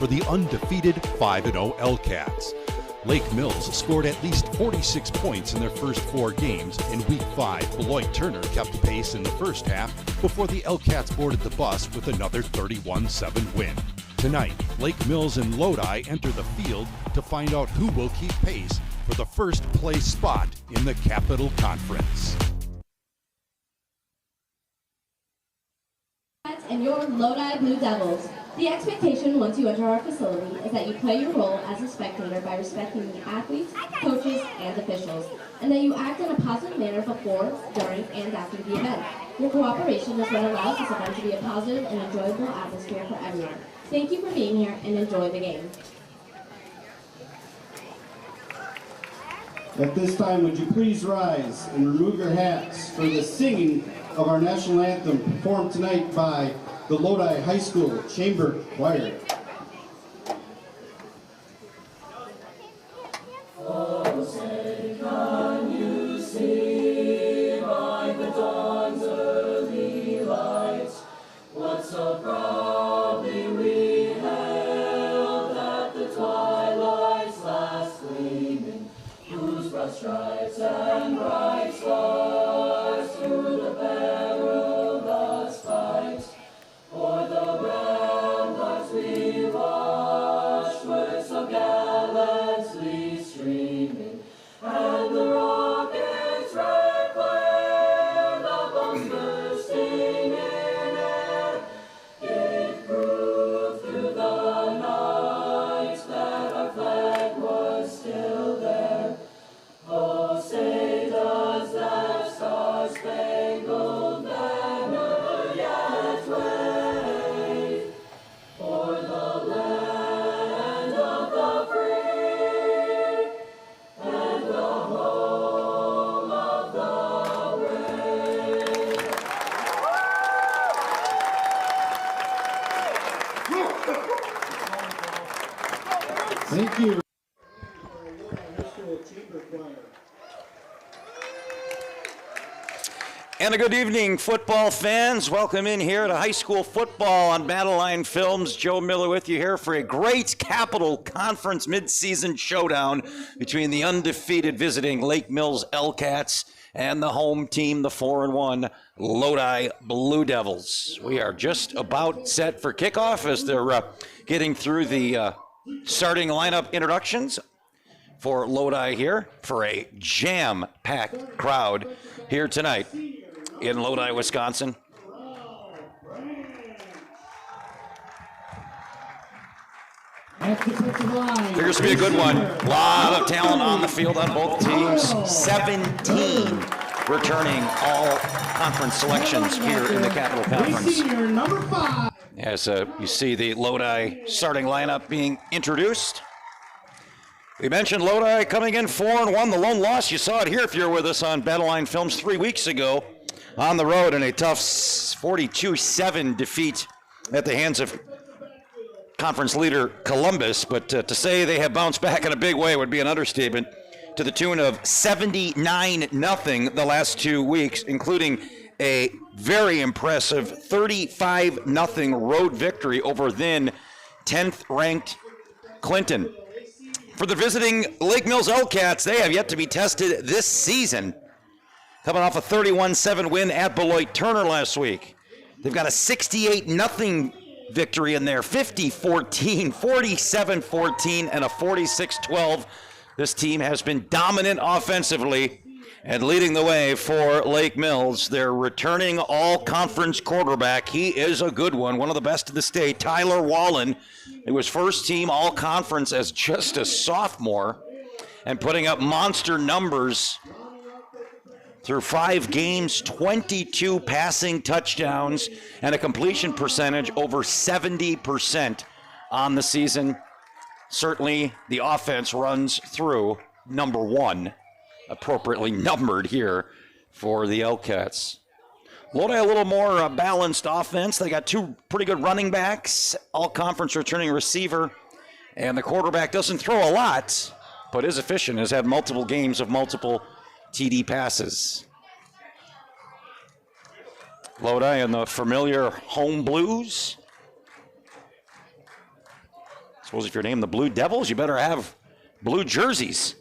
for the undefeated 5-0 L-Cats. Lake Mills scored at least 46 points in their first 4 games. In Week 5, Beloit Turner kept pace in the first half before the L-Cats boarded the bus with another 31-7 win. Tonight, Lake Mills and Lodi enter the field to find out who will keep pace for the first place spot in the Capital Conference. And your Lodi Blue Devils. The expectation once you enter our facility is that you play your role as a spectator by respecting the athletes, coaches, and officials, and that you act in a positive manner before, during, and after the event. Your cooperation is what allows this event to be a positive and enjoyable atmosphere for everyone. Thank you for being here and enjoy the game. At this time, would you please rise and remove your hats for the singing of our national anthem performed tonight by the Lodi High School Chamber Choir. Oh, say, can you see by the dawn's early light what so proudly we hailed at the twilight's last gleaming, whose broad stripes and bright stars through the perilous fight o'er the ramparts we watched were so gallantly streaming, and the rockets' red glare, the bombs bursting in air, gave proof through the night that our flag was still there. Oh, say does that star-spangled banner yet wave o'er the land of the free and the home of the brave? Thank you. And a good evening, football fans. Welcome in here to high school football on Battle Line Films. Joe Miller with you here for a great Capital Conference midseason showdown between the undefeated visiting Lake Mills L-Cats and the home team, the 4-1 Lodi Blue Devils. We are just about set for kickoff as they're getting through the starting lineup introductions for Lodi here for a jam-packed crowd here tonight in Lodi, Wisconsin. Figures to be a good one. A lot of talent on the field on both teams. 17 returning all conference selections here in the Capital Conference. As you see the Lodi starting lineup being introduced. We mentioned Lodi coming in 4-1. The lone loss, you saw it here if you were with us on Battle Line Films 3 weeks ago on the road in a tough 42-7 defeat at the hands of conference leader Columbus. But to say they have bounced back in a big way would be an understatement, to the tune of 79-0 the last 2 weeks, including a very impressive 35-0 road victory over then 10th-ranked Clinton. For the visiting Lake Mills L-Cats, they have yet to be tested this season. Coming off a 31-7 win at Beloit Turner last week. They've got a 68-0 victory in there, 50-14, 47-14, and a 46-12. This team has been dominant offensively and leading the way for Lake Mills. Their returning all-conference quarterback, he is a good one of the best in the state, Tyler Wallen. He was first team all-conference as just a sophomore and putting up monster numbers through 5 games, 22 passing touchdowns, and a completion percentage over 70% on the season. Certainly the offense runs through number 1, appropriately numbered here for the L-Cats. Lodi a little more balanced offense. They got 2 pretty good running backs, all-conference returning receiver, and the quarterback doesn't throw a lot, but is efficient, has had multiple games of multiple TD passes. Lodi in the familiar home blues. Suppose if you're named the Blue Devils, you better have blue jerseys.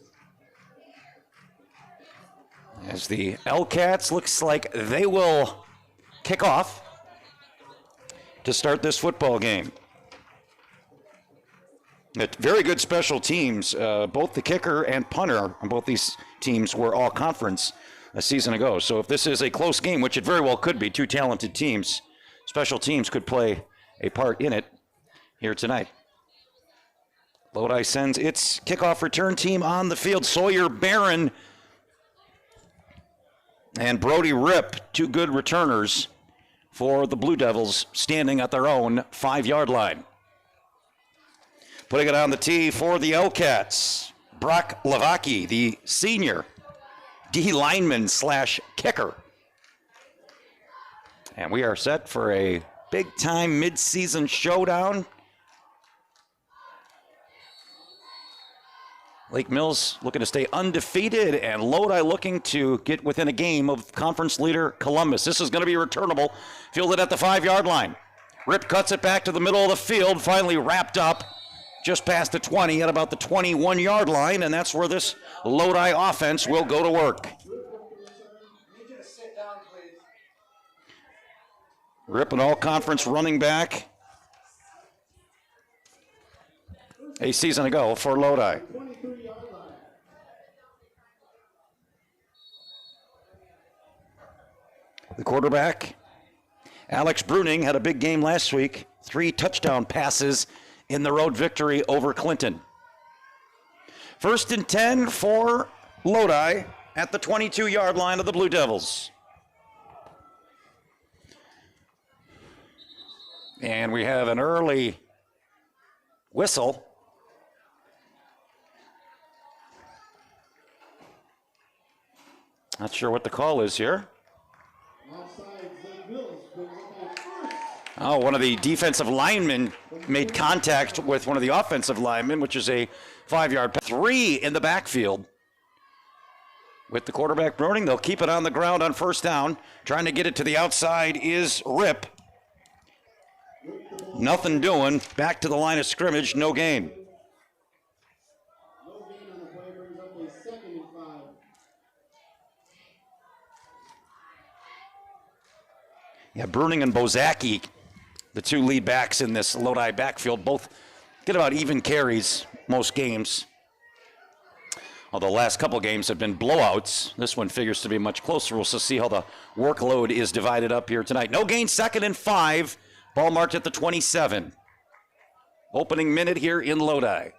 As the L-Cats looks like they will kick off to start this football game. Very good special teams. Both the kicker and punter on both these teams were all conference a season ago. So if this is a close game, which it very well could be, two talented teams, special teams could play a part in it here tonight. Lodi sends its kickoff return team on the field. Sawyer Barron and Brody Rip, two good returners for the Blue Devils, standing at their own 5-yard line. Putting it on the tee for the L-Cats, Brock Lavaki, the senior D lineman / kicker. And we are set for a big-time mid-season showdown. Lake Mills looking to stay undefeated, and Lodi looking to get within a game of conference leader Columbus. This is going to be returnable, fielded at the 5-yard line. Rip cuts it back to the middle of the field, finally wrapped up just past the 20 at about the 21-yard line, and that's where this Lodi offense will go to work. Rip, an all-conference running back a season ago for Lodi. The quarterback, Alex Bruning, had a big game last week. 3 touchdown passes in the road victory over Clinton. 1st and 10 for Lodi at the 22-yard line of the Blue Devils. And we have an early whistle. Not sure what the call is here. Oh, one of the defensive linemen made contact with one of the offensive linemen, which is a 5-yard pass. 3 in the backfield. With the quarterback Bruning, they'll keep it on the ground on 1st down. Trying to get it to the outside is Rip. Nothing doing. Back to the line of scrimmage, no gain. Yeah, Bruning and Bozaki, the 2 lead backs in this Lodi backfield, both get about even carries most games. Although the last couple games have been blowouts, this one figures to be much closer. We'll see how the workload is divided up here tonight. No gain, 2nd and 5. Ball marked at the 27. Opening minute here in Lodi.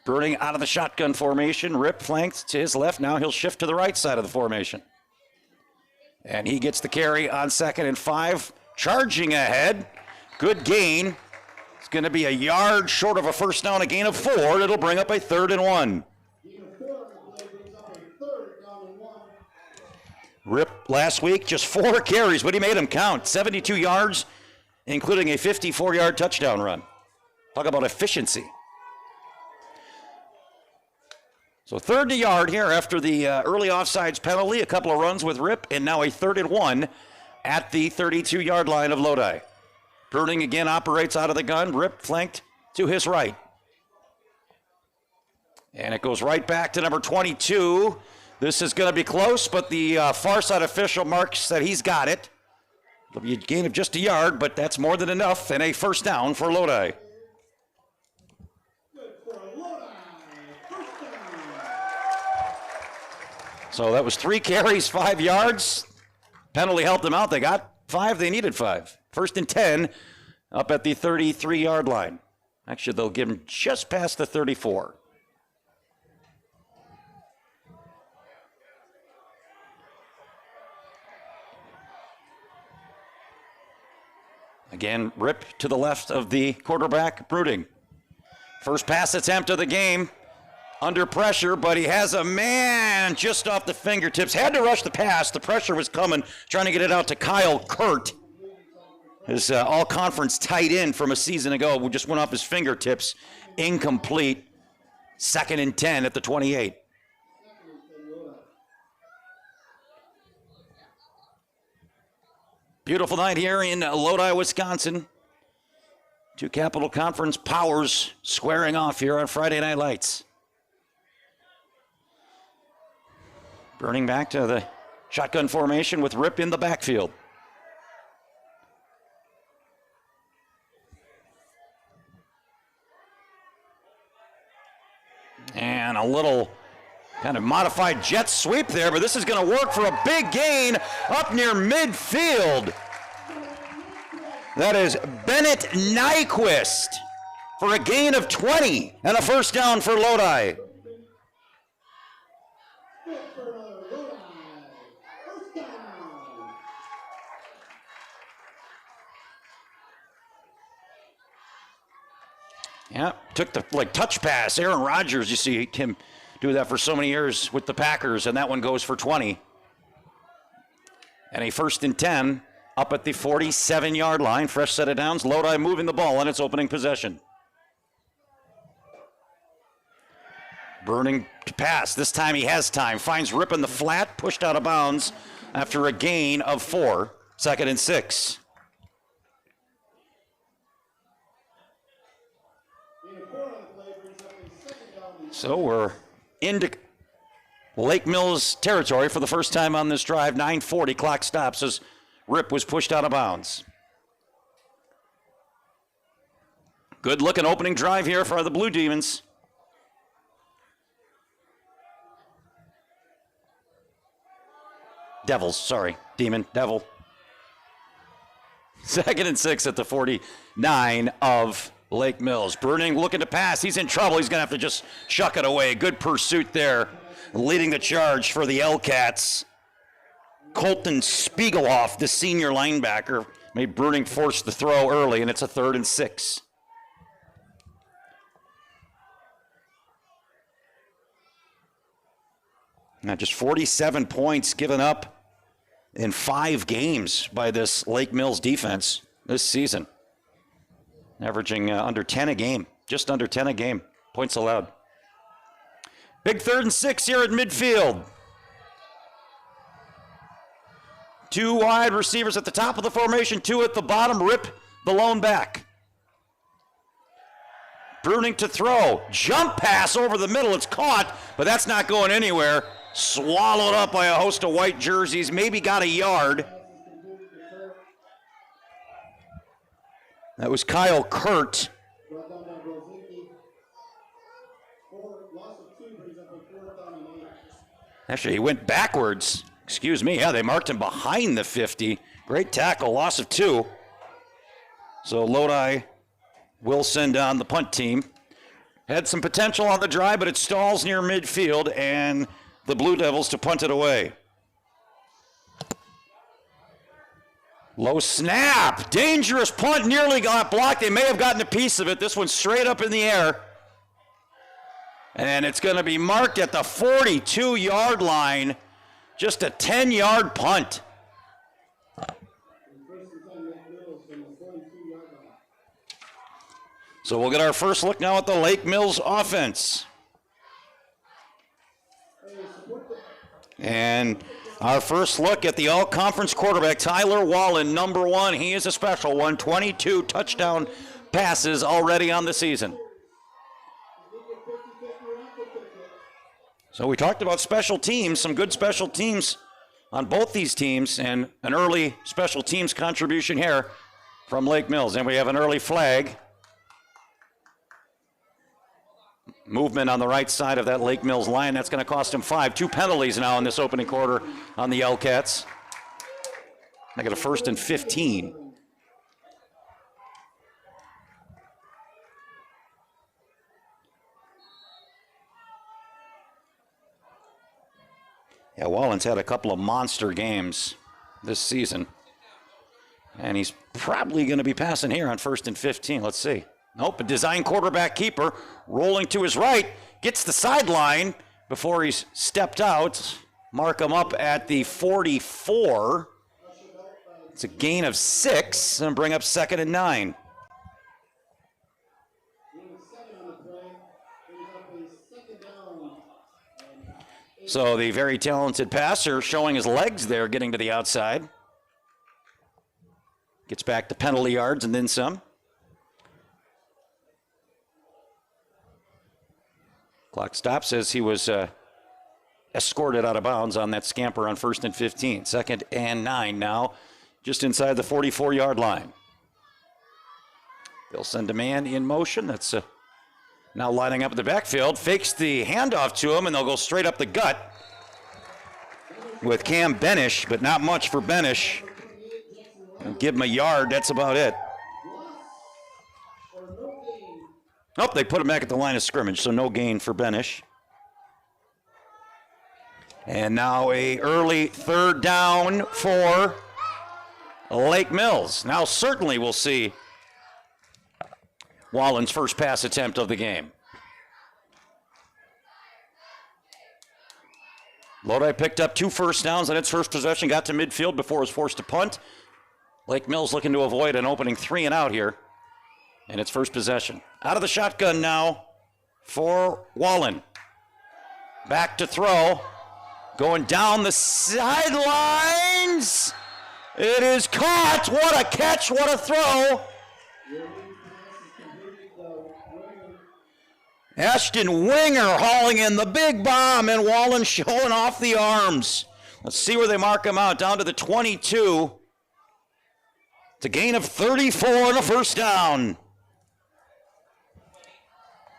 Bruning out of the shotgun formation. Rip flanked to his left. Now he'll shift to the right side of the formation. And he gets the carry on 2nd and 5. Charging ahead. Good gain. It's going to be a yard short of a 1st down, a gain of 4. It'll bring up a 3rd and 1. Rip last week, just 4 carries, but he made them count. 72 yards, including a 54-yard touchdown run. Talk about efficiency. So 3rd to yard here after the early offsides penalty, a couple of runs with Rip, and now a 3rd and 1 at the 32-yard line of Lodi. Bruning again operates out of the gun. Rip flanked to his right. And it goes right back to number 22. This is going to be close, but the far side official marks that he's got it. It'll be a gain of just a yard, but that's more than enough, and a 1st down for Lodi. So that was 3 carries, 5 yards. Penalty helped them out. They got 5. They needed 5. 1st and 10 up at the 33-yard line. Actually, they'll give him just past the 34. Again, Rip to the left of the quarterback, Bruning. First pass attempt of the game. Under pressure, but he has a man just off the fingertips. Had to rush the pass. The pressure was coming, trying to get it out to Kyle Kurt. His all-conference tight end from a season ago who just went off his fingertips. Incomplete. 2nd and 10 at the 28. Beautiful night here in Lodi, Wisconsin. Two Capital Conference powers squaring off here on Friday Night Lights. Burning back to the shotgun formation with Rip in the backfield. And a little kind of modified jet sweep there, but this is going to work for a big gain up near midfield. That is Bennett Nyquist for a gain of 20 and a first down for Lodi. Yeah, took the touch pass. Aaron Rodgers, you see him do that for so many years with the Packers, and that one goes for 20. And a 1st and 10 up at the 47-yard line. Fresh set of downs. Lodi moving the ball on its opening possession. Burning to pass. This time he has time. Finds Rip in the flat, pushed out of bounds after a gain of 4. 2nd and 6. So we're into Lake Mills territory for the first time on this drive. 9:40, clock stops as Rip was pushed out of bounds. Good looking opening drive here for the Blue Demons. Devils, sorry. Devil. 2nd and 6 at the 49 of Lake Mills. Burning looking to pass. He's in trouble. He's going to have to just chuck it away. Good pursuit there. Leading the charge for the L-Cats. Colton Spiegeloff, the senior linebacker, made Burning force the throw early, and it's a 3rd and 6. Now just 47 points given up in 5 games by this Lake Mills defense this season. Averaging under 10 a game, just under 10 a game, points allowed. Big 3rd and 6 here at midfield. 2 wide receivers at the top of the formation, 2 at the bottom. Rip the lone back. Burning to throw. Jump pass over the middle. It's caught, but that's not going anywhere. Swallowed up by a host of white jerseys. Maybe got a yard. That was Kyle Kurt. Actually, he went backwards. Excuse me. Yeah, they marked him behind the 50. Great tackle, loss of 2. So Lodi will send on the punt team. Had some potential on the drive, but it stalls near midfield, and the Blue Devils to punt it away. Low snap, dangerous punt, nearly got blocked. They may have gotten a piece of it. This one's straight up in the air. And it's going to be marked at the 42-yard line. Just a 10-yard punt. So we'll get our first look now at the Lake Mills offense. And our first look at the all-conference quarterback, Tyler Wallen, number 1. He is a special one. 22 touchdown passes already on the season. So we talked about special teams, some good special teams on both these teams, and an early special teams contribution here from Lake Mills. And we have an early flag. Movement on the right side of that Lake Mills line. That's going to cost him 5. 2 penalties now in this opening quarter on the L-Cats. They got a 1st and 15. Yeah, Wallen's had a couple of monster games this season. And he's probably going to be passing here on 1st and 15. Let's see. Nope, a design quarterback keeper rolling to his right, gets the sideline before he's stepped out. Mark him up at the 44. It's a gain of 6 and bring up 2nd and 9. So the very talented passer showing his legs there, getting to the outside. Gets back to penalty yards and then some. Clock stops as he was escorted out of bounds on that scamper on 1st and 15. 2nd and 9 now, just inside the 44-yard line. They'll send a man in motion. That's now lining up in the backfield. Fakes the handoff to him, and they'll go straight up the gut with Cam Benish, but not much for Benish. Give him a yard, that's about it. Nope, they put him back at the line of scrimmage, so no gain for Benish. And now a early 3rd down for Lake Mills. Now certainly we'll see Wallen's first pass attempt of the game. Lodi picked up 2 first downs on its first possession, got to midfield before it was forced to punt. Lake Mills looking to avoid an opening 3 and out here in its first possession. Out of the shotgun now for Wallen. Back to throw. Going down the sidelines. It is caught. What a catch. What a throw. Ashton Winger hauling in the big bomb, and Wallen showing off the arms. Let's see where they mark him out. Down to the 22. It's a gain of 34 and a first down.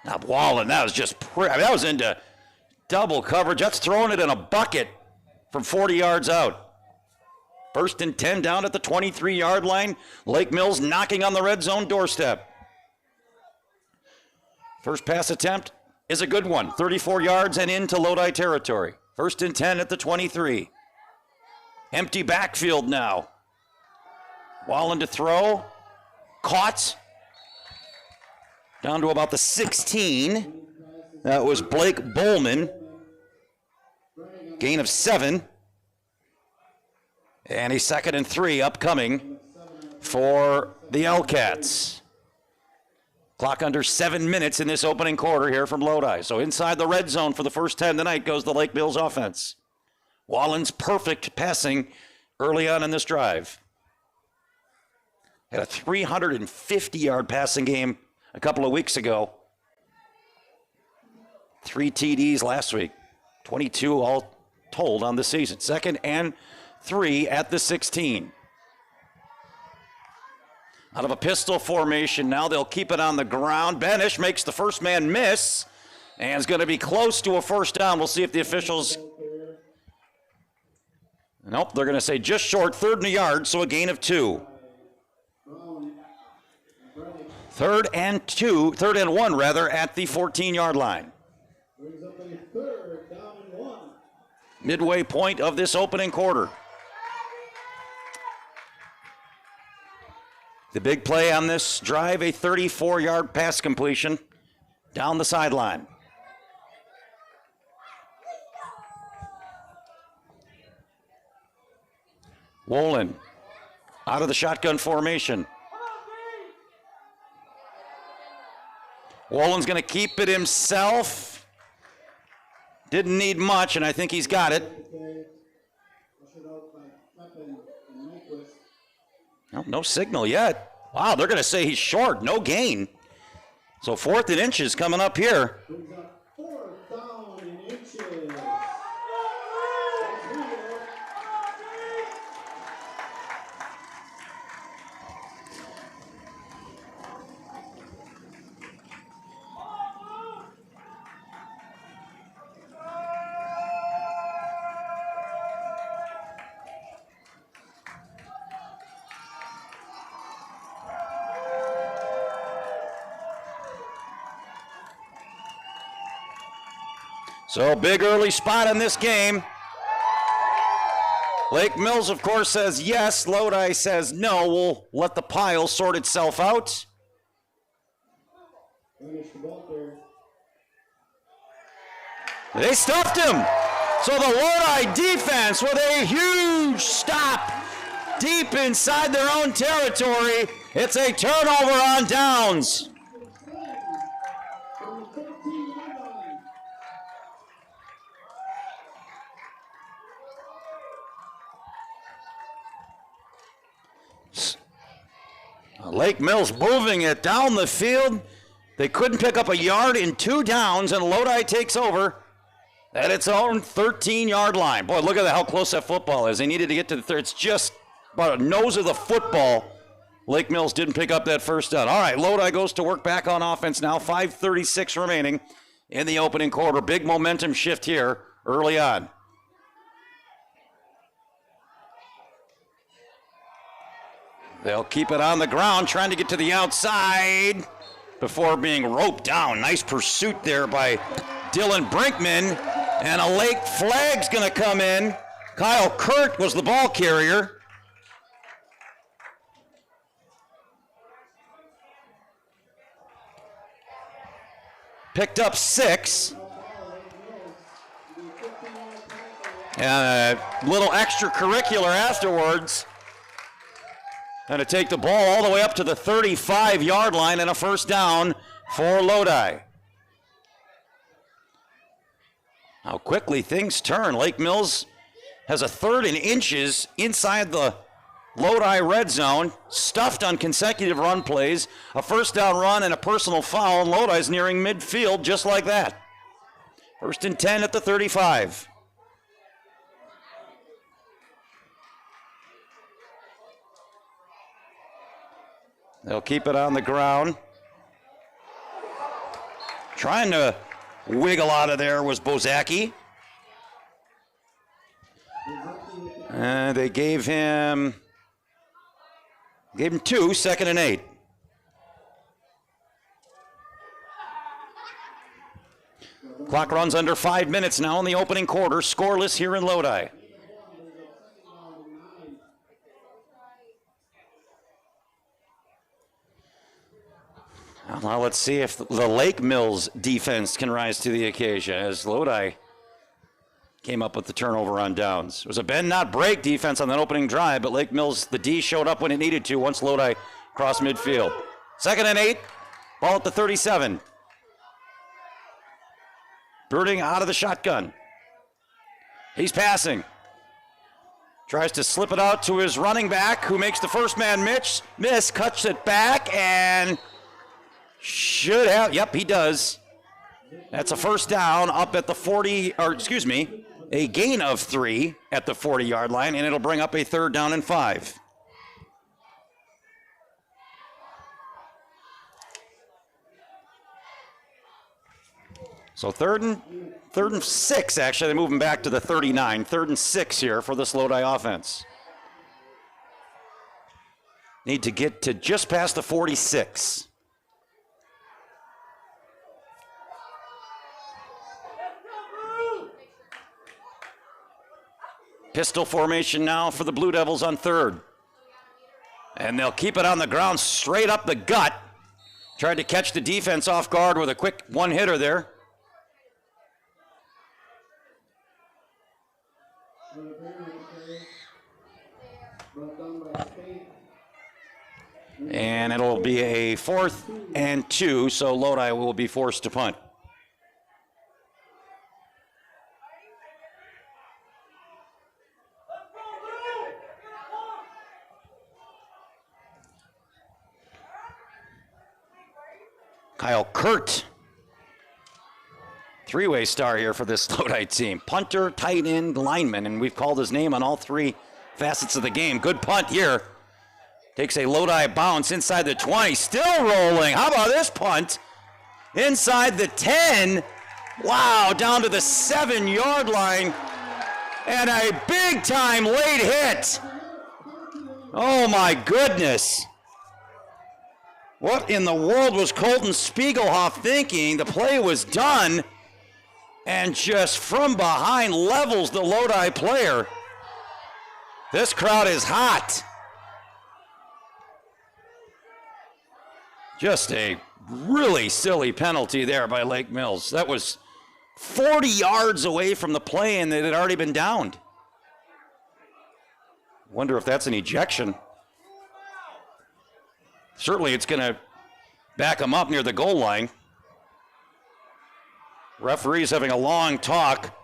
Now Wallen, that was just, that was into double coverage. That's throwing it in a bucket from 40 yards out. 1st and 10 down at the 23-yard line. Lake Mills knocking on the red zone doorstep. First pass attempt is a good one. 34 yards and into Lodi territory. 1st and 10 at the 23. Empty backfield now. Wallen to throw. Caught. Down to about the 16. That was Blake Bowman. Gain of 7. And a 2nd and 3 upcoming for the L-Cats. Clock under 7 minutes in this opening quarter here from Lodi. So inside the red zone for the first time tonight goes the Lake Mills offense. Wallen's perfect passing early on in this drive. Had a 350-yard passing game a couple of weeks ago. 3 TDs last week. 22 all told on the season. 2nd and 3 at the 16. Out of a pistol formation now, they'll keep it on the ground. Benish makes the first man miss and is going to be close to a first down. We'll see if the officials... Nope, they're going to say just short, 3rd and a yard, so a gain of 2. 3rd and 1 rather, at the 14-yard line. Midway point of this opening quarter. The big play on this drive, a 34-yard pass completion down the sideline. Wolin out of the shotgun formation. Wolin's going to keep it himself. Didn't need much, and I think he's got it. No signal yet. Wow, they're going to say he's short. No gain. So 4th and inches coming up here. So big early spot in this game. Lake Mills, of course, says yes. Lodi says no. We'll let the pile sort itself out. They stuffed him. So the Lodi defense with a huge stop deep inside their own territory. It's a turnover on downs. Lake Mills moving it down the field. They couldn't pick up a yard in 2 downs, and Lodi takes over at its own 13-yard line. Boy, look at how close that football is. They needed to get to the third. It's just about a nose of the football. Lake Mills didn't pick up that first down. All right, Lodi goes to work back on offense now. 5:36 remaining in the opening quarter. Big momentum shift here early on. They'll keep it on the ground, trying to get to the outside before being roped down. Nice pursuit there by Dylan Brinkman. And a Lake flag's going to come in. Kyle Kurt was the ball carrier. Picked up 6. And a little extracurricular afterwards. Going to take the ball all the way up to the 35-yard line and a first down for Lodi. How quickly things turn. Lake Mills has a 3rd and inches inside the Lodi red zone, stuffed on consecutive run plays, a first down run and a personal foul, and Lodi's nearing midfield just like that. 1st and 10 at the 35. They'll keep it on the ground. Trying to wiggle out of there was Bozaki. They gave him 2, 2nd and 8. Clock runs under 5 minutes now in the opening quarter. Scoreless here in Lodi. Now let's see if the Lake Mills defense can rise to the occasion as Lodi came up with the turnover on downs. It was a bend not break defense on that opening drive, but Lake Mills, the D, showed up when it needed to once Lodi crossed midfield. 2nd and 8, ball at the 37. Birding out of the shotgun. He's passing. Tries to slip it out to his running back, who makes the first man miss, cuts it back, and should have, yep, he does. That's a first down up at the 40, or excuse me, a gain of 3 at the 40-yard line, and it'll bring up a 3rd down and 5. So third and 6, actually. They're moving back to the 39. 3rd and 6 here for this Lodi offense. Need to get to just past the 46. Pistol formation now for the Blue Devils on 3rd. And they'll keep it on the ground straight up the gut. Tried to catch the defense off guard with a quick one-hitter there. And it'll be a 4th and 2, so Lodi will be forced to punt. Kyle Kurt, 3-way star here for this Lodi team. Punter, tight end, lineman, and we've called his name on all 3 facets of the game. Good punt here. Takes a Lodi bounce inside the 20, still rolling. How about this punt? Inside the 10. Wow, down to the 7-yard line. And a big-time late hit. Oh, my goodness. What in the world was Colton Spiegelhoff thinking? The play was done, and just from behind levels the Lodi player. This crowd is hot. Just a really silly penalty there by Lake Mills. That was 40 yards away from the play, and it had already been downed. Wonder if that's an ejection. Certainly it's going to back them up near the goal line. Referee's having a long talk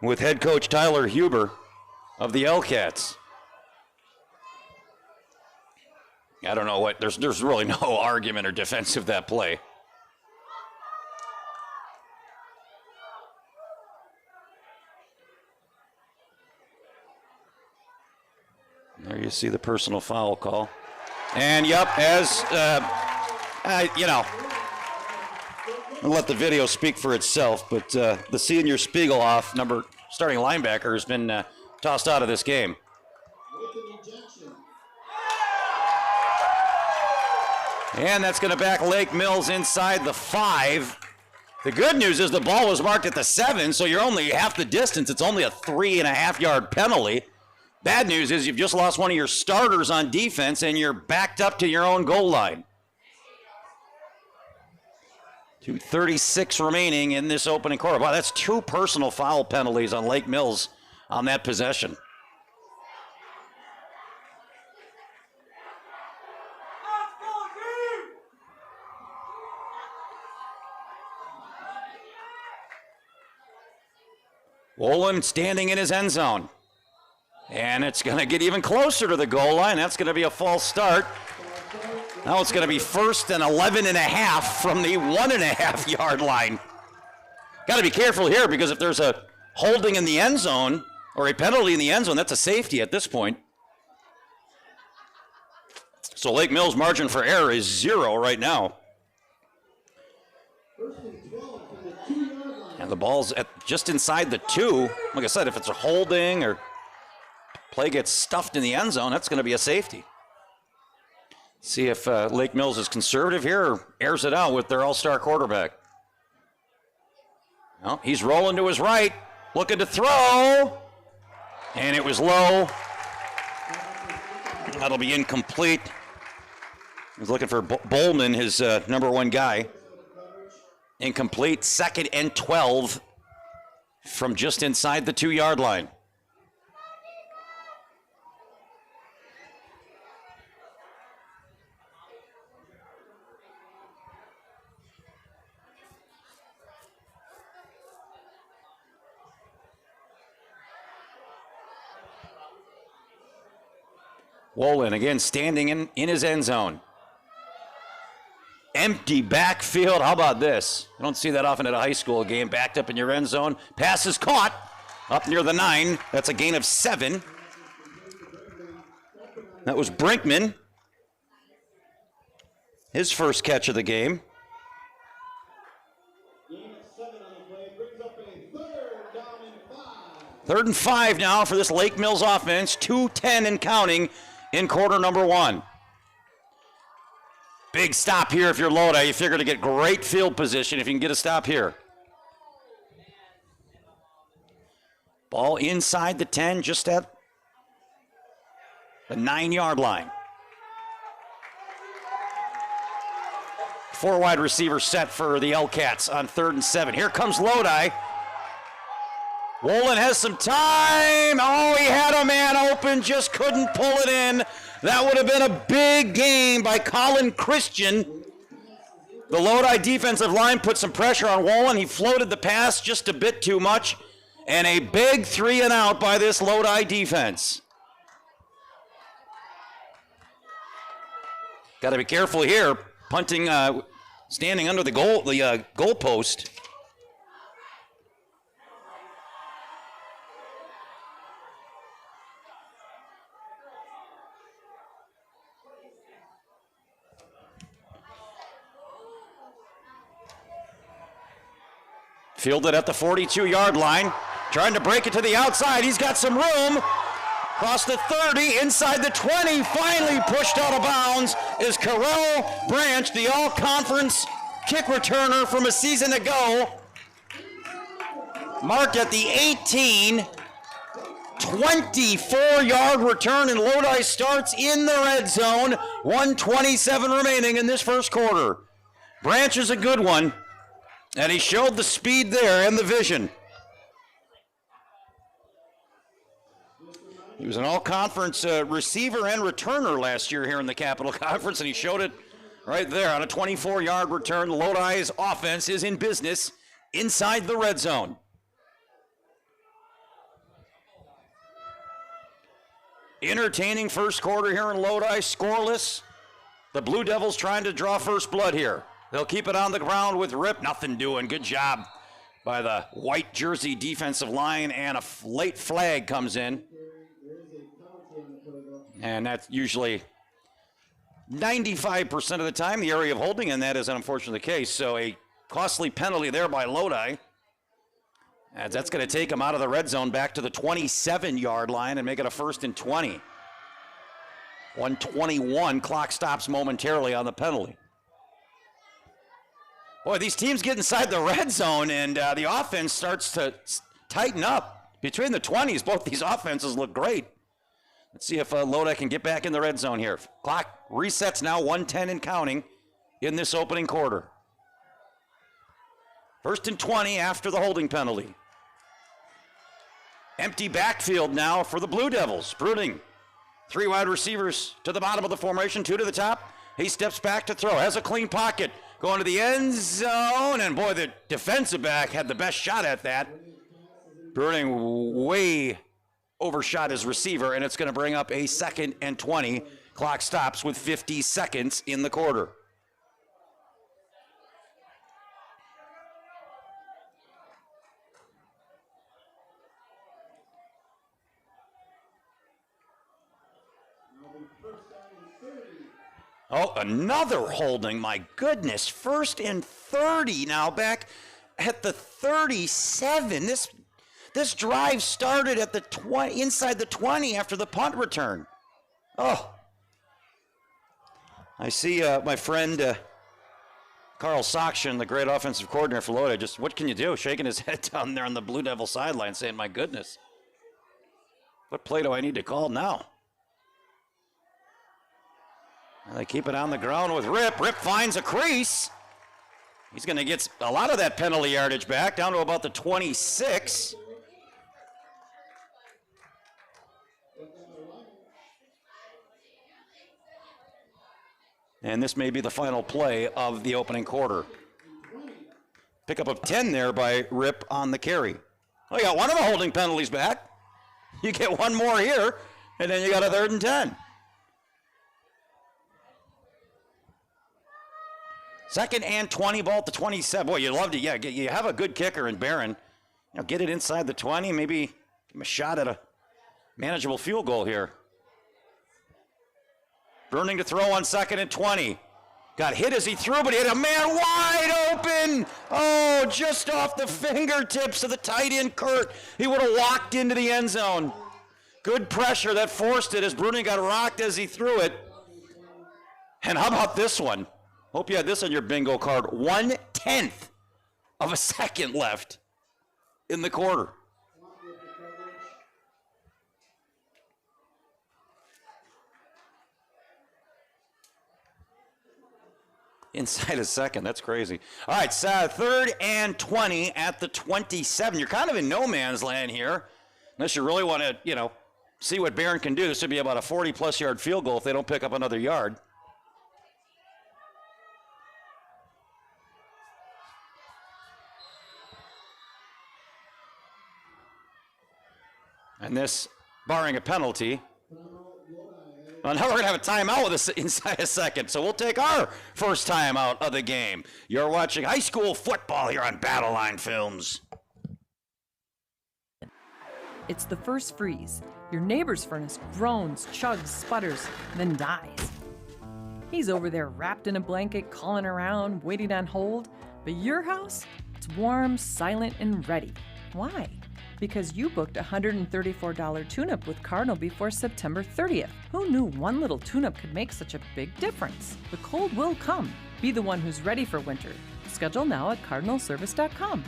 with head coach Tyler Huber of the L-Cats. I don't know what, there's really no argument or defense of that play. There you see the personal foul call. And, yep, as, you know, I'll let the video speak for itself, but the senior Spiegeloff, starting linebacker, has been tossed out of this game. And that's going to back Lake Mills inside the 5. The good news is the ball was marked at the 7, so you're only half the distance. It's only a 3.5-yard penalty. Bad news is you've just lost one of your starters on defense, and you're backed up to your own goal line. 2:36 remaining in this opening quarter. Wow, that's 2 personal foul penalties on Lake Mills on that possession. Wolin standing in his end zone. And it's going to get even closer to the goal line. That's going to be a false start. Now it's going to be 1st and 11.5 from the 1.5-yard line. Got to be careful here because if there's a holding in the end zone or a penalty in the end zone, that's a safety at this point. So Lake Mills' margin for error is 0 right now. And the ball's just inside the 2. Like I said, if it's a holding or play gets stuffed in the end zone, that's going to be a safety. See if Lake Mills is conservative here or airs it out with their all-star quarterback. Well, he's rolling to his right, looking to throw, and it was low. That'll be incomplete. He's looking for Bowman, his number 1 guy. Incomplete, 2nd and 12 from just inside the 2-yard line. Wolin again standing in his end zone. Empty backfield. How about this? You don't see that often at a high school game. Backed up in your end zone. Pass is caught up near the 9. That's a gain of 7. That was Brinkman. His first catch of the game. 3rd and 5 now for this Lake Mills offense. 2:10 and counting in quarter number 1. Big stop here if you're Lodi. You figure to get great field position if you can get a stop here. Ball inside the 10, just at the 9-yard line. 4 wide receivers set for the L-Cats on 3rd and 7. Here comes Lodi. Wolin has some time. Oh, he had a man open, just couldn't pull it in. That would have been a big game by Colin Christian. The Lodi defensive line put some pressure on Wolin. He floated the pass just a bit too much. And a big 3 and out by this Lodi defense. Got to be careful here. Punting, standing under the goal post. Fielded at the 42-yard line, trying to break it to the outside. He's got some room. Across the 30, inside the 20, finally pushed out of bounds is Carell Branch, the all-conference kick returner from a season ago. Marked at the 18, 24-yard return, and Lodi starts in the red zone. 1:27 remaining in this first quarter. Branch is a good one. And he showed the speed there and the vision. He was an all-conference receiver and returner last year here in the Capital Conference, and he showed it right there on a 24-yard return. Lodi's offense is in business inside the red zone. Entertaining first quarter here in Lodi, scoreless. The Blue Devils trying to draw first blood here. They'll keep it on the ground with Rip. Nothing doing. Good job by the white jersey defensive line, and a late flag comes in. And that's usually 95% of the time the area of holding, and that is unfortunately the case. So a costly penalty there by Lodi. As that's going to take them out of the red zone back to the 27-yard line and make it a 1st and 20. 1:21, clock stops momentarily on the penalty. Boy, these teams get inside the red zone, and the offense starts to tighten up. Between the 20s, both these offenses look great. Let's see if Lodi can get back in the red zone here. Clock resets now, 1:10 and counting in this opening quarter. 1st and 20 after the holding penalty. Empty backfield now for the Blue Devils. Bruning, 3 wide receivers to the bottom of the formation, 2 to the top. He steps back to throw, has a clean pocket, going to the end zone, and boy, the defensive back had the best shot at that. Bruning way overshot his receiver, and it's going to bring up a 2nd and 20. Clock stops with 50 seconds in the quarter. Oh, another holding, my goodness. 1st and 30 now, back at the 37. This drive started at the 20, inside the 20 after the punt return. Oh. I see my friend Carl Sokshin, the great offensive coordinator for Lodi, just, what can you do? Shaking his head down there on the Blue Devil sideline saying, my goodness, what play do I need to call now? And they keep it on the ground with Rip. Rip finds a crease. He's going to get a lot of that penalty yardage back, down to about the 26. And this may be the final play of the opening quarter. Pickup of 10 there by Rip on the carry. Oh, you got one of the holding penalties back. You get one more here, and then you got a 3rd and 10. 2nd and 20, ball at the 27. Boy, you love to, yeah, you have a good kicker in Barron. You know, get it inside the 20, maybe give him a shot at a manageable field goal here. Bruning to throw on 2nd and 20. Got hit as he threw, but he had a man wide open. Oh, just off the fingertips of the tight end, Kurt. He would have walked into the end zone. Good pressure that forced it as Bruning got rocked as he threw it. And how about this one? Hope you had this on your bingo card. 1/10 of a second left in the quarter. Inside a second, that's crazy. All right, so 3rd and 20 at the 27. You're kind of in no man's land here, unless you really want to, see what Barron can do. This would be about a 40-plus yard field goal if they don't pick up another yard. And this, barring a penalty. Well, now we're going to have a timeout with us inside a second, so we'll take our first timeout of the game. You're watching high school football here on Battle Line Films. It's the first freeze. Your neighbor's furnace groans, chugs, sputters, then dies. He's over there wrapped in a blanket, calling around, waiting on hold. But your house, it's warm, silent, and ready. Why? Because you booked a $134 tune-up with Cardinal before September 30th. Who knew one little tune-up could make such a big difference? The cold will come. Be the one who's ready for winter. Schedule now at cardinalservice.com.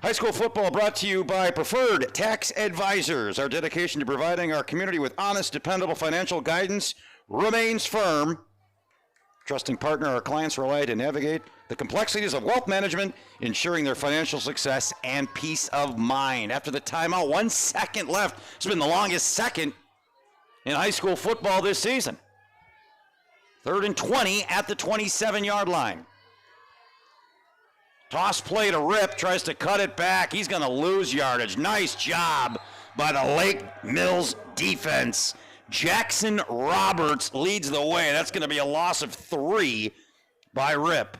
High school football brought to you by Preferred Tax Advisors. Our dedication to providing our community with honest, dependable financial guidance remains firm. Trusting partner, our clients rely to navigate the complexities of wealth management, ensuring their financial success and peace of mind. After the timeout, 1 second left. It's been the longest second in high school football this season. 3rd and 20 at the 27-yard line. Toss play to Rip, tries to cut it back. He's going to lose yardage. Nice job by the Lake Mills defense. Jackson Roberts leads the way. That's going to be a loss of 3 by Rip.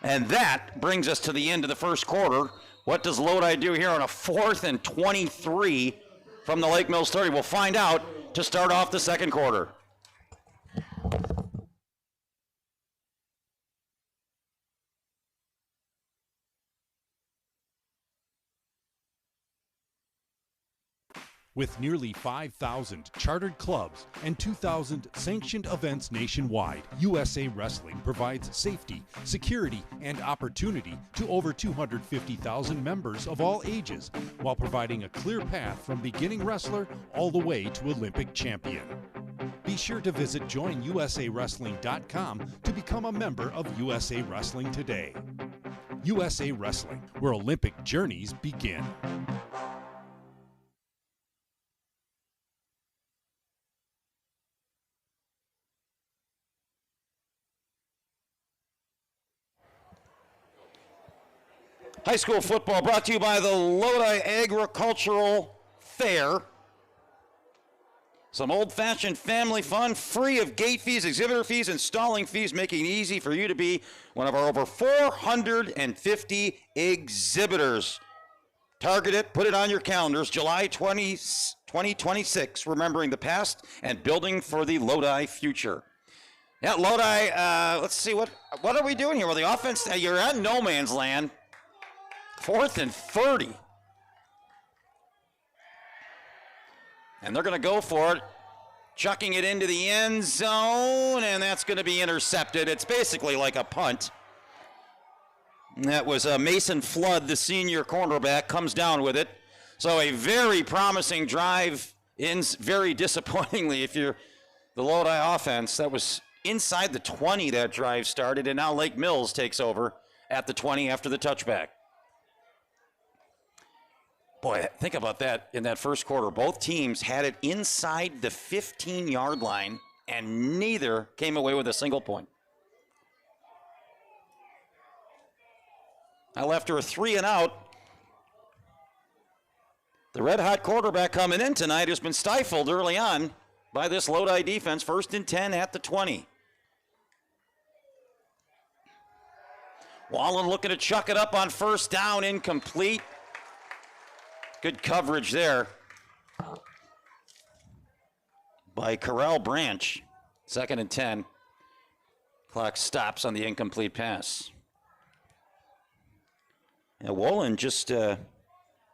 And that brings us to the end of the first quarter. What does Lodi do here on a 4th and 23 from the Lake Mills 30? We'll find out to start off the second quarter. With nearly 5,000 chartered clubs and 2,000 sanctioned events nationwide, USA Wrestling provides safety, security, and opportunity to over 250,000 members of all ages, while providing a clear path from beginning wrestler all the way to Olympic champion. Be sure to visit joinusawrestling.com to become a member of USA Wrestling today. USA Wrestling, where Olympic journeys begin. High school football brought to you by the Lodi Agricultural Fair. Some old-fashioned family fun, free of gate fees, exhibitor fees, and stalling fees, making it easy for you to be one of our over 450 exhibitors. Target it, put it on your calendars, July 2026, remembering the past and building for the Lodi future. Yeah, Lodi, let's see, what are we doing here? Well, the offense, you're at no man's land. 4th and 30. And they're going to go for it, chucking it into the end zone, and that's going to be intercepted. It's basically like a punt. That was Mason Flood, the senior cornerback, comes down with it. So a very promising drive ends very disappointingly if you're the Lodi offense. That was inside the 20 that drive started, and now Lake Mills takes over at the 20 after the touchback. Boy, think about that in that first quarter. Both teams had it inside the 15-yard line, and neither came away with a single point. Now, after a 3-and-out, the red-hot quarterback coming in tonight has been stifled early on by this Lodi defense. 1st and 10 at the 20. Wallen looking to chuck it up on first down, incomplete. Good coverage there by Corral Branch. 2nd and 10. Clock stops on the incomplete pass. Now, Wolin just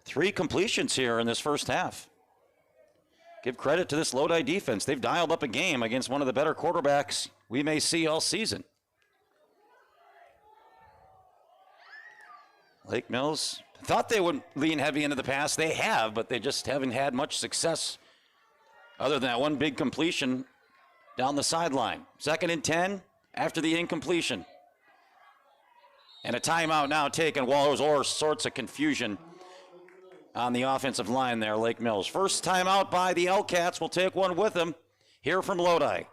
3 completions here in this first half. Give credit to this Lodi defense. They've dialed up a game against one of the better quarterbacks we may see all season. Lake Mills thought they would lean heavy into the pass. They have, but they just haven't had much success other than that one big completion down the sideline. 2nd and 10 after the incompletion. And a timeout now taken. Well, there was all sorts of confusion on the offensive line there, Lake Mills. First timeout by the L-Cats. We'll take one with them here from Lodi.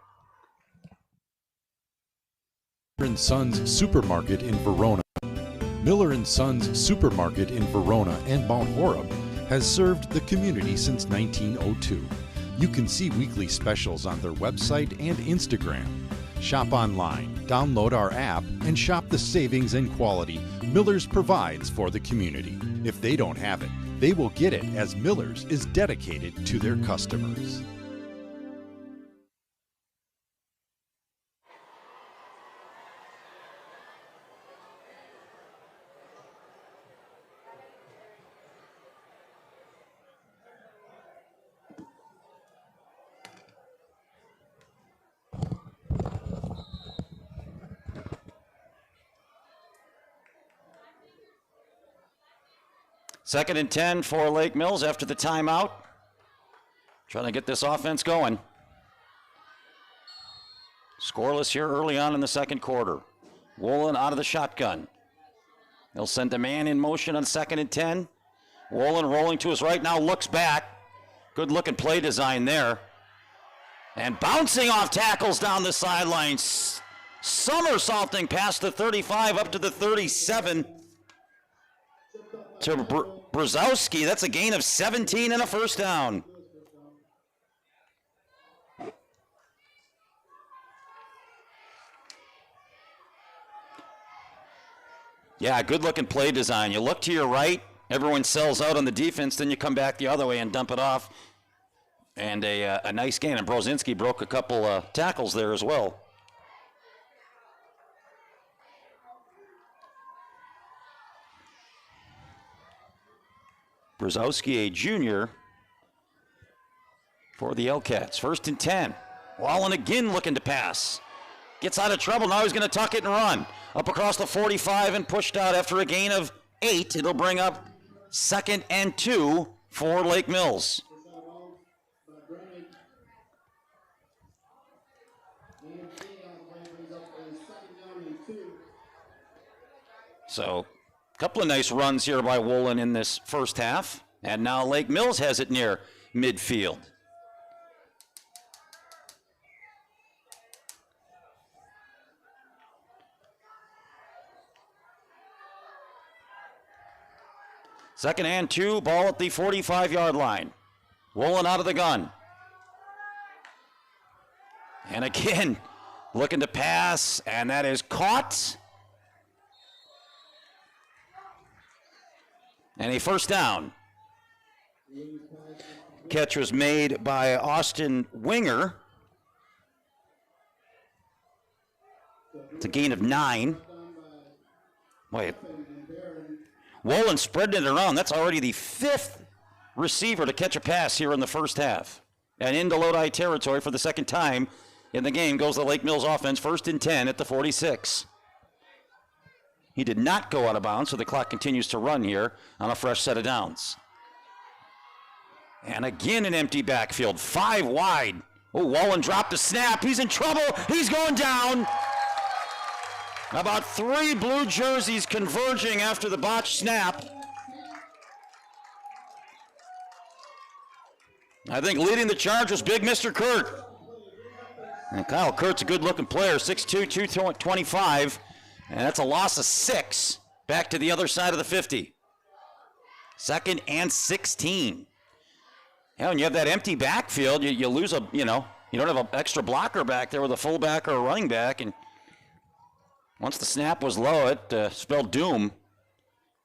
Miller & Sons Supermarket in Verona. Miller & Sons Supermarket in Verona and Mount Horeb has served the community since 1902. You can see weekly specials on their website and Instagram. Shop online, download our app, and shop the savings and quality Miller's provides for the community. If they don't have it, they will get it, as Miller's is dedicated to their customers. Second and 10 for Lake Mills after the timeout. Trying to get this offense going. Scoreless here early on in the second quarter. Wolin out of the shotgun. They'll send a man in motion on 2nd and 10. Wolin rolling to his right now, looks back. Good looking play design there. And bouncing off tackles down the sidelines. Somersaulting past the 35 up to the 37. To Brzezowski. That's a gain of 17 and a first down. Yeah, good looking play design. You look to your right, everyone sells out on the defense, then you come back the other way and dump it off. And a nice gain. And Brozinski broke a couple tackles there as well. Brzezowski, a junior for the L-Cats. 1st and 10. Wallen again looking to pass. Gets out of trouble. Now he's going to tuck it and run. Up across the 45 and pushed out after a gain of 8. It'll bring up 2nd and 2 for Lake Mills. So, a couple of nice runs here by Wolin in this first half. And now Lake Mills has it near midfield. Second and 2, ball at the 45-yard line. Wolin out of the gun. And again, looking to pass, and that is caught. And a first down. Catch was made by Austin Winger. It's a gain of 9. Wait. Wolin spreading it around. That's already the 5th receiver to catch a pass here in the first half. And into Lodi territory for the second time in the game goes the Lake Mills offense. 1st and 10 at the 46. He did not go out of bounds, so the clock continues to run here on a fresh set of downs. And again an empty backfield, 5 wide. Oh, Wolin dropped the snap. He's in trouble. He's going down. About 3 blue jerseys converging after the botched snap. I think leading the charge was big Mr. Kurt. And Kyle Kurt's a good-looking player, 6'2", 225. And that's a loss of 6 back to the other side of the 50. 2nd and 16. Yeah, when you have that empty backfield, you lose you don't have an extra blocker back there with a fullback or a running back. And once the snap was low, it spelled doom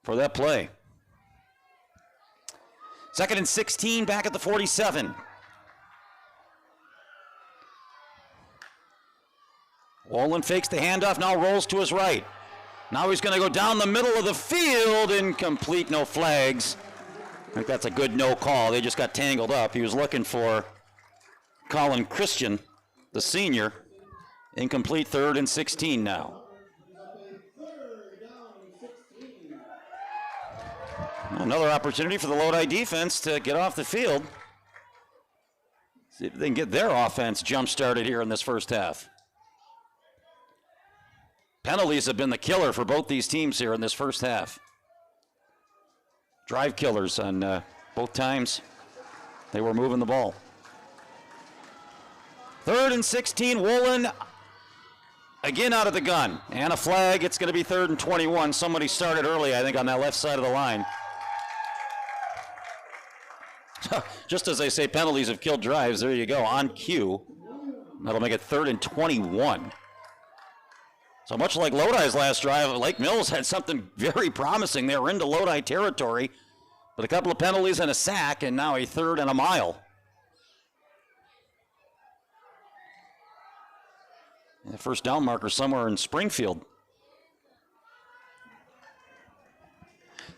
for that play. 2nd and 16 back at the 47. Wolin fakes the handoff, now rolls to his right. Now he's going to go down the middle of the field, incomplete, no flags. I think that's a good no call. They just got tangled up. He was looking for Colin Christian, the senior. Incomplete, 3rd and 16 now. Another opportunity for the Lodi defense to get off the field. See if they can get their offense jump-started here in this first half. Penalties have been the killer for both these teams here in this first half. Drive killers on both times. They were moving the ball. 3rd and 16, Wolin again out of the gun. And a flag, it's going to be 3rd and 21. Somebody started early, I think, on that left side of the line. Just as they say, penalties have killed drives, there you go, on cue. That'll make it 3rd and 21. So much like Lodi's last drive, Lake Mills had something very promising. They were into Lodi territory, but a couple of penalties and a sack, and now a 3rd and a mile. And the first down marker somewhere in Springfield.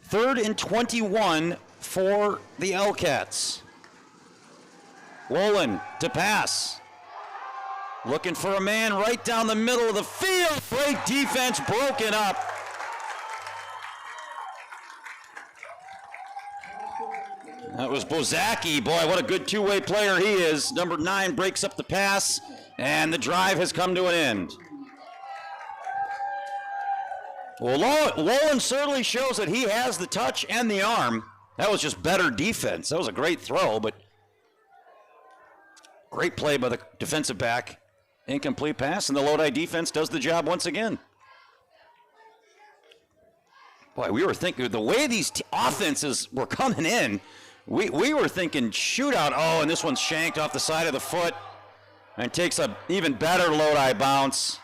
3rd and 21 for the L-Cats. Wolin to pass. Looking for a man right down the middle of the field. Great defense, broken up. That was Bozaki. Boy, what a good two-way player he is. Number 9 breaks up the pass, and the drive has come to an end. Well, Wolin certainly shows that he has the touch and the arm. That was just better defense. That was a great throw, but great play by the defensive back. Incomplete pass, and the Lodi defense does the job once again. Boy, we were thinking, the way these offenses were coming in, we were thinking shootout. Oh, and this one's shanked off the side of the foot and takes an even better Lodi bounce.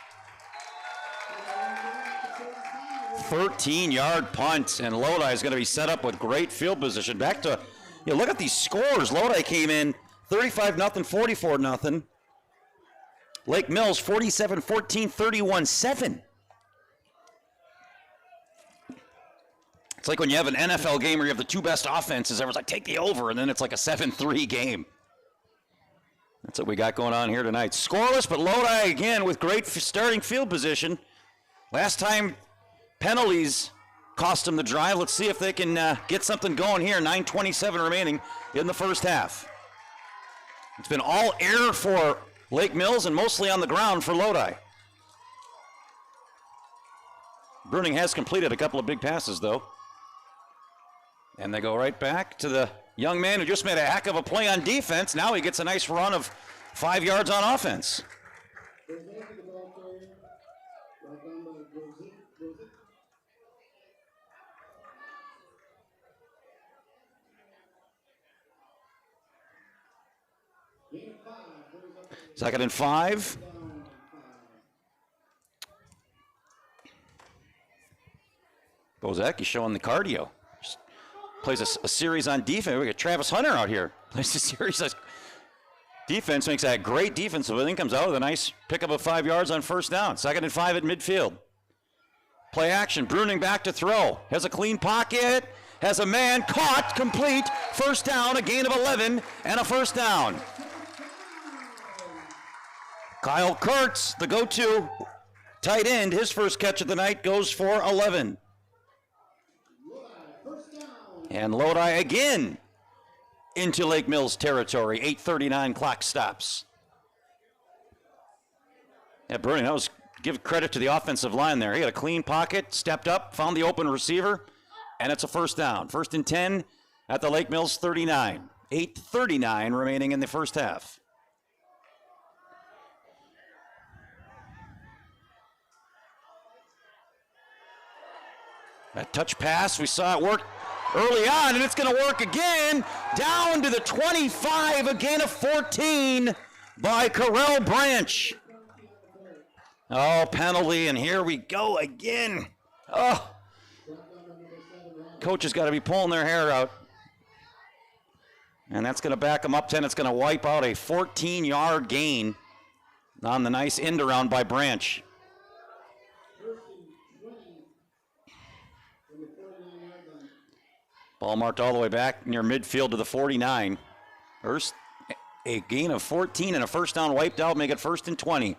13-yard punt, and Lodi is going to be set up with great field position. Back to, look at these scores. Lodi came in 35-0, 44-0. Lake Mills 47-14, 31-7. It's like when you have an NFL game where you have the two best offenses, everyone's like, take the over, and then it's like a 7-3 game. That's what we got going on here tonight. Scoreless, but Lodi again with great starting field position. Last time penalties cost them the drive. Let's see if they can get something going here. 9:27 remaining in the first half. It's been all air for Lake Mills and mostly on the ground for Lodi. Bruning has completed a couple of big passes, though. And they go right back to the young man who just made a heck of a play on defense. Now he gets a nice run of 5 yards on offense. Second and 5. Bozak is showing the cardio. Just plays a series on defense. We got Travis Hunter out here. Plays a series of defense, makes that great defense, but then comes out with a nice pickup of 5 yards on first down. Second and 5 at midfield. Play action. Bruning back to throw. Has a clean pocket. Has a man caught, complete. First down, a gain of 11, and a first down. Kyle Kurtz, the go-to tight end, his first catch of the night goes for 11. And Lodi again into Lake Mills territory. 8:39 clock stops. Yeah, Bruning, that was, give credit to the offensive line there. He had a clean pocket, stepped up, found the open receiver, and it's a first down. First and 10 at the Lake Mills 39. 8:39 remaining in the first half. That touch pass, we saw it work early on, and it's going to work again. Down to the 25, a gain of 14 by Carell Branch. Oh, penalty, and here we go again. Oh, coach has got to be pulling their hair out. And that's going to back them up 10. It's going to wipe out a 14-yard gain on the nice end around by Branch. Ball marked all the way back near midfield to the 49. First, a gain of 14 and a first down wiped out, make it first and 20.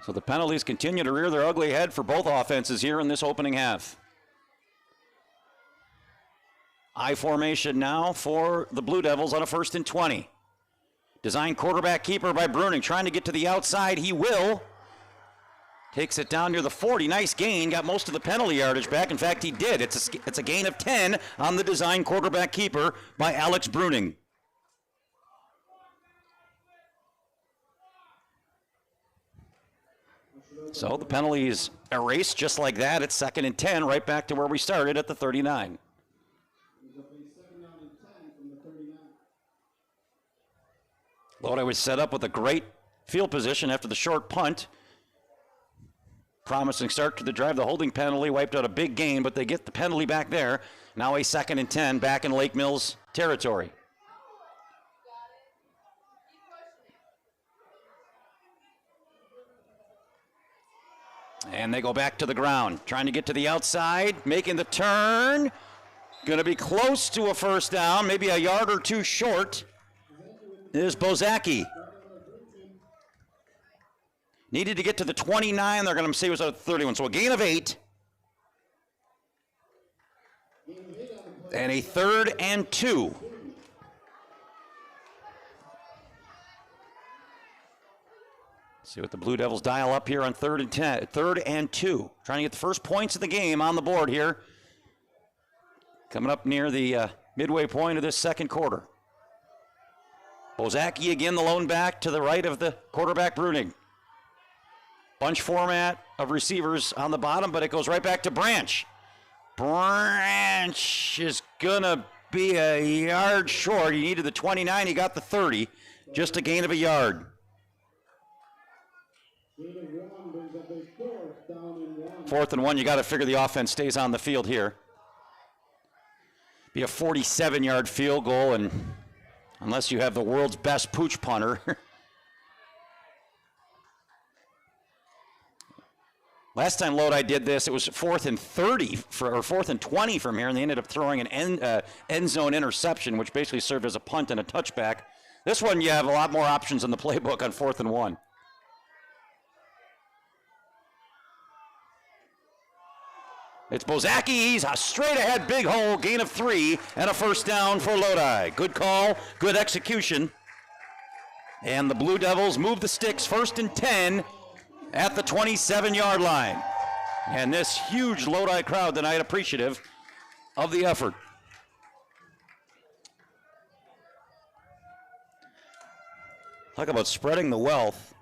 So the penalties continue to rear their ugly head for both offenses here in this opening half. I formation now for the Blue Devils on a first and 20. Design quarterback keeper by Bruning, trying to get to the outside. He will. Takes it down near the 40. Nice gain. Got most of the penalty yardage back. In fact, he did. It's a gain of 10 on the design quarterback keeper by Alex Bruning. So the penalty is erased just like that. It's second and 10, right back to where we started at the 39. Lodi was set up with a great field position after the short punt. Promising start to the drive. The holding penalty wiped out a big gain, but they get the penalty back there. Now a second and 10 back in Lake Mills territory. And they go back to the ground, trying to get to the outside, making the turn. Going to be close to a first down, maybe a yard or two short. Is Bozaki. Needed to get to the 29. They're going to say it was at 31. So a gain of 8. And a third and 2. See what the Blue Devils dial up here on third and 2. Trying to get the first points of the game on the board here. Coming up near the midway point of this second quarter. Bozaki again, the lone back to the right of the quarterback Bruning. Bunch format of receivers on the bottom, but it goes right back to Branch. Branch is going to be a yard short. He needed the 29. He got the 30. Just a gain of a yard. Fourth and 1, you got to figure the offense stays on the field here. Be a 47-yard field goal, and unless you have the world's best pooch punter. Last time Lodi did this, it was 4th and 30 or 4th and 20 from here, and they ended up throwing an end zone interception, which basically served as a punt and a touchback. This one, you have a lot more options in the playbook on 4th and 1. It's Bozaki. He's a straight ahead big hole, gain of 3, and a first down for Lodi. Good call, good execution. And the Blue Devils move the sticks, 1st and 10 at the 27-yard line. And this huge Lodi crowd tonight appreciative of the effort. Talk about spreading the wealth.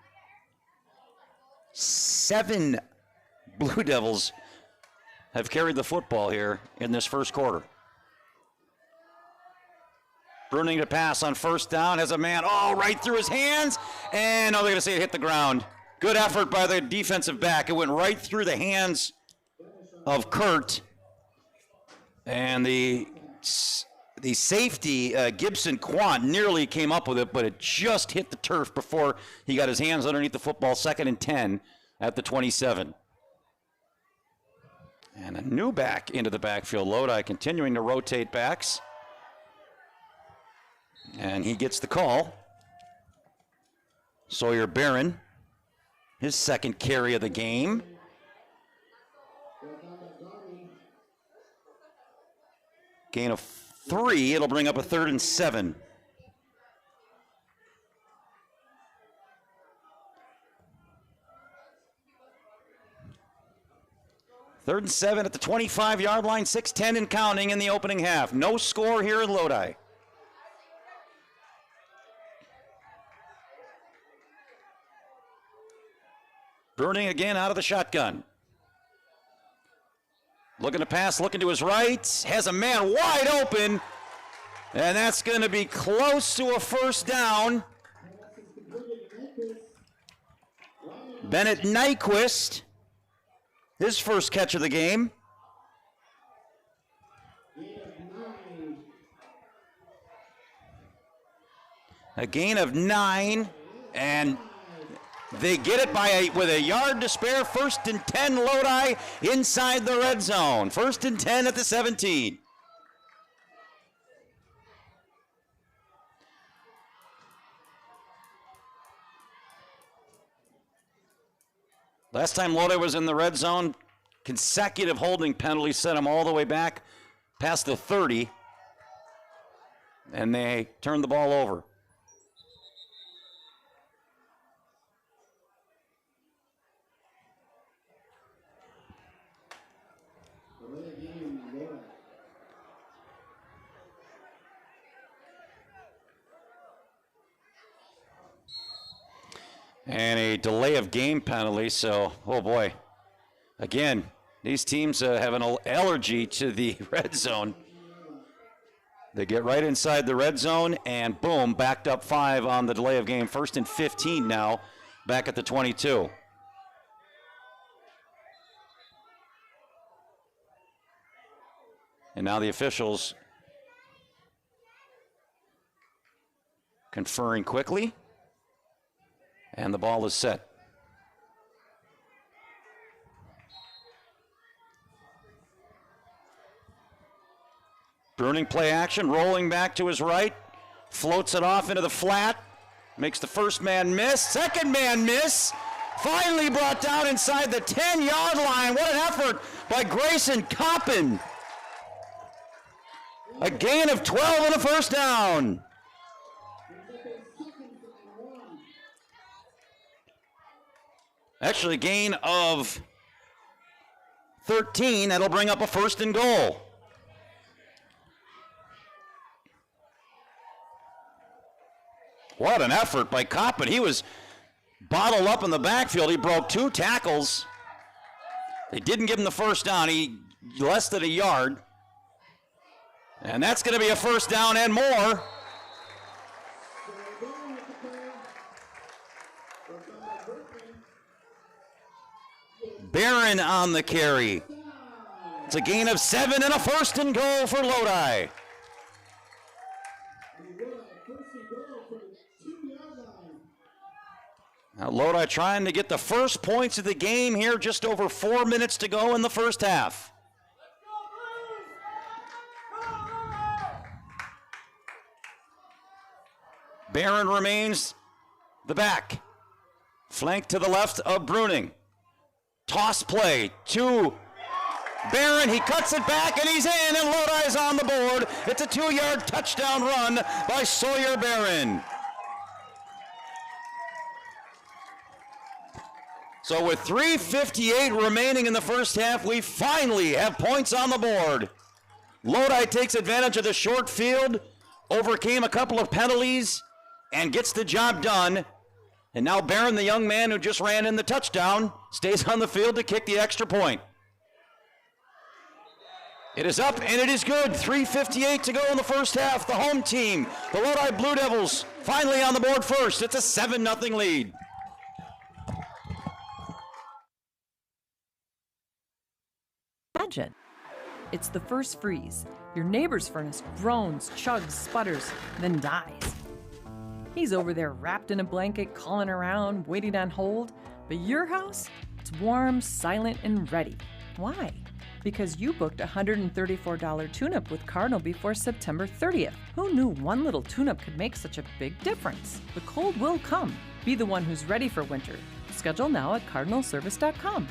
7 Blue Devils have carried the football here in this first quarter. Bruning to pass on first down, has a man, right through his hands, and they're gonna say it hit the ground. Good effort by the defensive back. It went right through the hands of Kurt, and the safety, Gibson Quant, nearly came up with it, but it just hit the turf before he got his hands underneath the football. 2nd and 10 at the 27. And a new back into the backfield. Lodi continuing to rotate backs. And he gets the call. Sawyer Barron, his 2nd carry of the game. Gain of 3. It'll bring up a 3rd and 7. Third and 7 at the 25-yard line, 6:10 and counting in the opening half. No score here in Lodi. Bruning again out of the shotgun. Looking to pass, looking to his right, has a man wide open, and that's going to be close to a first down. Bennett Nyquist, his first catch of the game. A gain of 9, and they get it with a yard to spare. 1st and 10 Lodi inside the red zone. 1st and 10 at the 17. Last time Lodi was in the red zone, consecutive holding penalties sent them all the way back past the 30, and they turned the ball over. And a delay of game penalty, so, oh boy. Again, these teams have an allergy to the red zone. They get right inside the red zone, and boom, backed up 5 on the delay of game. 1st and 15 now, back at the 22. And now the officials conferring quickly. And the ball is set. Bruning play action, rolling back to his right, floats it off into the flat, makes the first man miss, second man miss, finally brought down inside the 10-yard line. What an effort by Grayson Coppin. A gain of 12 and a first down. Actually, gain of 13. That'll bring up a 1st and goal. What an effort by Coppin. He was bottled up in the backfield. He broke 2 tackles. They didn't give him the first down. He less than a yard. And that's going to be a first down and more. Barron on the carry. It's a gain of 7 and a first and goal for Lodi. Now Lodi trying to get the first points of the game here, just over 4 minutes to go in the first half. Barron remains the back. Flank to the left of Bruning. Toss play to Barron. He cuts it back and he's in, and Lodi's on the board. It's a 2-yard touchdown run by Sawyer Barron. So with 3:58 remaining in the first half, we finally have points on the board. Lodi takes advantage of the short field, overcame a couple of penalties, and gets the job done. And now Barron, the young man who just ran in the touchdown, stays on the field to kick the extra point. It is up and it is good. 3:58 to go in the first half. The home team, the Lodi Blue Devils, finally on the board first. It's a 7-0 lead. Imagine. It's the first freeze. Your neighbor's furnace groans, chugs, sputters, then dies. He's over there wrapped in a blanket, calling around, waiting on hold. But your house, it's warm, silent, and ready. Why? Because you booked a $134 tune-up with Cardinal before September 30th. Who knew one little tune-up could make such a big difference? The cold will come. Be the one who's ready for winter. Schedule now at cardinalservice.com.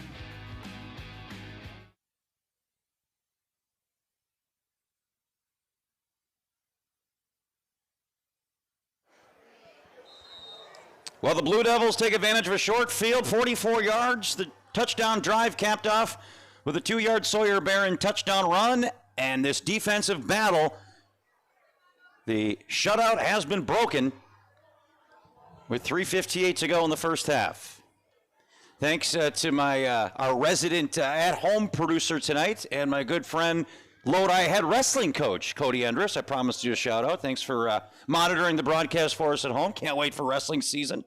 Well, the Blue Devils take advantage of a short field, 44 yards. The touchdown drive capped off with a 2-yard Sawyer Barron touchdown run. And this defensive battle, the shutout has been broken with 3:58 to go in the first half. Thanks to our resident at-home producer tonight and my good friend, Lodi head wrestling coach, Cody Endress. I promised you a shout out. Thanks for monitoring the broadcast for us at home. Can't wait for wrestling season.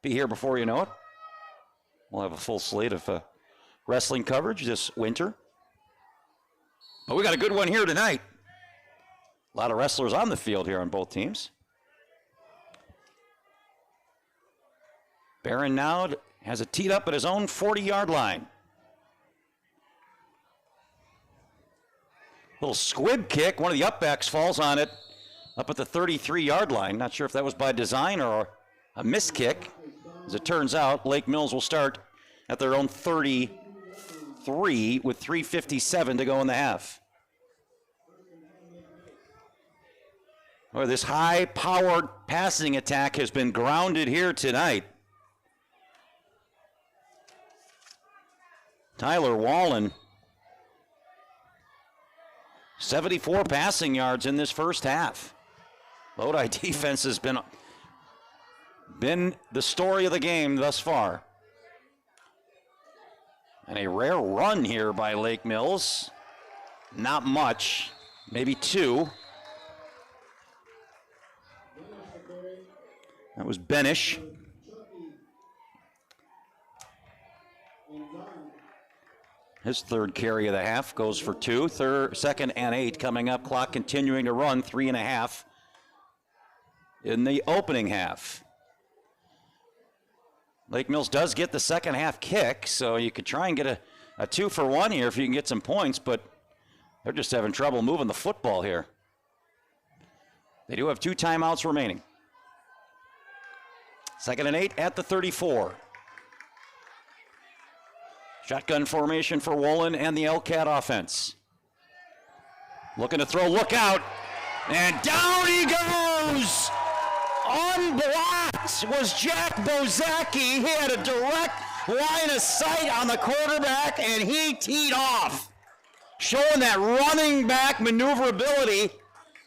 Be here before you know it. We'll have a full slate of wrestling coverage this winter. But we got a good one here tonight. A lot of wrestlers on the field here on both teams. Barron now has it teed up at his own 40-yard line. Little squib kick. One of the upbacks falls on it up at the 33-yard line. Not sure if that was by design or a miss kick. As it turns out, Lake Mills will start at their own 33 with 3:57 to go in the half. Well, this high-powered passing attack has been grounded here tonight. Tyler Wallen, 74 passing yards in this first half. Lodi defense has been the story of the game thus far. And a rare run here by Lake Mills. Not much, maybe 2. That was Benish. His third carry of the half goes for 2. Second and 8 coming up. Clock continuing to run, 3.5 in the opening half. Lake Mills does get the second half kick, so you could try and get a 2-for-1 here if you can get some points, but they're just having trouble moving the football here. They do have 2 timeouts remaining. Second and 8 at the 34. Shotgun formation for Wolin and the L-Cat offense. Looking to throw, look out, and down he goes! Unblocked was Jack Bozaki. He had a direct line of sight on the quarterback, and he teed off. Showing that running back maneuverability.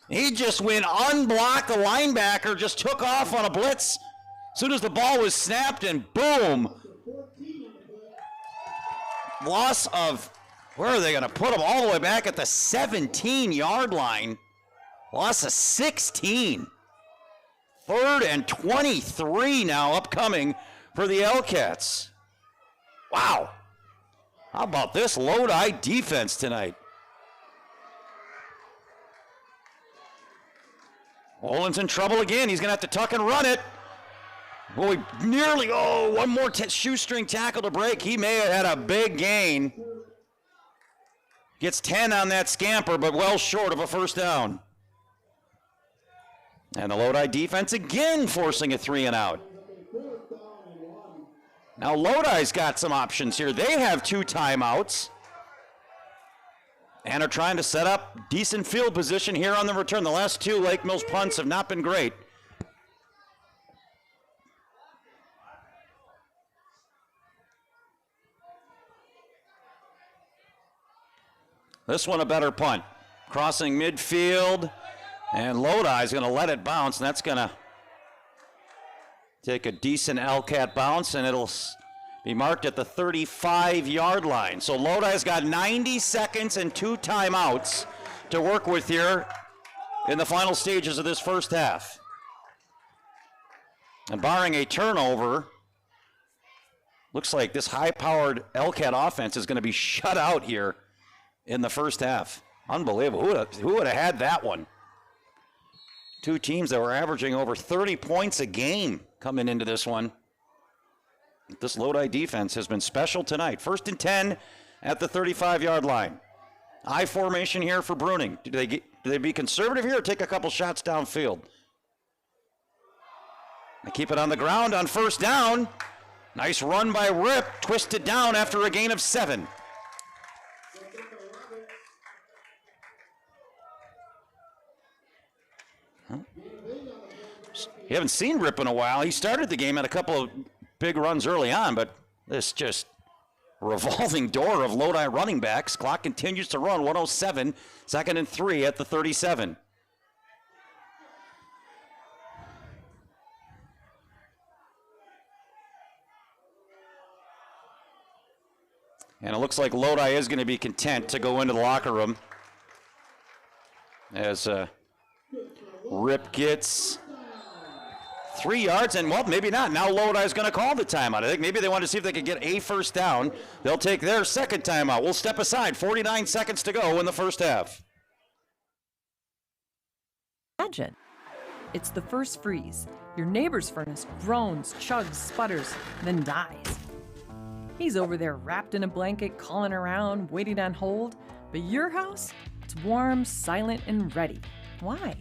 He just went unblocked. The linebacker just took off on a blitz as soon as the ball was snapped, and boom. Loss of, where are they going to put him? All the way back at the 17-yard line. Loss of 16. 3rd and 23 now upcoming for the L-Cats. Wow. How about this Lodi defense tonight? Olin's in trouble again. He's going to have to tuck and run it. Well, he nearly, one more shoestring tackle to break. He may have had a big gain. Gets 10 on that scamper, but well short of a first down. And the Lodi defense again forcing a 3 and out. Now Lodi's got some options here. They have 2 timeouts and are trying to set up decent field position here on the return. The last 2 Lake Mills punts have not been great. This one a better punt. Crossing midfield, and Lodi's going to let it bounce, and that's going to take a decent LCAT bounce, and it'll be marked at the 35-yard line. So Lodi's got 90 seconds and 2 timeouts to work with here in the final stages of this first half. And barring a turnover, looks like this high-powered LCAT offense is going to be shut out here in the first half. Unbelievable. Who would have had that one? 2 teams that were averaging over 30 points a game coming into this one. This Lodi defense has been special tonight. 1st and 10 at the 35-yard line. I formation here for Bruning. Do they be conservative here or take a couple shots downfield? They keep it on the ground on first down. Nice run by Rip. Twisted down after a gain of 7. You haven't seen Rip in a while. He started the game at a couple of big runs early on, but this just revolving door of Lodi running backs. Clock continues to run, 107, 2nd and 3 at the 37. And it looks like Lodi is going to be content to go into the locker room as Rip gets 3 yards, and well, maybe not. Now Lodi's going to call the timeout. I think maybe they want to see if they could get a first down. They'll take their second timeout. We'll step aside. 49 seconds to go in the first half. Imagine. It's the first freeze. Your neighbor's furnace groans, chugs, sputters, then dies. He's over there wrapped in a blanket, calling around, waiting on hold. But your house, it's warm, silent, and ready. Why?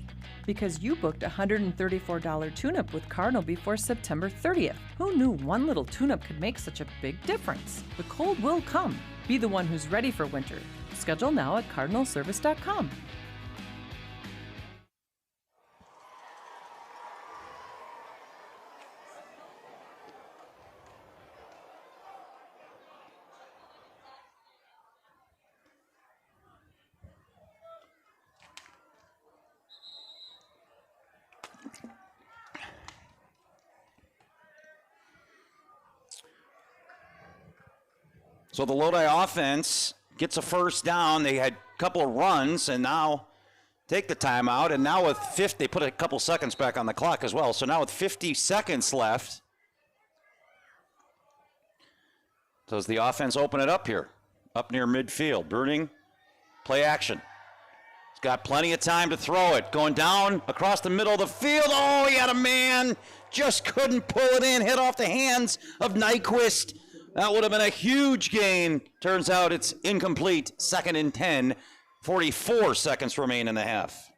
Because you booked a $134 tune-up with Cardinal before September 30th. Who knew one little tune-up could make such a big difference? The cold will come. Be the one who's ready for winter. Schedule now at cardinalservice.com. So the Lodi offense gets a first down. They had a couple of runs and now take the timeout. And now with 50, they put a couple seconds back on the clock as well. So now with 50 seconds left, does the offense open it up here? Up near midfield. Bruning, play action. He's got plenty of time to throw it. Going down across the middle of the field. Oh, he had a man. Just couldn't pull it in. Hit off the hands of Nyquist. That would have been a huge gain. Turns out it's incomplete. 2nd and 10. 44 seconds remain in the half.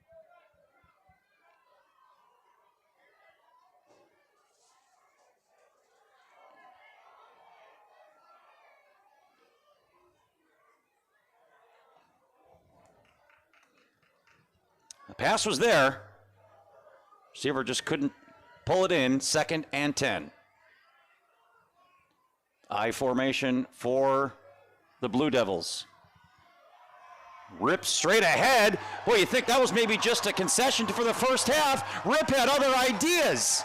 The pass was there. Receiver just couldn't pull it in. 2nd and 10. I formation for the Blue Devils. Rip straight ahead. Boy, you think that was maybe just a concession for the first half. Rip had other ideas.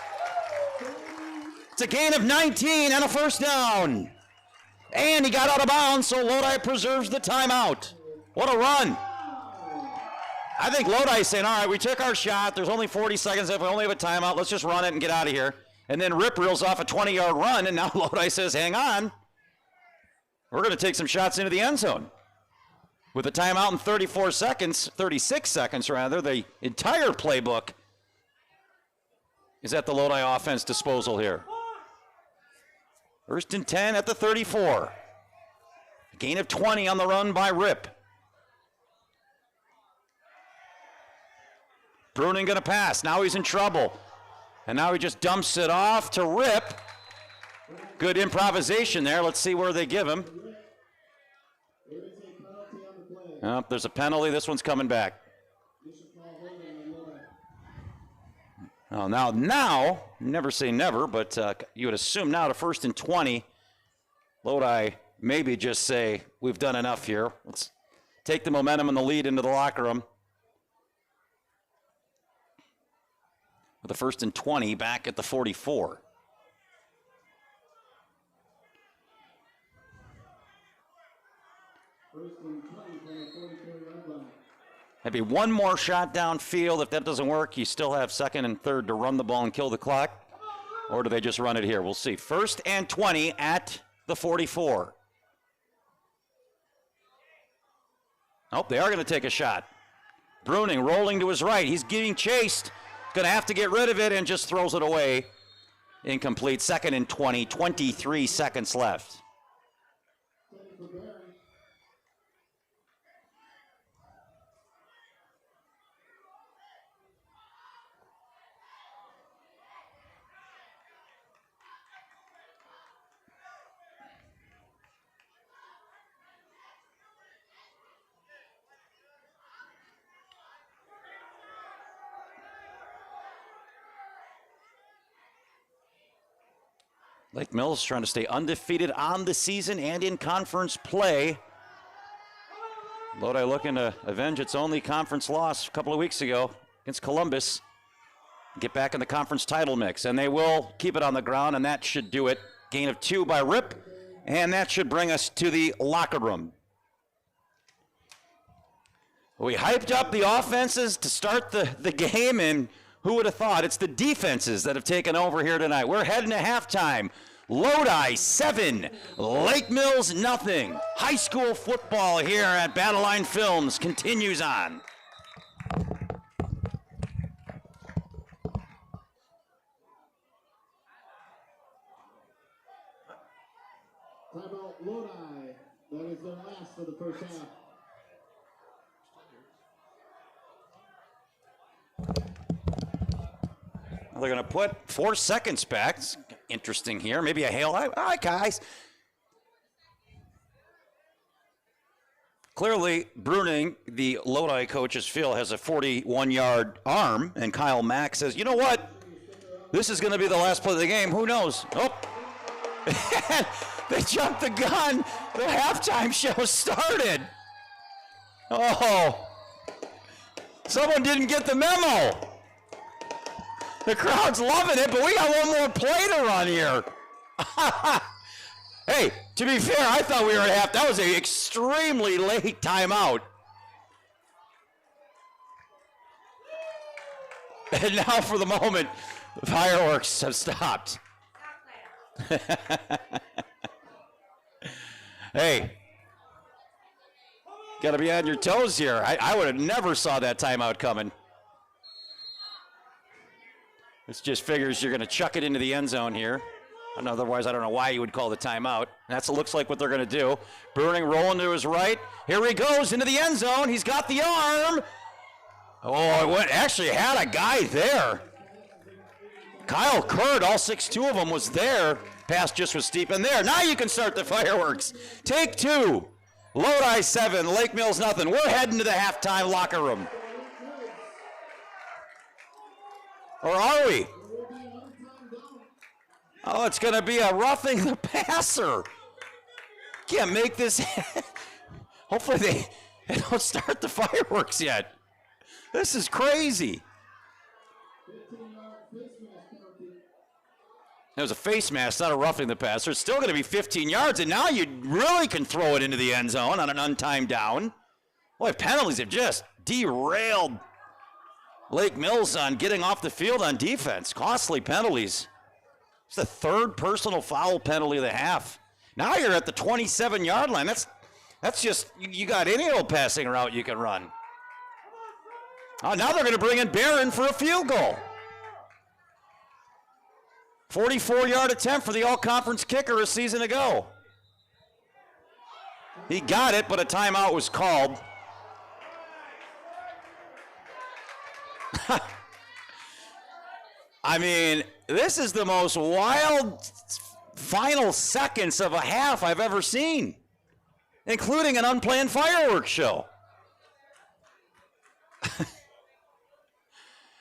It's a gain of 19 and a first down. And he got out of bounds, so Lodi preserves the timeout. What a run. I think Lodi's saying, all right, we took our shot. There's only 40 seconds left. We only have a timeout. Let's just run it and get out of here. And then Rip reels off a 20-yard run, and now Lodi says, hang on. We're going to take some shots into the end zone. With a timeout in 36 seconds rather, the entire playbook is at the Lodi offense disposal here. First and 10 at the 34. A gain of 20 on the run by Rip. Bruning going to pass. Now he's in trouble. And now he just dumps it off to Rip. Good improvisation there. Let's see where they give him. Oh, there's a penalty. This one's coming back. Oh, now, never say never, but you would assume now to 1st and 20, Lodi maybe just say, we've done enough here. Let's take the momentum and the lead into the locker room. With the 1st and 20 back at the 44. Maybe one more shot downfield. If that doesn't work, you still have 2nd and 3rd to run the ball and kill the clock. Or do they just run it here? We'll see. 1st and 20 at the 44. Oh, they are going to take a shot. Bruning rolling to his right. He's getting chased. Going to have to get rid of it and just throws it away. Incomplete. 2nd and 20. 23 seconds left. Lake Mills trying to stay undefeated on the season and in conference play. Lodi looking to avenge its only conference loss a couple of weeks ago against Columbus. Get back in the conference title mix, and they will keep it on the ground, and that should do it. Gain of 2 by Rip, and that should bring us to the locker room. We hyped up the offenses to start the game, and who would have thought? It's the defenses that have taken over here tonight. We're heading to halftime. Lodi 7, Lake Mills nothing. High school football here at Battle Line Films continues on. Timeout Lodi. That is their last of the first half. They're going to put 4 seconds back. It's interesting here. Maybe a hail. All right, guys. Clearly, Bruning, the Lodi coach's feel, has a 41-yard arm, and Kyle Mack says, you know what? This is going to be the last play of the game. Who knows? Oh. They jumped the gun. The halftime show started. Oh. Someone didn't get the memo. The crowd's loving it, but we got one more play to run here. Hey, to be fair, I thought we were at half. That was an extremely late timeout. And now for the moment, the fireworks have stopped. Hey, got to be on your toes here. I would have never saw that timeout coming. This just figures you're going to chuck it into the end zone here. And otherwise, I don't know why you would call the timeout. That's what looks like what they're going to do. Bruning rolling to his right. Here he goes into the end zone. He's got the arm. Oh, it actually had a guy there. Kyle Kurd, all 6'2" of them, was there. Pass just was steep in there. Now you can start the fireworks. Take 2. Lodi 7, Lake Mills nothing. We're heading to the halftime locker room. Or are we? Oh, it's going to be a roughing the passer. Can't make this. Hopefully they don't start the fireworks yet. This is crazy. It was a face mask, not a roughing the passer. It's still going to be 15 yards, and now you really can throw it into the end zone on an untimed down. Boy, penalties have just derailed Lake Mills on getting off the field on defense. Costly penalties. It's the 3rd personal foul penalty of the half. Now you're at the 27-yard line. That's just, you got any old passing route you can run. Oh, now they're going to bring in Barron for a field goal. 44-yard attempt for the all-conference kicker a season ago. He got it, but a timeout was called. I mean, this is the most wild final seconds of a half I've ever seen, including an unplanned fireworks show.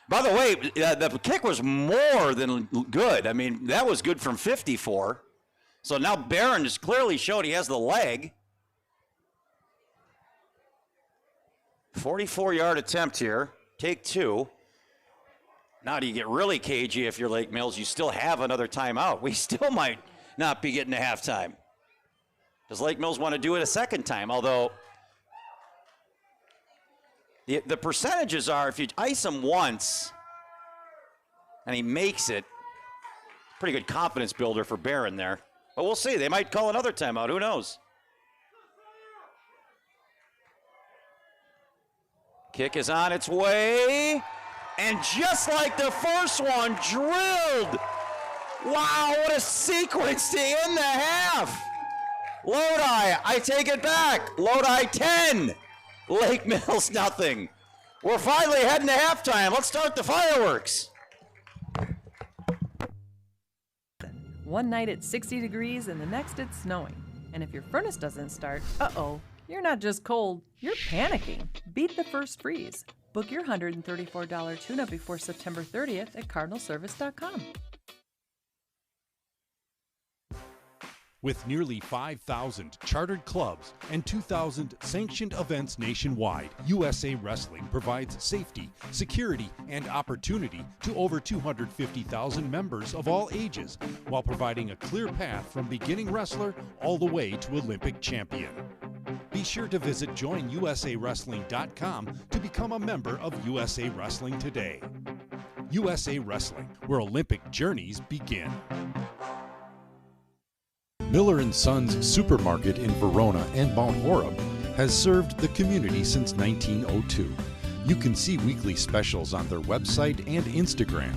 By the way, the kick was more than good. I mean, that was good from 54. So now Barron just clearly showed he has the leg. 44-yard attempt here. Take two. Now, do you get really cagey if you're Lake Mills? You still have another timeout. We still might not be getting to halftime. Does Lake Mills want to do it a second time? Although, the percentages are, if you ice him once and he makes it, pretty good confidence builder for Barron there. But we'll see. They might call another timeout. Who knows? Kick is on its way. And just like the first one, drilled. Wow, what a sequence to end the half. Lodi, I take it back. Lodi 10, Lake Mills nothing. We're finally heading to halftime. Let's start the fireworks. One night it's 60 degrees and the next it's snowing. And if your furnace doesn't start, uh-oh, you're not just cold, you're panicking. Beat the first freeze. Book your $134 tune-up before September 30th at cardinalservice.com. With nearly 5,000 chartered clubs and 2,000 sanctioned events nationwide, USA Wrestling provides safety, security, and opportunity to over 250,000 members of all ages, while providing a clear path from beginning wrestler all the way to Olympic champion. Be sure to visit joinusawrestling.com to become a member of USA Wrestling today. USA Wrestling, where Olympic journeys begin. Miller & Sons Supermarket in Verona and Mount Horeb has served the community since 1902. You can see weekly specials on their website and Instagram.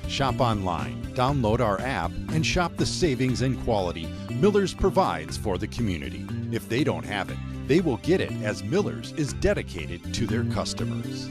Shop online, download our app, and shop the savings and quality Miller's provides for the community. If they don't have it, they will get it, as Miller's is dedicated to their customers.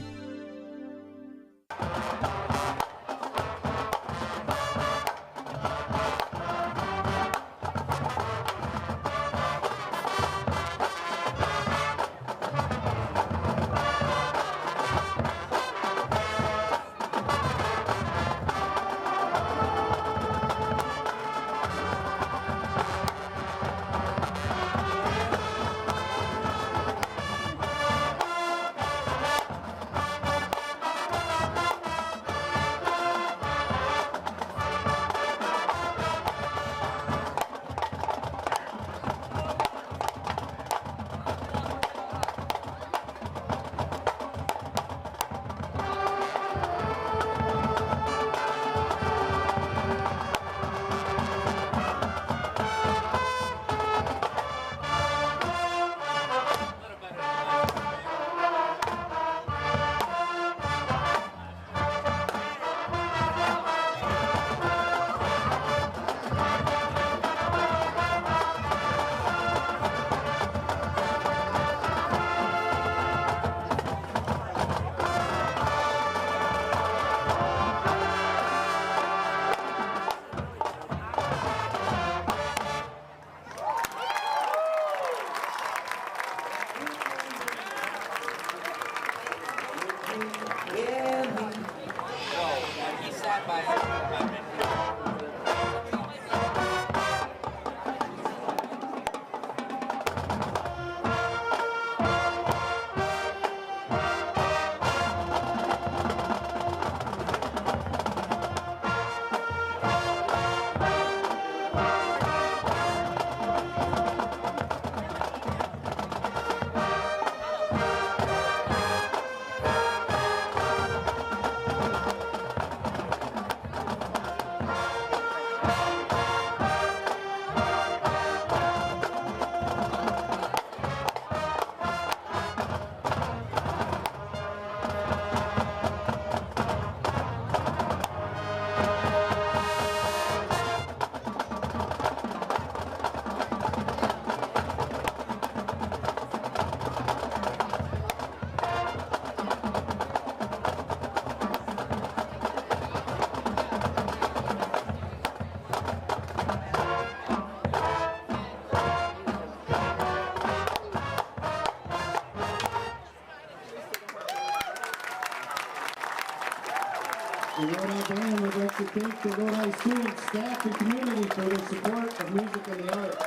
The Lodi Band would like to thank the Lodi students, staff, and community for their support of music and the arts.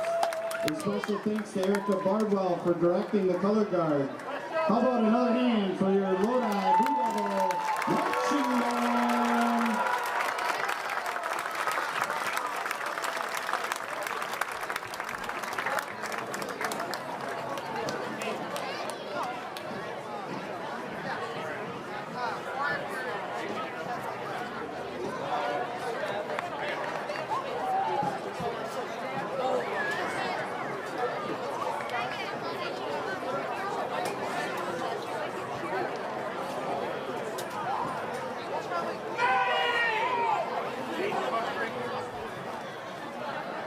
And special thanks to Erica Bardwell for directing the color guard. How about another hand for your Lodi Blue Devil marching band?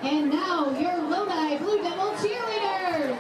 And now, your Lodi Blue Devil cheerleaders!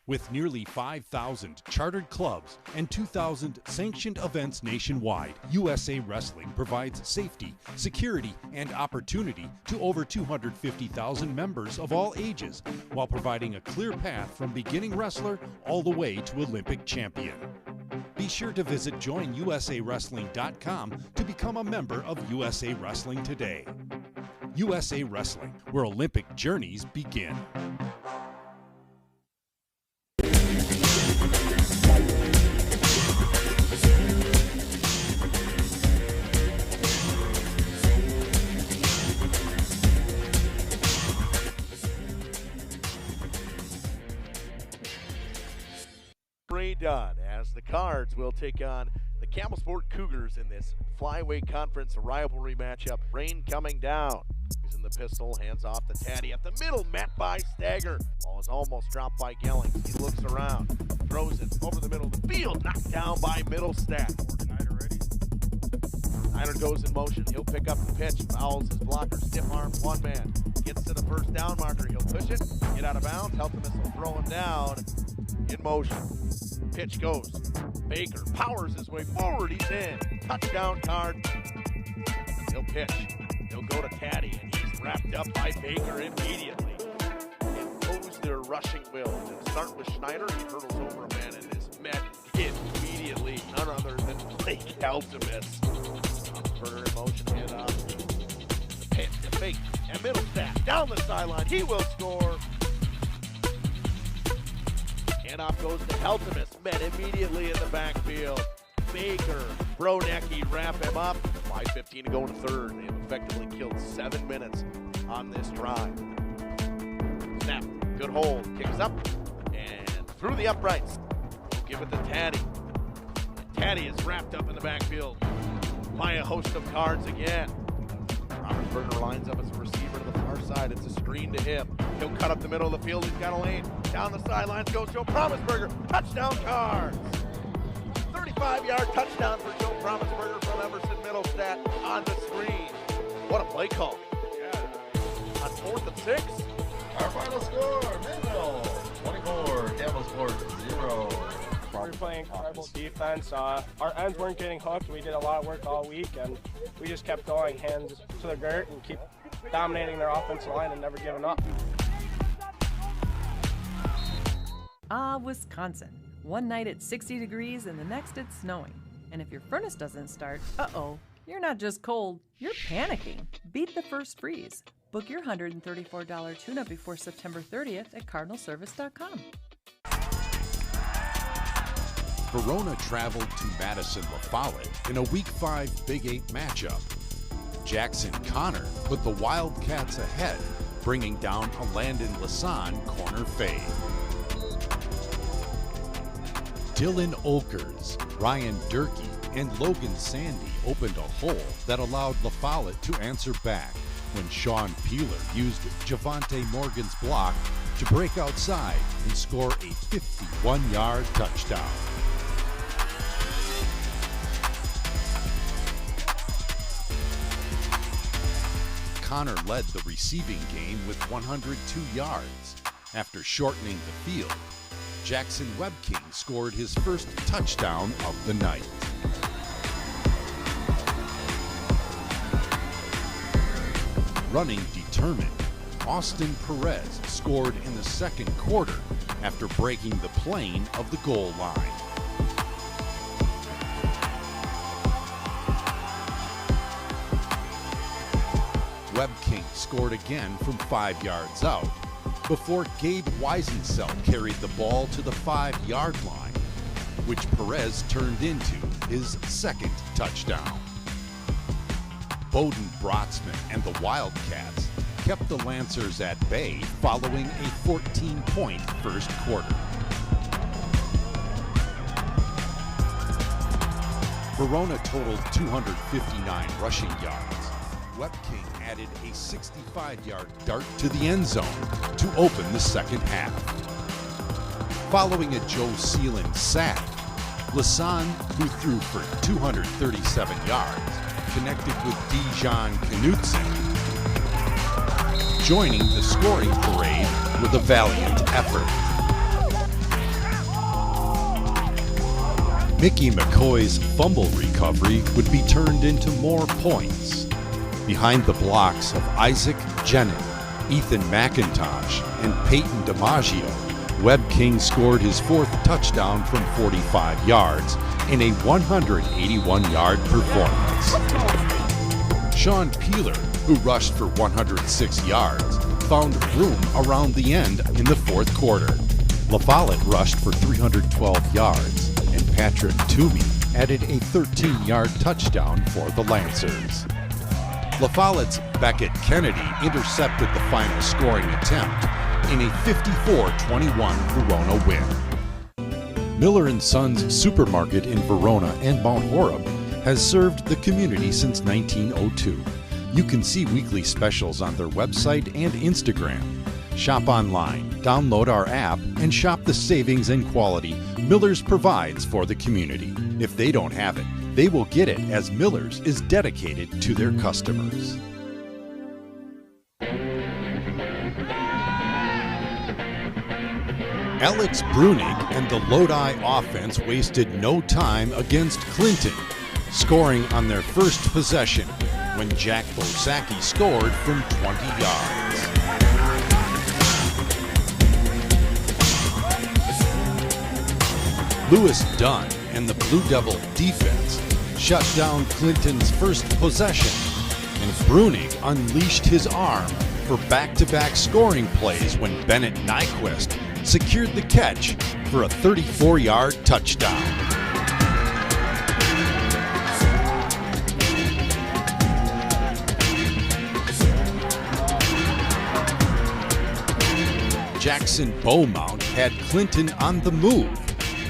With nearly 5,000 chartered clubs and 2,000 sanctioned events nationwide, USA Wrestling provides safety, security, and opportunity to over 250,000 members of all ages, while providing a clear path from beginning wrestler all the way to Olympic champion. Be sure to visit joinusawrestling.com to become a member of USA Wrestling today. USA Wrestling, where Olympic journeys begin. Done as the Cards will take on the Campbell Sport Cougars in this flyweight conference rivalry matchup. Rain coming down. He's in the pistol, hands off to Taddy at the middle, met by Stagger. Ball is almost dropped by Gellings. He looks around, throws it over the middle of the field, knocked down by Middlestat. Snyder goes in motion. He'll pick up the pitch, fouls his blocker, stiff arms one man. Gets to the first down marker. He'll push it, get out of bounds. Heltemus will throw him down in motion. Pitch goes. Baker powers his way forward. He's in. Touchdown card. He'll pitch. He'll go to Taddy, and he's wrapped up by Baker immediately. Impose their rushing will. To start with Schneider, he hurdles over a man and is met immediately. None other than Blake Heltemus. Burner in motion, hand off. The pitch, the fake, and Middlestat down the sideline. He will score. Handoff goes to Heltemus, met immediately in the backfield. Baker, Bronecki wrap him up. 5:15 to go in the third. They have effectively killed 7 minutes on this drive. Snap, good hold, kicks up, and through the uprights. Give it to Taddy. And Taddy is wrapped up in the backfield by a host of cards again. Robertsberger lines up as a receiver to the far side. It's a screen to him. He'll cut up the middle of the field. He's got a lane. Down the sidelines goes Joe Promisberger. Touchdown cards. 35-yard touchdown for Joe Promisberger from Emerson Middlestat on the screen. What a play call. Yeah. On 4th and 6. Our final score, Middle 24, Campbell Sport 0. We're playing incredible defense. Our ends weren't getting hooked. We did a lot of work all week, and we just kept going hands to the dirt and keep dominating their offensive line and never giving up. Wisconsin. One night it's 60 degrees and the next it's snowing. And if your furnace doesn't start, you're not just cold, you're panicking. Beat the first freeze. Book your $134 tune-up before September 30th at cardinalservice.com. Verona traveled to Madison La Follette in a Week 5 Big 8 matchup. Jackson Connor put the Wildcats ahead, bringing down a Landon Lasan corner fade. Dylan Olkers, Ryan Durkee, and Logan Sandy opened a hole that allowed La Follette to answer back when Sean Peeler used Javante Morgan's block to break outside and score a 51-yard touchdown. Connor led the receiving game with 102 yards. After shortening the field, Jackson Webking scored his first touchdown of the night. Running determined, Austin Perez scored in the second quarter after breaking the plane of the goal line. Webking scored again from 5 yards out before Gabe Weisensell carried the ball to the 5-yard line, which Perez turned into his second touchdown. Bowden Brotzman and the Wildcats kept the Lancers at bay following a 14-point first quarter. Verona totaled 259 rushing yards. Webking added a 65-yard dart to the end zone to open the second half. Following a Joe Seeland sack, Lasan, who threw for 237 yards, connected with Dijon Knutson, joining the scoring parade with a valiant effort. Mickey McCoy's fumble recovery would be turned into more points. Behind the blocks of Isaac Jenin, Ethan McIntosh, and Peyton DiMaggio, Webking scored his fourth touchdown from 45 yards in a 181-yard performance. Sean Peeler, who rushed for 106 yards, found room around the end in the fourth quarter. La Follette rushed for 312 yards, and Patrick Toomey added a 13-yard touchdown for the Lancers. La Follette's Beckett Kennedy intercepted the final scoring attempt in a 54-21 Verona win. Miller & Sons Supermarket in Verona and Mount Horeb has served the community since 1902. You can see weekly specials on their website and Instagram. Shop online, download our app, and shop the savings and quality Miller's provides for the community. If they don't have it, they will get it, as Miller's is dedicated to their customers. Alex Brunig and the Lodi offense wasted no time against Clinton, scoring on their first possession when Jack Bosacki scored from 20 yards. Lewis Dunn and the Blue Devil defense shut down Clinton's first possession, and Brunig unleashed his arm for back-to-back scoring plays when Bennett Nyquist secured the catch for a 34-yard touchdown. Jackson Beaumont had Clinton on the move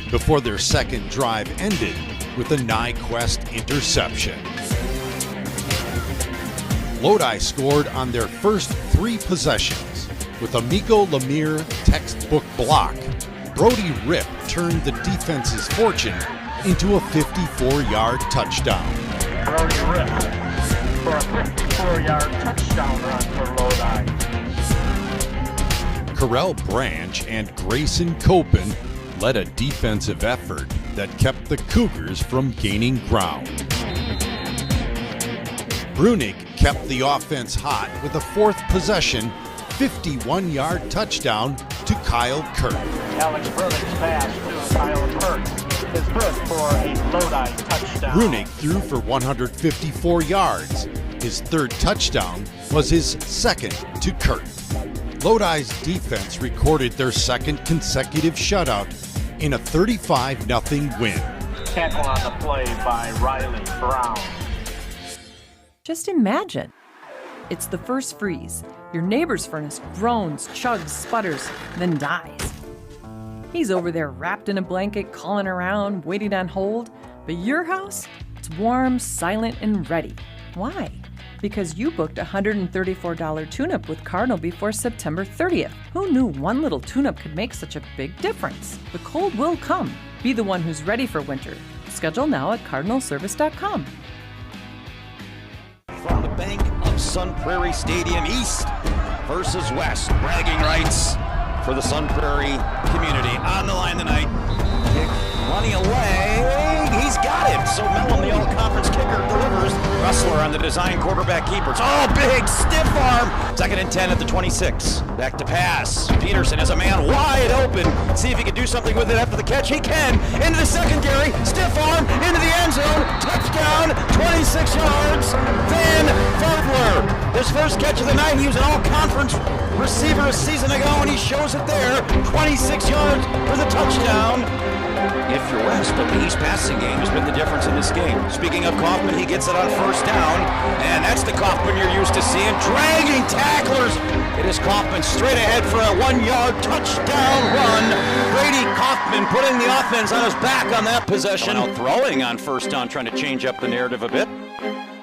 before their second drive ended with a Nyquist interception. Lodi scored on their first 3 possessions with a Miko Lemire textbook block. Brody Rip turned the defense's fortune into a 54-yard touchdown. Brody Rip for a 54-yard touchdown run for Lodi. Carell Branch and Grayson Copen led a defensive effort that kept the Cougars from gaining ground. Brunig kept the offense hot with a 4th possession, 51-yard touchdown to Kyle Kirk. Alex Brunig's pass to Kyle Kirk is good for a Lodi touchdown. Brunig threw for 154 yards. His 3rd touchdown was his 2nd to Kirk. Lodi's defense recorded their 2nd consecutive shutout in a 35-0 win. Tackle on the play by Riley Brown. Just imagine. It's the first freeze. Your neighbor's furnace groans, chugs, sputters, then dies. He's over there wrapped in a blanket, calling around, waiting on hold. But your house, it's warm, silent, and ready. Why? Because you booked a $134 tune-up with Cardinal before September 30th. Who knew one little tune-up could make such a big difference? The cold will come. Be the one who's ready for winter. Schedule now at cardinalservice.com. From the bank of Sun Prairie Stadium, East versus West. Bragging rights for the Sun Prairie community. On the line tonight. Kick running away. He's got it. So Mellon, the all-conference kicker, delivers. Rustler on the design quarterback keepers. Oh, big stiff arm. 2nd and 10 at the 26. Back to pass. Peterson has a man wide open. See if he can do something with it after the catch. He can. Into the secondary. Stiff arm. Into the end zone. Touchdown. 26 yards. Van Furtler. His first catch of the night. He was an all-conference receiver a season ago, and he shows it there. 26 yards for the touchdown. If you're West, but the East passing game has been the difference in this game. Speaking of Kaufman, he gets it on 1st down, and that's the Kaufman you're used to seeing. Dragging tacklers. It is Kaufman straight ahead for a 1-yard touchdown run. Brady Kaufman putting the offense on his back on that possession. Out throwing on 1st down, trying to change up the narrative a bit.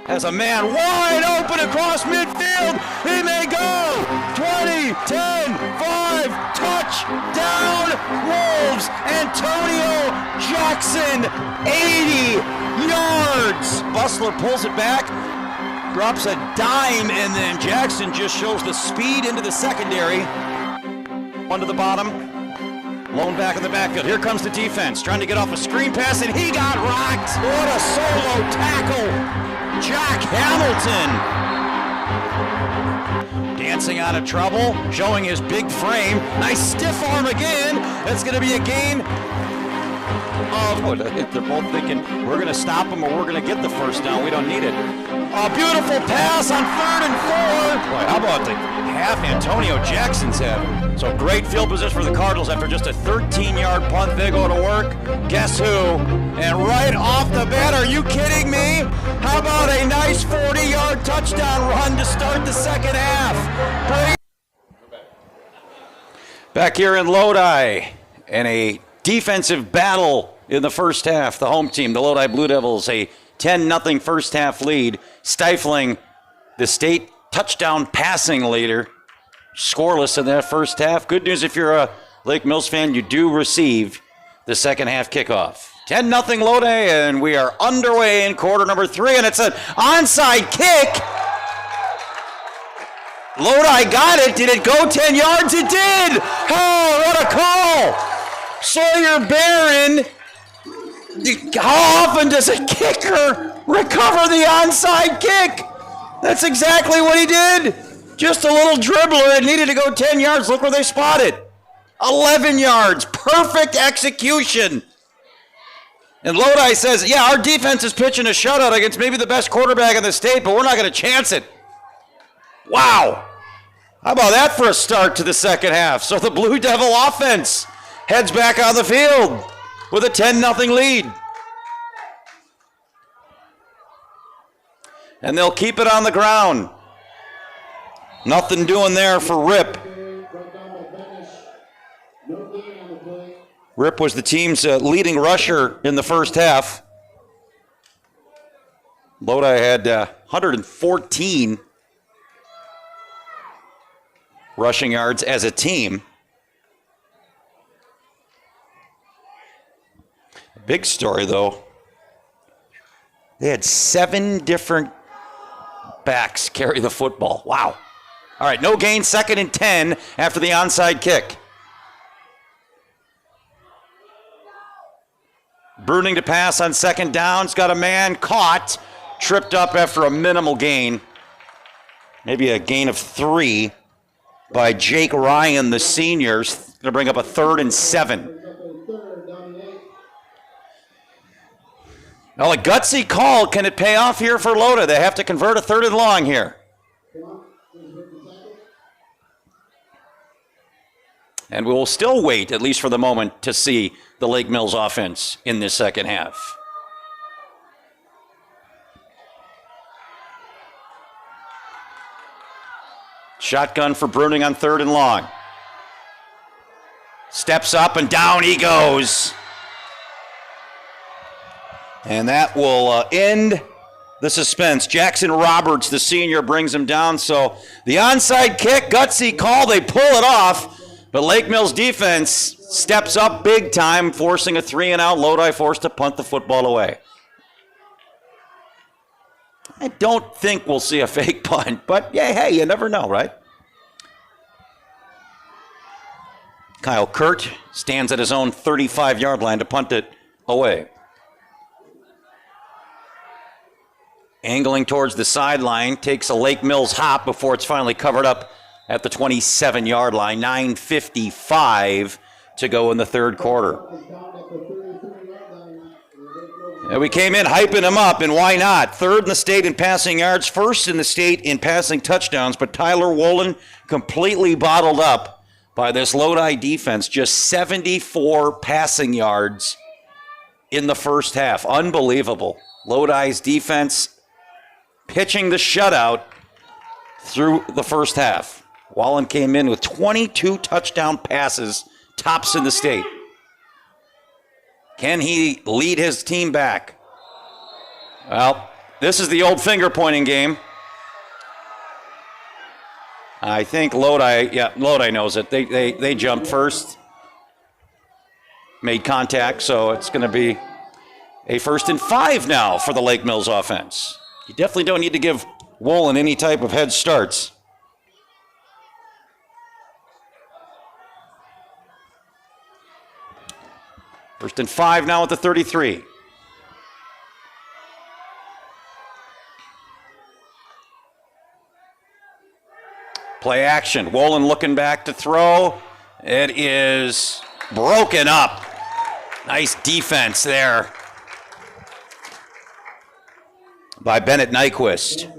Has a man wide open across midfield. He may go. 20, 10, 5, touchdown Wolves. Antonio Jackson, 80 yards. Bustler pulls it back, drops a dime, and then Jackson just shows the speed into the secondary. One to the bottom. Lone back in the backfield. Here comes the defense, trying to get off a screen pass, and he got rocked. What a solo tackle. Jack Hamilton dancing out of trouble, showing his big frame. Nice stiff arm again. That's going to be a gain of, they're both thinking, we're going to stop him or we're going to get the 1st down. We don't need it. A beautiful pass on 3rd and 4. Boy, how about the half Antonio Jackson's having? So great field position for the Cardinals after just a 13-yard punt. They go to work. Guess who? And right off the bat, are you kidding me? How about a nice 40-yard touchdown run to start the 2nd half? Back here in Lodi, and a defensive battle in the first half. The home team, the Lodi Blue Devils, a 10-0 first half lead, stifling the state touchdown passing leader. Scoreless in that first half. Good news if you're a Lake Mills fan, you do receive the second half kickoff. 10-0 Lodi, and we are underway in quarter number 3, and it's an onside kick. Lodi got it. Did it go 10 yards? It did. Oh, what a call. Sawyer Barron. How often does a kicker recover the onside kick? That's exactly what he did. Just a little dribbler. It needed to go 10 yards. Look where they spotted. 11 yards. Perfect execution. And Lodi says, yeah, our defense is pitching a shutout against maybe the best quarterback in the state, but we're not going to chance it. Wow. How about that for a start to the second half? So the Blue Devil offense heads back on the field with a 10-0 lead. And they'll keep it on the ground. Nothing doing there for Rip. Rip was the team's leading rusher in the first half. Lodi had 114 rushing yards as a team. Big story, though. They had 7 different backs carry the football. Wow. All right, no gain, 2nd and 10 after the onside kick. Bruning to pass on 2nd down. It's got a man caught, tripped up after a minimal gain. Maybe a gain of 3 by Jake Ryan, the senior. Going to bring up a 3rd and 7. Well, a gutsy call. Can it pay off here for Lodi? They have to convert a 3rd and long here. And we'll still wait, at least for the moment, to see the Lake Mills offense in this second half. Shotgun for Bruning on 3rd and long. Steps up and down he goes. And that will end the suspense. Jackson Roberts, the senior, brings him down. So the onside kick, gutsy call, they pull it off. But Lake Mills defense steps up big time, forcing a 3-and-out. Lodi forced to punt the football away. I don't think we'll see a fake punt, but yeah, hey, you never know, right? Kyle Kurt stands at his own 35-yard line to punt it away. Angling towards the sideline, takes a Lake Mills hop before it's finally covered up at the 27-yard line. 9:55 to go in the third quarter. And we came in hyping him up, and why not? 3rd in the state in passing yards, 1st in the state in passing touchdowns, but Tyler Wolin completely bottled up by this Lodi defense. Just 74 passing yards in the first half. Unbelievable. Lodi's defense pitching the shutout through the first half. Wallen came in with 22 touchdown passes, tops in the state. Can he lead his team back? Well, this is the old finger-pointing game. I think Lodi knows it. They jumped first, made contact, so it's going to be a 1st and 5 now for the Lake Mills offense. You definitely don't need to give Wolin any type of head starts. First and 5 now at the 33. Play action. Wolin looking back to throw. It is broken up. Nice defense there by Bennett Nyquist.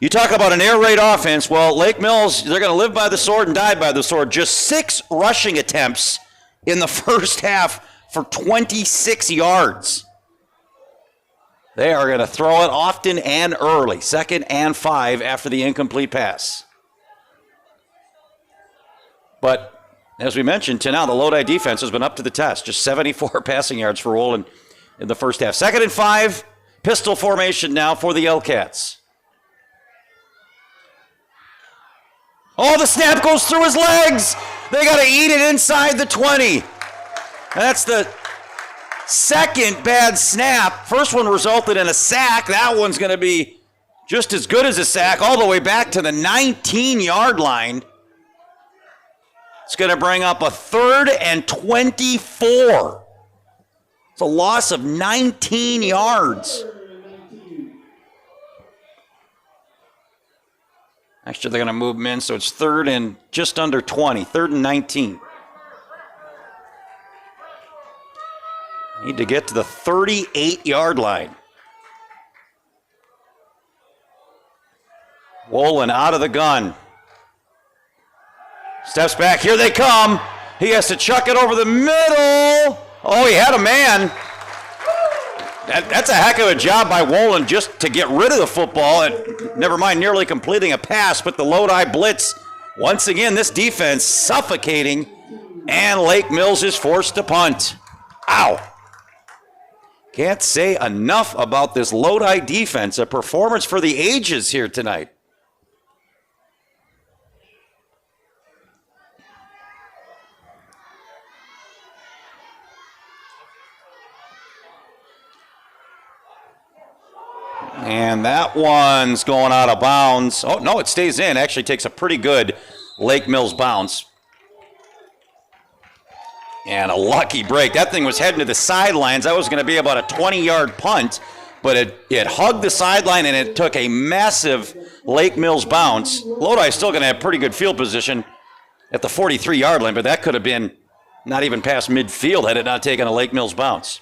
You talk about an air raid offense. Well, Lake Mills, they're going to live by the sword and die by the sword. Just 6 rushing attempts in the first half for 26 yards. They are going to throw it often and early. 2nd and 5 after the incomplete pass. But as we mentioned, to now the Lodi defense has been up to the test. Just 74 passing yards for Wolin in the first half. 2nd and 5, pistol formation now for the L-Cats. Oh, the snap goes through his legs. They got to eat it inside the 20. And that's the second bad snap. First one resulted in a sack. That one's going to be just as good as a sack, all the way back to the 19-yard line. It's going to bring up a 3rd and 24. It's a loss of 19 yards. Actually, they're going to move them in, so it's 3rd and just under 20, 3rd and 19. Need to get to the 38-yard line. Wolin out of the gun. Steps back. Here they come. He has to chuck it over the middle. Oh, he had a man. That's a heck of a job by Wolin just to get rid of the football. And never mind nearly completing a pass, but the Lodi blitz. Once again, this defense suffocating, and Lake Mills is forced to punt. Ow. Can't say enough about this Lodi defense. A performance for the ages here tonight. And that one's going out of bounds. Oh, no, it stays in. Actually takes a pretty good Lake Mills bounce. And a lucky break. That thing was heading to the sidelines. That was going to be about a 20-yard punt, but it hugged the sideline and it took a massive Lake Mills bounce. Lodi's still going to have pretty good field position at the 43-yard line, but that could have been not even past midfield had it not taken a Lake Mills bounce.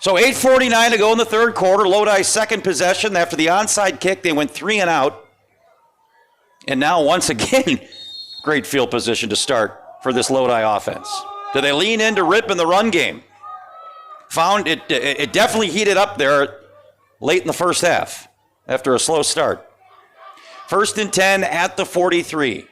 So 8:49 to go in the third quarter. Lodi's second possession. After the onside kick, they went 3 and out. And now, once again, great field position to start for this Lodi offense. Do they lean into Rip in the run game? Found it definitely heated up there late in the first half after a slow start. 1st and 10 at the 43.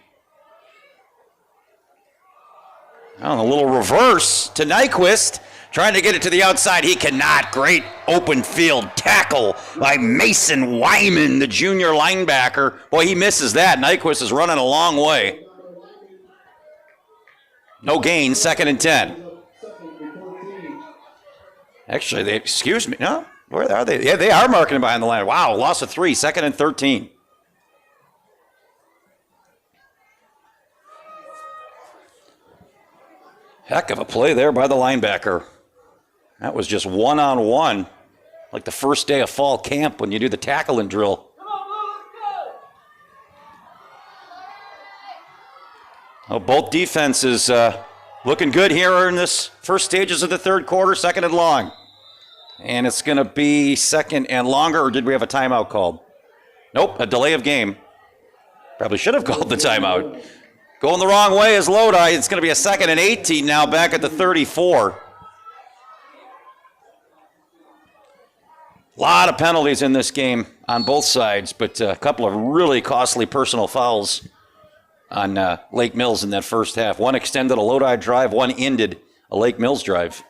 Oh, a little reverse to Nyquist. Trying to get it to the outside. He cannot. Great open field tackle by Mason Wyman, the junior linebacker. Boy, he misses that. Nyquist is running a long way. No gain, 2nd and 10. Actually, excuse me. No, where are they? Yeah, they are marking behind the line. Wow, loss of 3, 2nd and 13. Heck of a play there by the linebacker. That was just one-on-one, like the first day of fall camp when you do the tackling drill. Well, both defenses looking good here in this first stages of the third quarter, 2nd and long. And it's going to be 2nd and longer, or did we have a timeout called? Nope, a delay of game. Probably should have called the timeout. Going the wrong way is Lodi. It's going to be a 2nd and 18 now back at the 34. A lot of penalties in this game on both sides, but a couple of really costly personal fouls on Lake Mills in that first half. One extended a Lodi drive, one ended a Lake Mills drive.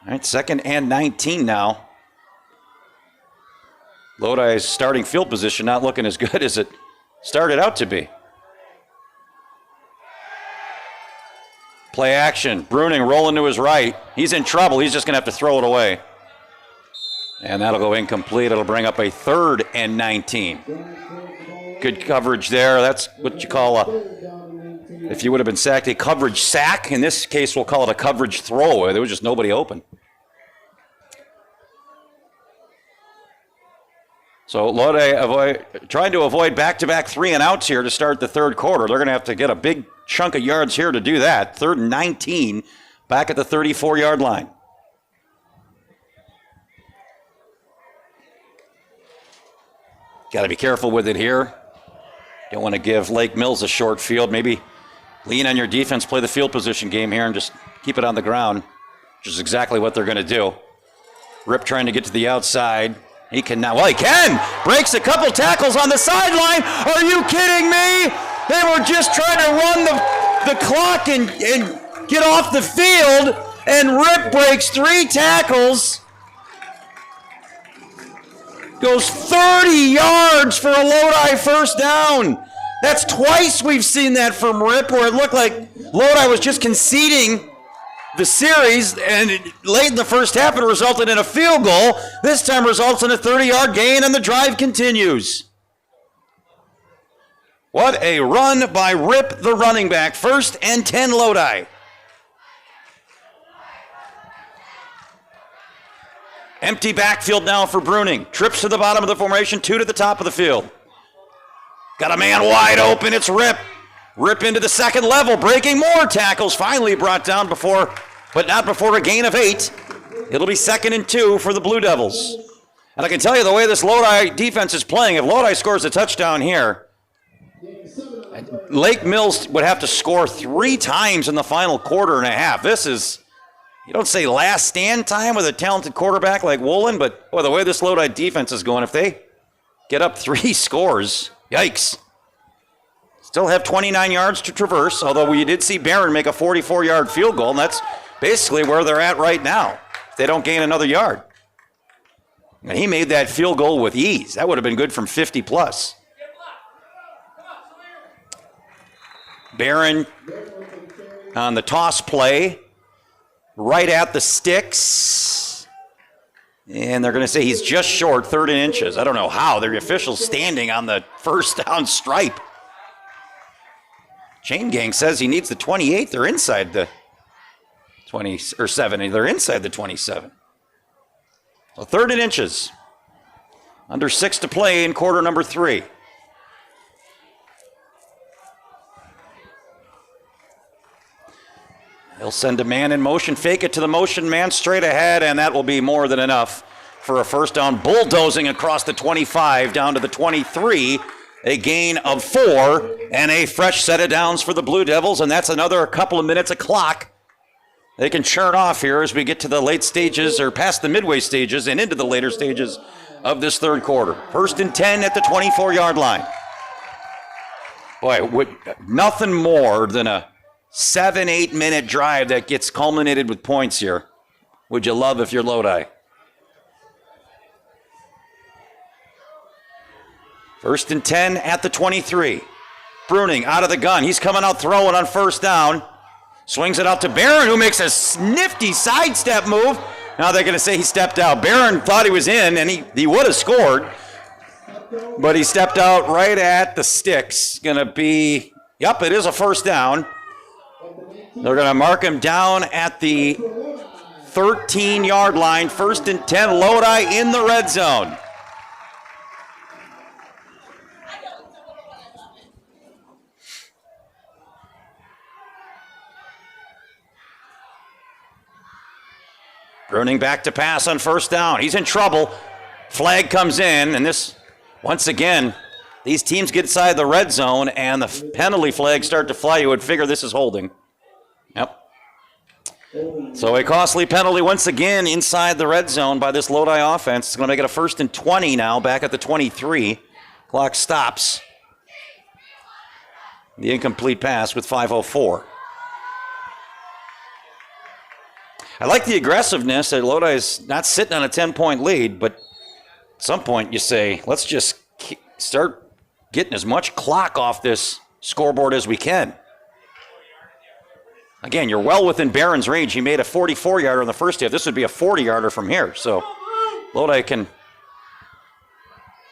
All right, 2nd and 19 now. Lodi's starting field position not looking as good as it started out to be. Play action. Bruning rolling to his right. He's in trouble. He's just going to have to throw it away. And that'll go incomplete. It'll bring up a 3rd and 19. Good coverage there. That's what you call if you would have been sacked, a coverage sack. In this case, we'll call it a coverage throw. There was just nobody open. So Lodi trying to avoid back-to-back 3 and outs here to start the third quarter. They're going to have to get a big chunk of yards here to do that. 3rd and 19 back at the 34-yard line. Got to be careful with it here. Don't want to give Lake Mills a short field. Maybe lean on your defense, play the field position game here, and just keep it on the ground, which is exactly what they're going to do. Rip trying to get to the outside. He can now, well, he can. Breaks a couple tackles on the sideline. Are you kidding me? They were just trying to run the clock and get off the field, and Rip breaks 3 tackles. Goes 30 yards for a Lodi first down. That's twice we've seen that from Rip, where it looked like Lodi was just conceding the series, and late in the first half it resulted in a field goal. This time results in a 30-yard gain, and the drive continues. What a run by Rip, the running back. 1st and 10 Lodi. Empty backfield now for Bruning. Trips to the bottom of the formation, 2 to the top of the field. Got a man wide open, it's Rip. Rip into the second level, breaking more tackles. Finally brought down but not before a gain of 8. It'll be 2nd and 2 for the Blue Devils. And I can tell you the way this Lodi defense is playing, if Lodi scores a touchdown here, Lake Mills would have to score 3 times in the final quarter and a half. This is, you don't say last stand time with a talented quarterback like Wolin, but boy, the way this Lodi defense is going, if they get up 3 scores, yikes. Still have 29 yards to traverse, although we did see Barron make a 44-yard field goal, and that's basically where they're at right now, if they don't gain another yard. And he made that field goal with ease. That would have been good from 50 plus. Barron on the toss play, right at the sticks. And they're going to say he's just short, 3rd and inches. I don't know how. The official's standing on the first down stripe. Chain Gang says he needs the 28. They're inside the 20 or 7. They're inside the 27. So 3rd and inches. Under 6 to play in quarter number 3. They'll send a man in motion, fake it to the motion man straight ahead, and that will be more than enough for a first down. Bulldozing across the 25 down to the 23. A gain of 4 and a fresh set of downs for the Blue Devils, and that's another couple of minutes of clock they can churn off here as we get to the late stages, or past the midway stages and into the later stages of this 3rd quarter. 1st and 10 at the 24-yard line. Boy, nothing more than a 7-8 minute drive that gets culminated with points here. Would you love if you're Lodi? 1st and 10 at the 23. Bruning out of the gun. He's coming out throwing on first down. Swings it out to Barron, who makes a nifty sidestep move. Now they're going to say he stepped out. Barron thought he was in, and he would have scored. But he stepped out right at the sticks. Going to be, yep, it is a first down. They're going to mark him down at the 13-yard line. 1st and 10, Lodi in the red zone. Bruning back to pass on first down. He's in trouble. Flag comes in, and this, once again, these teams get inside the red zone, and the penalty flags start to fly. You would figure this is holding. Yep. So a costly penalty once again inside the red zone by this Lodi offense. It's going to make it a 1st and 20 now, back at the 23. Clock stops. The incomplete pass with 5:04. I like the aggressiveness that Lodi's not sitting on a 10-point lead, but at some point you say, let's just start getting as much clock off this scoreboard as we can. Again, you're well within Barron's range. He made a 44-yarder in the first half. This would be a 40-yarder from here. So Lodi can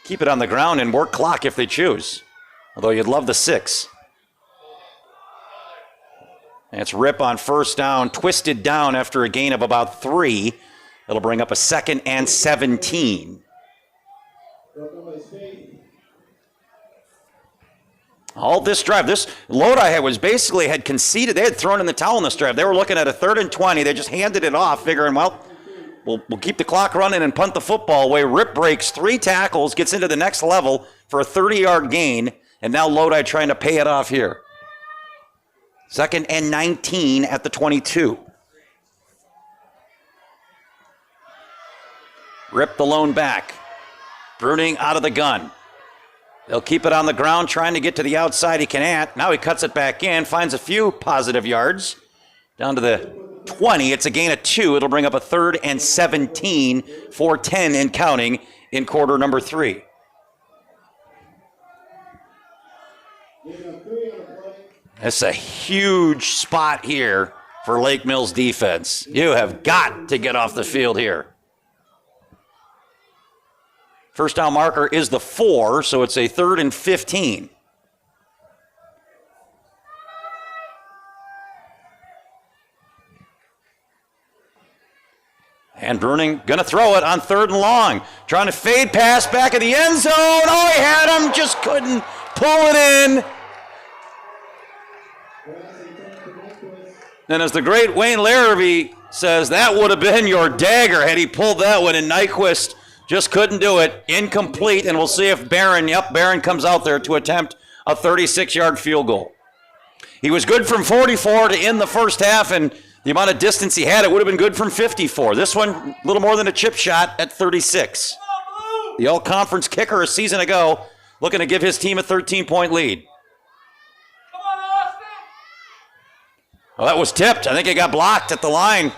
keep it on the ground and work clock if they choose, although you'd love the 6. And it's Rip on first down, twisted down after a gain of about 3. It'll bring up a 2nd and 17. All this drive, this Lodi had conceded. They had thrown in the towel in this drive. They were looking at a 3rd and 20. They just handed it off, figuring, well, we'll keep the clock running and punt the football away. Rip breaks 3 tackles, gets into the next level for a 30-yard gain, and now Lodi trying to pay it off here. 2nd and 19 at the 22. Rip the lone back. Bruning out of the gun. They'll keep it on the ground, trying to get to the outside. He can't. Now he cuts it back in, finds a few positive yards. Down to the 20. It's a gain of 2. It'll bring up a 3rd and 17 for 10 and counting in quarter number 3. That's a huge spot here for Lake Mills defense. You have got to get off the field here. First down marker is the 4, so it's a 3rd and 15. And Bruning going to throw it on 3rd and long. Trying to fade pass back of the end zone. Oh, he had him, just couldn't pull it in. And as the great Wayne Larrabee says, that would have been your dagger had he pulled that one, and Nyquist just couldn't do it. Incomplete, and we'll see if Barron comes out there to attempt a 36-yard field goal. He was good from 44 to end the first half, and the amount of distance he had, it would have been good from 54. This one, a little more than a chip shot at 36. The all-conference kicker a season ago, looking to give his team a 13-point lead. Well, that was tipped. I think it got blocked at the line.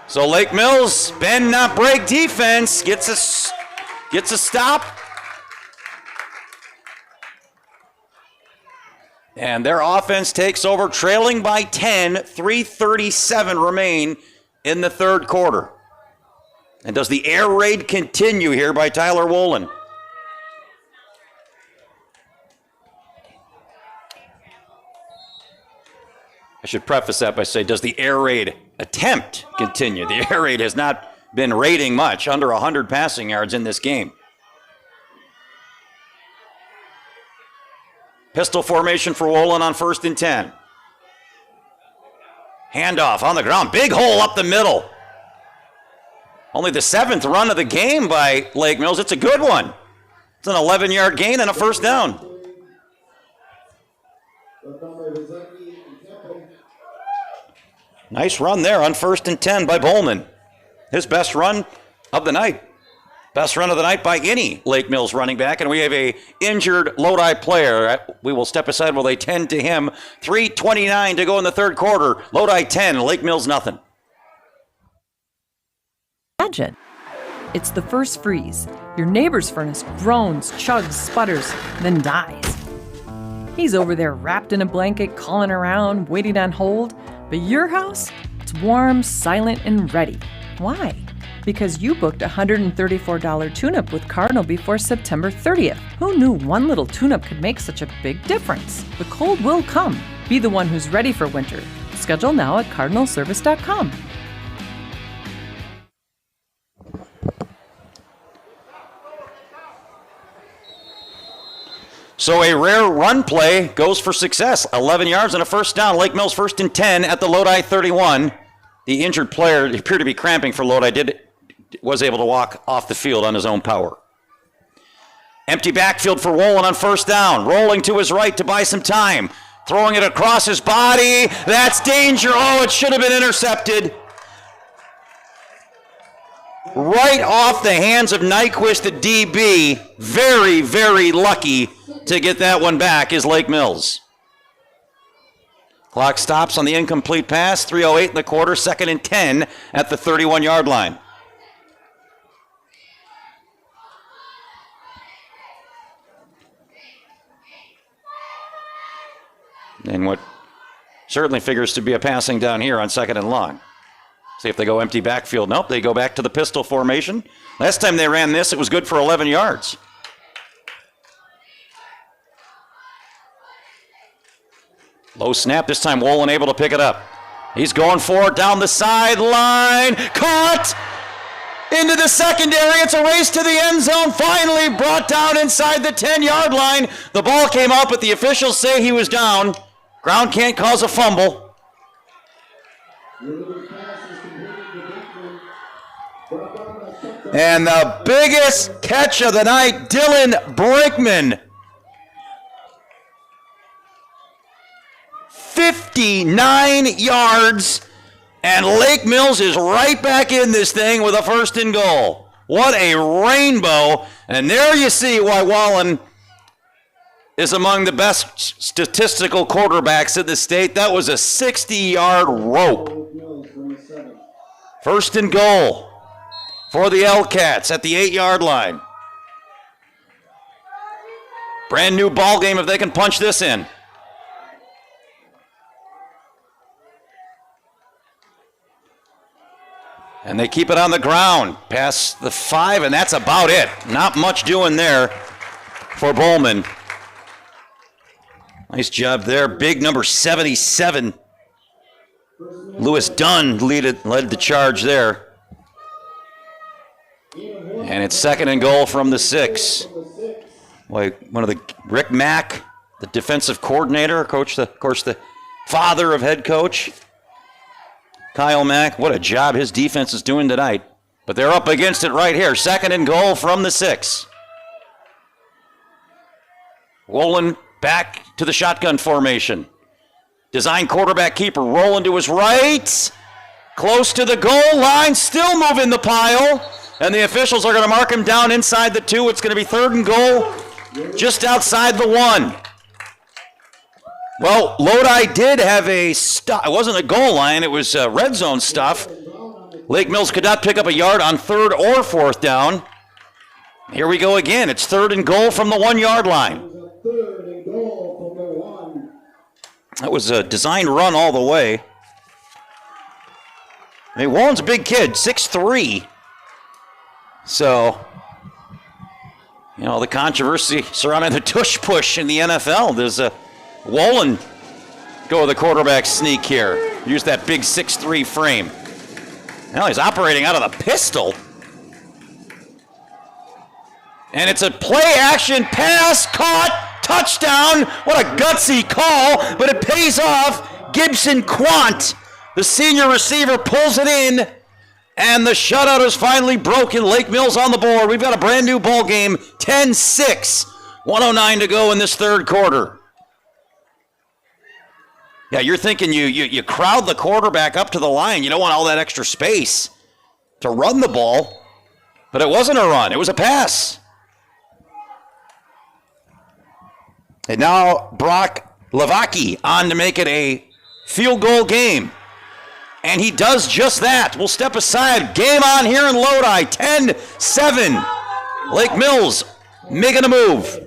So Lake Mills, bend not break defense, gets a stop. And their offense takes over, trailing by 10, 3:37 remain in the third quarter. And does the air raid continue here by Tyler Wolin? I should preface that by saying, does the air raid attempt continue? The air raid has not been raiding much, under 100 passing yards in this game. Pistol formation for Wolin on 1st and 10. Handoff on the ground, big hole up the middle. Only the 7th run of the game by Lake Mills. It's a good one. It's an 11-yard gain and a first down. Nice run there on 1st and 10 by Bowman. His best run of the night. Best run of the night by any Lake Mills running back, and we have a injured Lodi player. We will step aside while they tend to him. 3:29 to go in the third quarter. Lodi 10, Lake Mills nothing. Imagine. It's the first freeze. Your neighbor's furnace groans, chugs, sputters, then dies. He's over there wrapped in a blanket, calling around, waiting on hold. But your house, it's warm, silent, and ready. Why? Because you booked a $134 tune-up with Cardinal before September 30th. Who knew one little tune-up could make such a big difference? The cold will come. Be the one who's ready for winter. Schedule now at cardinalservice.com. So a rare run play goes for success. 11 yards and a first down. Lake Mills 1st and 10 at the Lodi 31. The injured player appeared to be cramping for Lodi. Was able to walk off the field on his own power. Empty backfield for Wolin on 1st down. Rolling to his right to buy some time. Throwing it across his body. That's danger. Oh, it should have been intercepted. Right off the hands of Nyquist, the DB. Very, very lucky to get that one back is Lake Mills. Clock stops on the incomplete pass. 3:08 in the quarter. 2nd and 10 at the 31-yard line. And what certainly figures to be a passing down here on 2nd and long. See if they go empty backfield. Nope, they go back to the pistol formation. Last time they ran this, it was good for 11 yards. Low snap, this time Wolin able to pick it up. He's going for it down the sideline. Caught into the secondary. It's a race to the end zone. Finally brought down inside the 10-yard line. The ball came up, but the officials say he was down. Ground can't cause a fumble. And the biggest catch of the night, Dylan Brinkman. 59 yards, and Lake Mills is right back in this thing with a 1st and goal. What a rainbow. And there you see why Wallen is among the best statistical quarterbacks in the state. That was a 60-yard rope. First and goal for the L-Cats at the 8-yard line. Brand new ball game if they can punch this in. And they keep it on the ground past the 5, and that's about it. Not much doing there for Bowman. Nice job there. Big number 77. Lewis Dunn led the charge there. And it's second and goal from the 6. Rick Mack, the defensive coordinator, coach, of course, the father of head coach. Kyle Mack, what a job his defense is doing tonight. But they're up against it right here. Second and goal from the 6. Wolin back to the shotgun formation. Design quarterback keeper rolling to his right. Close to the goal line, still moving the pile. And the officials are going to mark him down inside the 2. It's going to be third and goal just outside the 1. Well, Lodi did have a stop. It wasn't a goal line. It was red zone stuff. Lake Mills could not pick up a yard on third or fourth down. Here we go again. It's third and goal from the 1-yard line. That was a designed run all the way. I mean, Wallen's a big kid, 6'3". So, you know, the controversy surrounding the tush push in the NFL. There's a Wallen go with the quarterback sneak here. Use that big 6'3" frame. Now he's operating out of the pistol. And it's a play-action pass, caught, touchdown. What a gutsy call, but it pays off. Gibson Quant, the senior receiver, pulls it in, and the shutout is finally broken. Lake Mills on the board. We've got a brand new ball game, 10-6, 1:09 to go in this third quarter. Yeah, you're thinking you crowd the quarterback up to the line. You don't want all that extra space to run the ball. But it wasn't a run. It was a pass. And now Brock Lavaki on to make it a field goal game. And he does just that. We'll step aside. Game on here in Lodi. 10-7. Lake Mills making a move.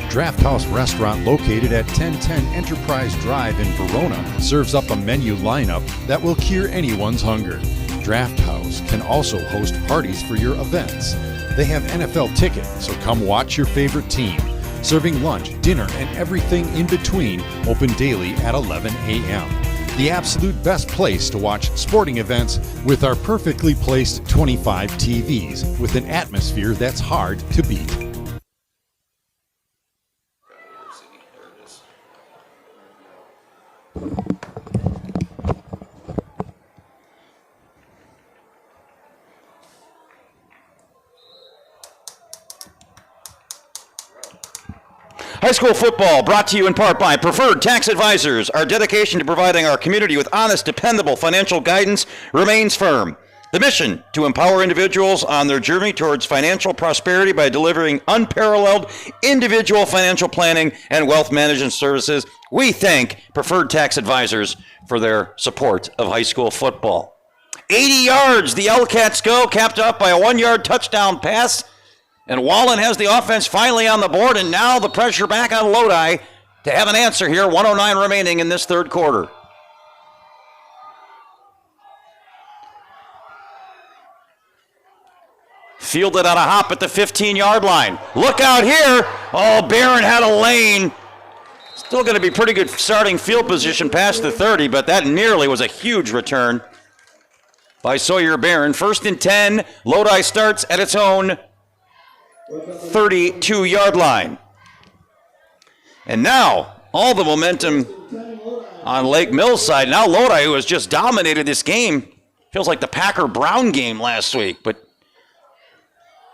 Draft House Restaurant, located at 1010 Enterprise Drive in Verona, serves up a menu lineup that will cure anyone's hunger. Draft House can also host parties for your events. They have NFL tickets, so come watch your favorite team. Serving lunch, dinner, and everything in between, open daily at 11 a.m. The absolute best place to watch sporting events with our perfectly placed 25 TVs with an atmosphere that's hard to beat. High school football brought to you in part by Preferred Tax Advisors. Our dedication to providing our community with honest, dependable financial guidance remains firm. The mission to empower individuals on their journey towards financial prosperity by delivering unparalleled individual financial planning and wealth management services. We thank Preferred Tax Advisors for their support of high school football. 80 yards, the L-Cats go, capped up by a 1-yard touchdown pass. And Wallen has the offense finally on the board, and now the pressure back on Lodi to have an answer here. 1:09 remaining in this third quarter. Fielded on a hop at the 15-yard line. Look out here. Oh, Barron had a lane. Still going to be pretty good starting field position past the 30, but that nearly was a huge return by Sawyer Barron. 1st and 10. Lodi starts at its own 32-yard line. And now, all the momentum on Lake Mills' side. Now Lodi, who has just dominated this game, feels like the Packer-Brown game last week, but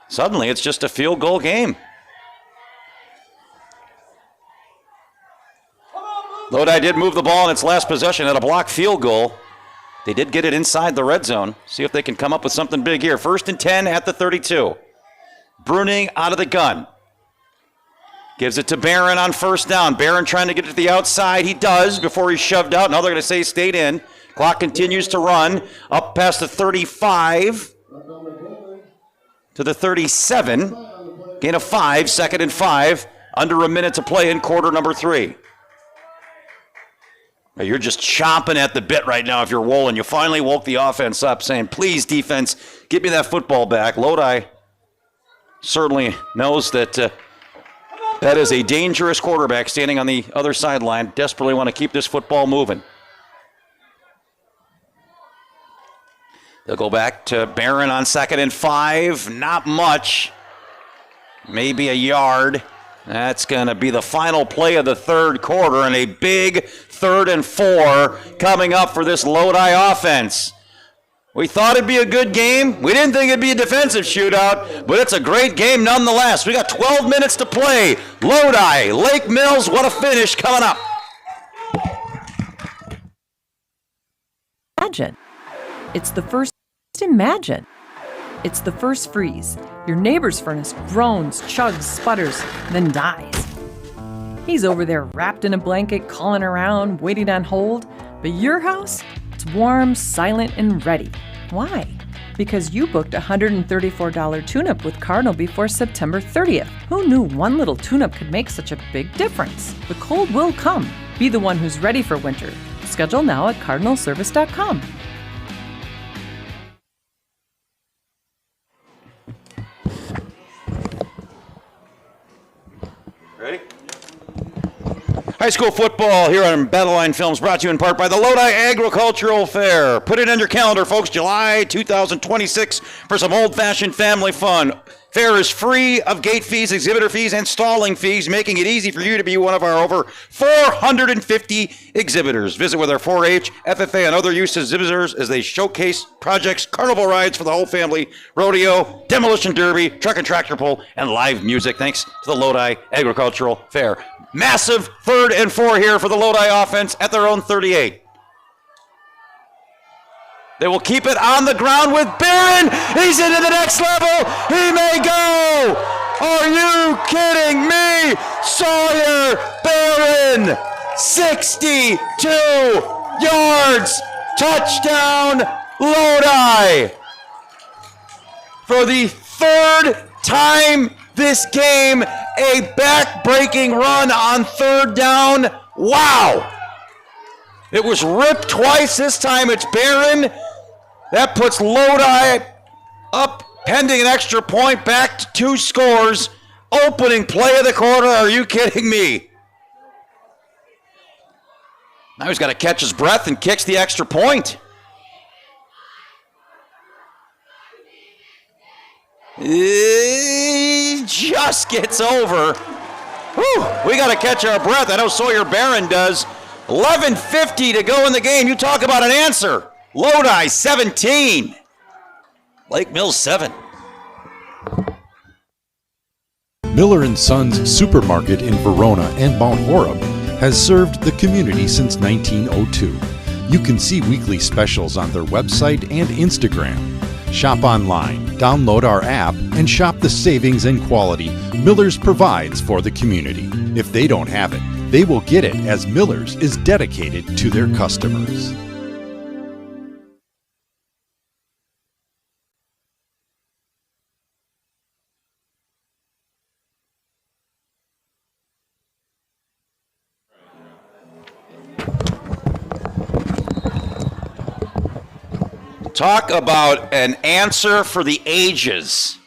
suddenly it's just a field goal game. Lodi did move the ball in its last possession at a blocked field goal. They did get it inside the red zone. See if they can come up with something big here. 1st and 10 at the 32. Bruning out of the gun. Gives it to Barron on 1st down. Barron trying to get it to the outside. He does before he's shoved out. Now they're going to say he stayed in. Clock continues to run up past the 35 to the 37. Gain of 5, 2nd and 5. Under a minute to play in quarter number 3. You're just chomping at the bit right now if you're Wolin. You finally woke the offense up saying, please, defense, give me that football back. Lodi certainly knows that that is a dangerous quarterback standing on the other sideline. Desperately want to keep this football moving. They'll go back to Barron on 2nd and 5. Not much. Maybe a yard. That's going to be the final play of the 3rd quarter, and a big 3rd and 4 coming up for this Lodi offense. We thought it'd be a good game. We didn't think it'd be a defensive shootout, but it's a great game nonetheless. We got 12 minutes to play. Lodi, Lake Mills, what a finish coming up. Imagine. It's the first imagine. It's the first freeze. Your neighbor's furnace groans, chugs, sputters, then dies. He's over there wrapped in a blanket, calling around, waiting on hold. But your house, it's warm, silent, and ready. Why? Because you booked a $134 tune-up with Cardinal before September 30th. Who knew one little tune-up could make such a big difference? The cold will come. Be the one who's ready for winter. Schedule now at cardinalservice.com. Ready? High school football here on Battle Line Films, brought to you in part by the Lodi Agricultural Fair. Put it on your calendar, folks, July 2026 for some old-fashioned family fun. Fair is free of gate fees, exhibitor fees, and stalling fees, making it easy for you to be one of our over 450 exhibitors. Visit with our 4-H, FFA, and other youth exhibitors as they showcase projects, carnival rides for the whole family, rodeo, demolition derby, truck and tractor pull, and live music, thanks to the Lodi Agricultural Fair. Massive 3rd and 4 here for the Lodi offense at their own 38. They will keep it on the ground with Barron. He's into the next level. He may go. Are you kidding me? Sawyer Barron, 62 yards. Touchdown, Lodi. For the 3rd time this game, a back-breaking run on 3rd down. Wow. It was ripped twice. This time it's Barron. That puts Lodi up, pending an extra point, back to 2 scores. Opening play of the quarter. Are you kidding me? Now he's got to catch his breath and kicks the extra point. He just gets over. Whew, we got to catch our breath. I know Sawyer Barron does. 11:50 to go in the game. You talk about an answer. Lodi 17. Lake Mills 7. Miller & Sons Supermarket in Verona and Mount Horeb has served the community since 1902. You can see weekly specials on their website and Instagram. Shop online, download our app, and shop the savings and quality Miller's provides for the community. If they don't have it, they will get it, as Miller's is dedicated to their customers. Talk about an answer for the ages.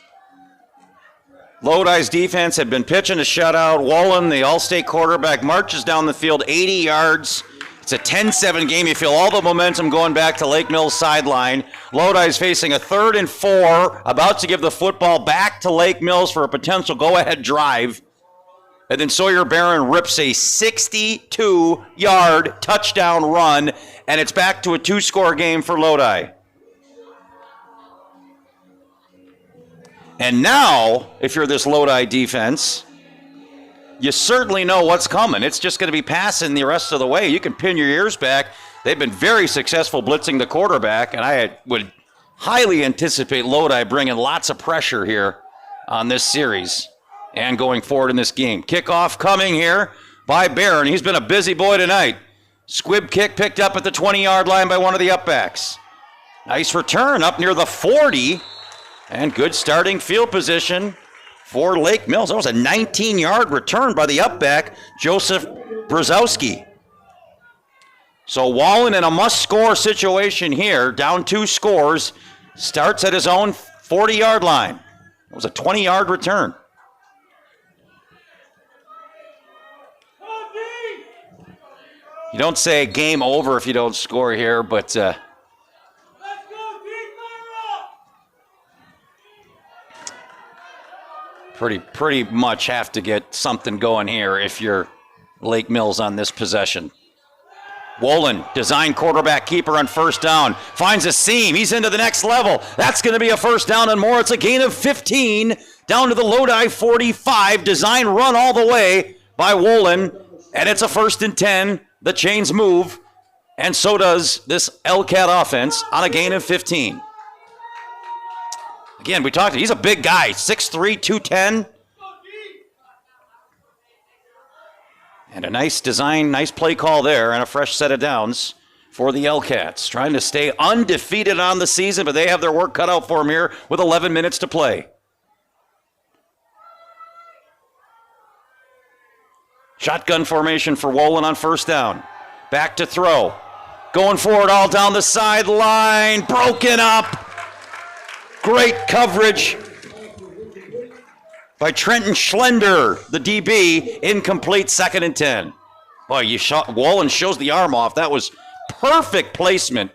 Lodi's defense had been pitching a shutout. Wallen, the all-state quarterback, marches down the field 80 yards. It's a 10-7 game. You feel all the momentum going back to Lake Mills sideline. Lodi's facing a 3rd and 4, about to give the football back to Lake Mills for a potential go-ahead drive. And then Sawyer Barron rips a 62-yard touchdown run, and it's back to a 2-score game for Lodi. And now, if you're this Lodi defense, you certainly know what's coming. It's just going to be passing the rest of the way. You can pin your ears back. They've been very successful blitzing the quarterback, and I would highly anticipate Lodi bringing lots of pressure here on this series and going forward in this game. Kickoff coming here by Barron. He's been a busy boy tonight. Squib kick picked up at the 20-yard line by one of the upbacks. Nice return up near the 40, and good starting field position for Lake Mills. That was a 19-yard return by the upback, Joseph Brzezowski. So Wallen in a must-score situation here, down 2 scores, starts at his own 40-yard line. It was a 20-yard return. You don't say game over if you don't score here, but pretty much have to get something going here if you're Lake Mills on this possession. Wolin, design quarterback keeper on first down, finds a seam. He's into the next level. That's going to be a first down and more. It's a gain of 15 down to the Lodi 45. Design run all the way by Wolin, and it's a 1st and 10. The chains move, and so does this LCAT offense on a gain of 15. Again, we talked, he's a big guy, 6'3", 210. And a nice design, nice play call there, and a fresh set of downs for the LCATs. Trying to stay undefeated on the season, but they have their work cut out for them here with 11 minutes to play. Shotgun formation for Wolin on first down. Back to throw. Going forward all down the sideline. Broken up. Great coverage by Trenton Schlender, the DB. Incomplete, 2nd and 10. Boy, Wolin shows the arm off. That was perfect placement.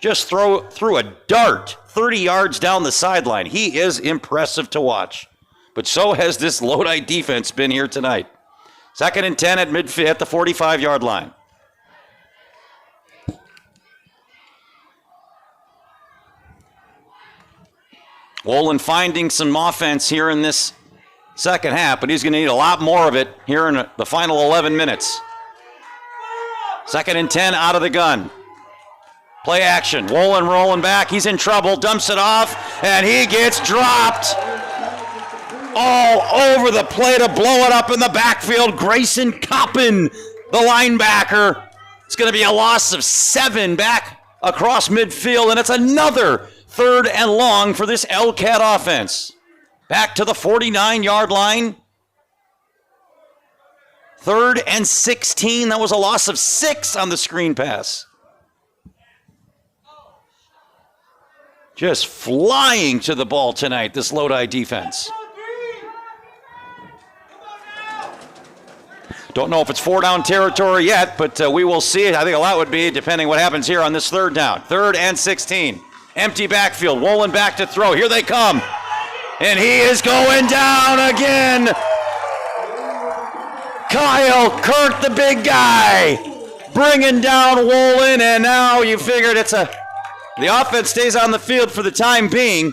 Just threw a dart 30 yards down the sideline. He is impressive to watch. But so has this Lodi defense been here tonight. 2nd and 10 at midfield at the 45-yard line. Wolin finding some offense here in this second half, but he's going to need a lot more of it here in the final 11 minutes. 2nd and 10 out of the gun. Play action. Wolin rolling back. He's in trouble. Dumps it off, and he gets dropped. All over the play to blow it up in the backfield. Grayson Coppin, the linebacker. It's going to be a loss of 7 back across midfield, and it's another 3rd and long for this LCAT offense. Back to the 49-yard line. 3rd and 16. That was a loss of 6 on the screen pass. Just flying to the ball tonight, this Lodi defense. Don't know if it's 4-down territory yet, but we will see. I think a lot would be, depending what happens here on this 3rd down. 3rd and 16. Empty backfield. Wolin back to throw. Here they come. And he is going down again. Kyle Kirk, the big guy, bringing down Wolin, and now you figured the offense stays on the field for the time being.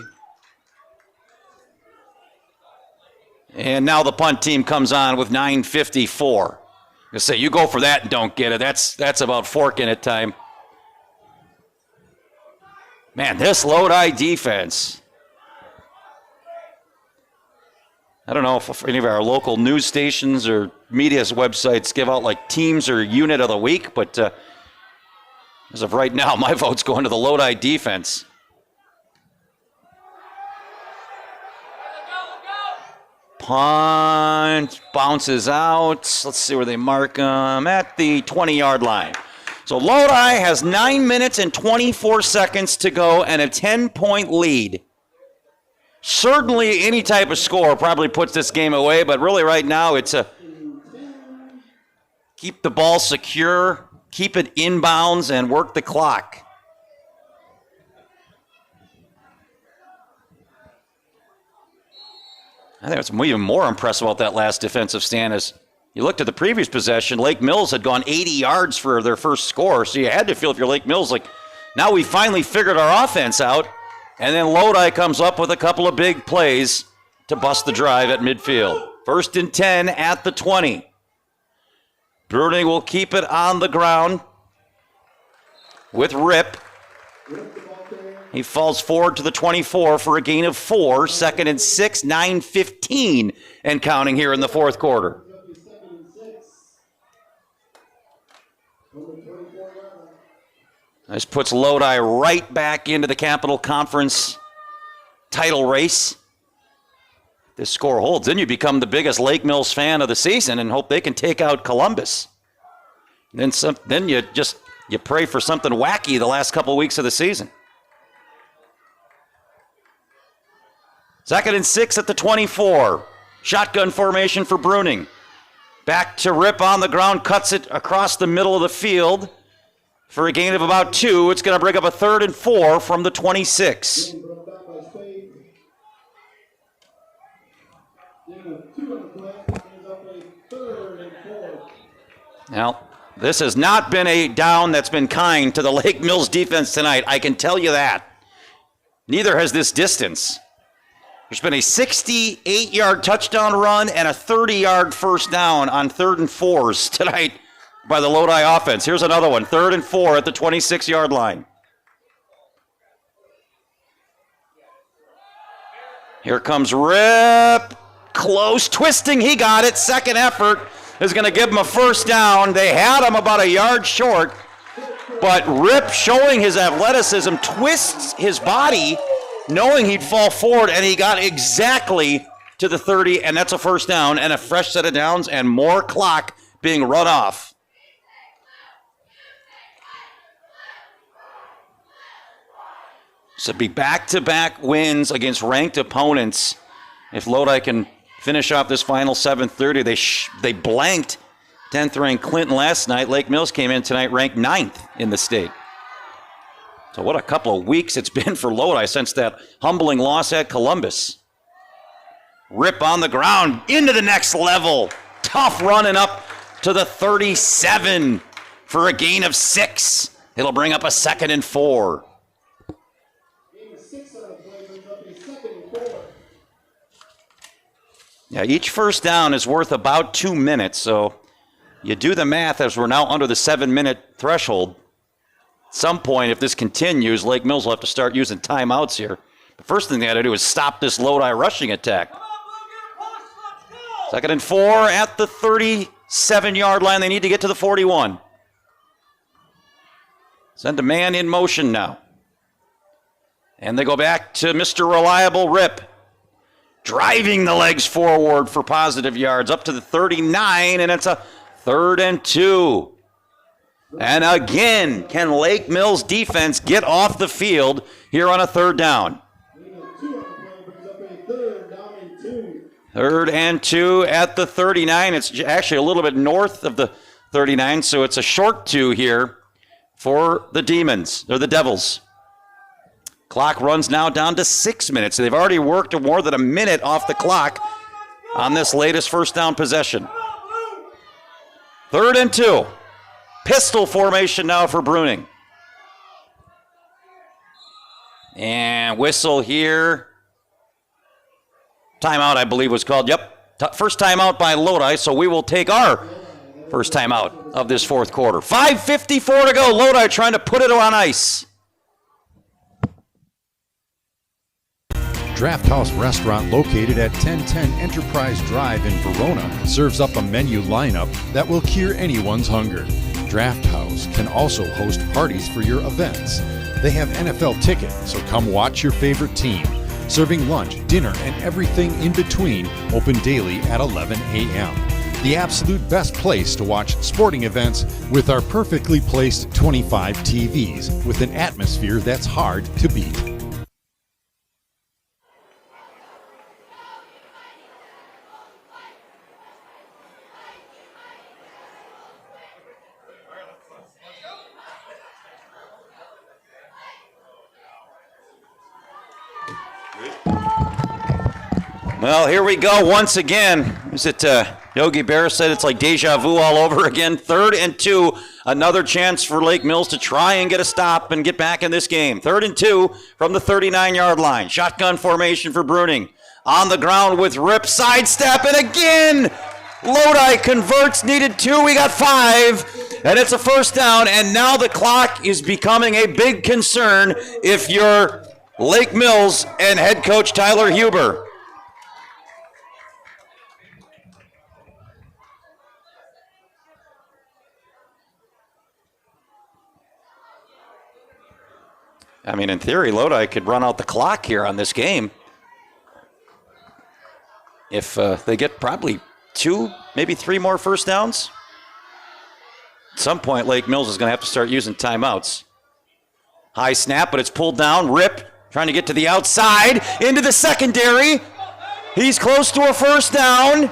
And now the punt team comes on with 9:54. I say, you go for that and don't get it. That's about forking it time. Man, this Lodi defense. I don't know if any of our local news stations or media's websites give out like teams or unit of the week, but as of right now, my vote's going to the Lodi defense. Punt, bounces out. Let's see where they mark them, at the 20-yard line. So Lodi has 9 minutes and 24 seconds to go and a 10-point lead. Certainly any type of score probably puts this game away, but really right now it's keep the ball secure, keep it inbounds, and work the clock. I think what's even more impressive about that last defensive stand is you looked at the previous possession, Lake Mills had gone 80 yards for their first score, so you had to feel if you're Lake Mills, like, now we finally figured our offense out, and then Lodi comes up with a couple of big plays to bust the drive at midfield. 1st and 10 at the 20. Bruning will keep it on the ground. with Rip. He falls forward to the 24 for a gain of 4. 2nd and 6, 9:15 and counting here in the fourth quarter. This puts Lodi right back into the Capital Conference title race. This score holds, then you become the biggest Lake Mills fan of the season and hope they can take out Columbus. Then you pray for something wacky the last couple weeks of the season. 2nd and 6 at the 24. Shotgun formation for Bruning. Back to Rip on the ground, cuts it across the middle of the field for a gain of about 2. It's going to bring up a 3rd and 4 from the 26. Now, this has not been a down that's been kind to the Lake Mills defense tonight, I can tell you that. Neither has this distance. There's been a 68-yard touchdown run and a 30-yard first down on 3rd and 4s tonight by the Lodi offense. Here's another one, 3rd and 4 at the 26-yard line. Here comes Rip. Close, twisting, he got it. Second effort is going to give him a first down. They had him about a yard short, but Rip, showing his athleticism, twists his body, knowing he'd fall forward, and he got exactly to the 30, and that's a first down and a fresh set of downs and more clock being run off. So it'd be back-to-back wins against ranked opponents. If Lodi can finish off this final 7:30, they blanked 10th ranked Clinton last night. Lake Mills came in tonight ranked 9th in the state. So what a couple of weeks it's been for Lodi since that humbling loss at Columbus. Rip on the ground into the next level. Tough running up to the 37 for a gain of 6. It'll bring up a 2nd and 4. Yeah, each first down is worth about 2 minutes, so you do the math as we're now under the 7-minute threshold. At some point, if this continues, Lake Mills will have to start using timeouts here. The first thing they got to do is stop this Lodi rushing attack. 2nd and 4 at the 37-yard line. They need to get to the 41. Send a man in motion now. And they go back to Mr. Reliable Rip. Driving the legs forward for positive yards up to the 39, and it's a 3rd and 2. And again, can Lake Mills defense get off the field here on a 3rd down? 3rd and 2 at the 39. It's actually a little bit north of the 39, so it's a short 2 here for the Demons, or the Devils. Clock runs now down to 6 minutes. They've already worked more than a minute off the clock on this latest first down possession. 3rd and 2. Pistol formation now for Bruning. And whistle here. Timeout, I believe, was called. Yep, first timeout by Lodi, so we will take our first timeout of this fourth quarter. 5:54 to go. Lodi trying to put it on ice. Draft House Restaurant, located at 1010 Enterprise Drive in Verona, serves up a menu lineup that will cure anyone's hunger. Draft House can also host parties for your events. They have NFL tickets, so come watch your favorite team. Serving lunch, dinner, and everything in between, open daily at 11 a.m. The absolute best place to watch sporting events with our perfectly placed 25 TVs with an atmosphere that's hard to beat. Well, here we go once again. Is it Yogi Berra said it's like deja vu all over again? 3rd and 2, another chance for Lake Mills to try and get a stop and get back in this game. 3rd and 2 from the 39-yard line. Shotgun formation for Bruning. On the ground with Rip, sidestep, and again, Lodi converts, needed 2, we got 5, and it's a first down, and now the clock is becoming a big concern if you're Lake Mills and head coach Tyler Huber. I mean, in theory, Lodi could run out the clock here on this game. If they get probably 2, maybe 3 more first downs. At some point, Lake Mills is going to have to start using timeouts. High snap, but it's pulled down. Rip trying to get to the outside, into the secondary. He's close to a first down.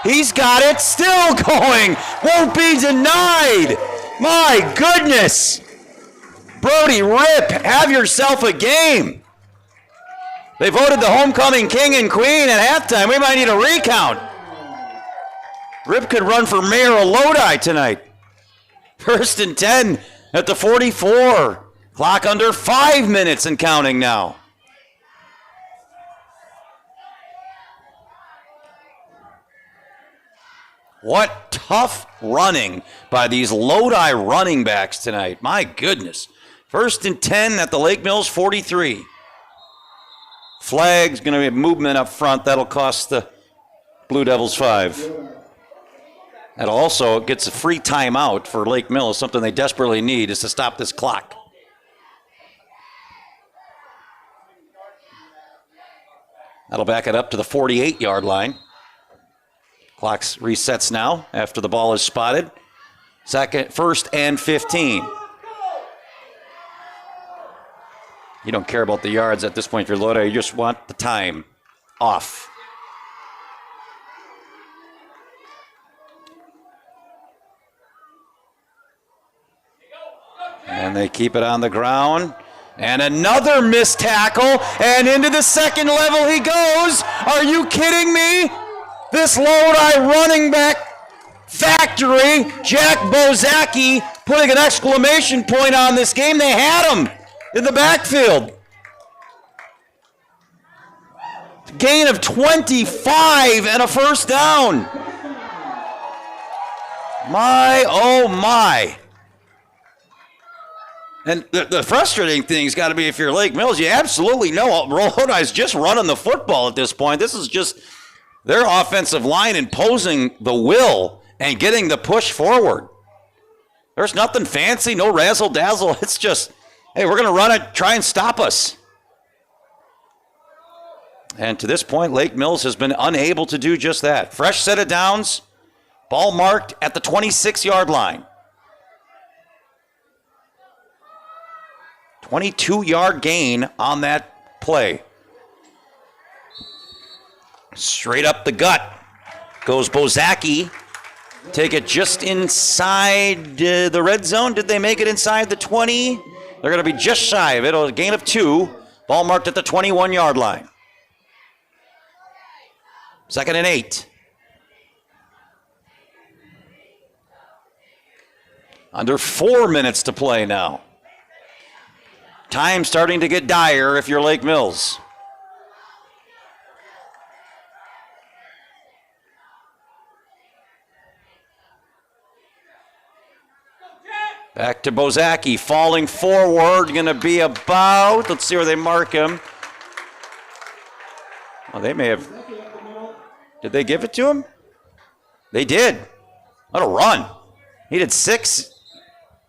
He's got it, still going. Won't be denied. My goodness. Brody Rip, have yourself a game. They voted the homecoming king and queen at halftime. We might need a recount. Rip could run for mayor of Lodi tonight. 1st and 10 at the 44. Clock under 5 minutes and counting now. What tough running by these Lodi running backs tonight. My goodness. 1st and 10 at the Lake Mills 43. Flag's going to be a movement up front. That'll cost the Blue Devils 5. That also gets a free timeout for Lake Mills. Something they desperately need is to stop this clock. That'll back it up to the 48-yard line. Clock resets now after the ball is spotted. 1st and 15. You don't care about the yards at this point if you're Lodi. You just want the time off. And they keep it on the ground. And another missed tackle. And into the second level he goes. Are you kidding me? This Lodi running back factory, Jack Bozaki, putting an exclamation point on this game. They had him in the backfield. Gain of 25 and a first down. My, oh my. And the frustrating thing's got to be if you're Lake Mills, you absolutely know Lodi's just running the football at this point. This is just their offensive line imposing the will and getting the push forward. There's nothing fancy, no razzle-dazzle. It's just, hey, we're going to run it, try and stop us. And to this point, Lake Mills has been unable to do just that. Fresh set of downs, ball marked at the 26-yard line. 22-yard gain on that play. Straight up the gut goes Bozaki. Take it just inside the red zone. Did they make it inside the 20? They're going to be just shy of it. A gain of 2. Ball marked at the 21-yard line. 2nd and 8. Under 4 minutes to play now. Time starting to get dire if you're Lake Mills. Back to Bozaki, falling forward, going to be about, let's see where they mark him. Well, they may have, did they give it to him? They did. What a run. He did 6.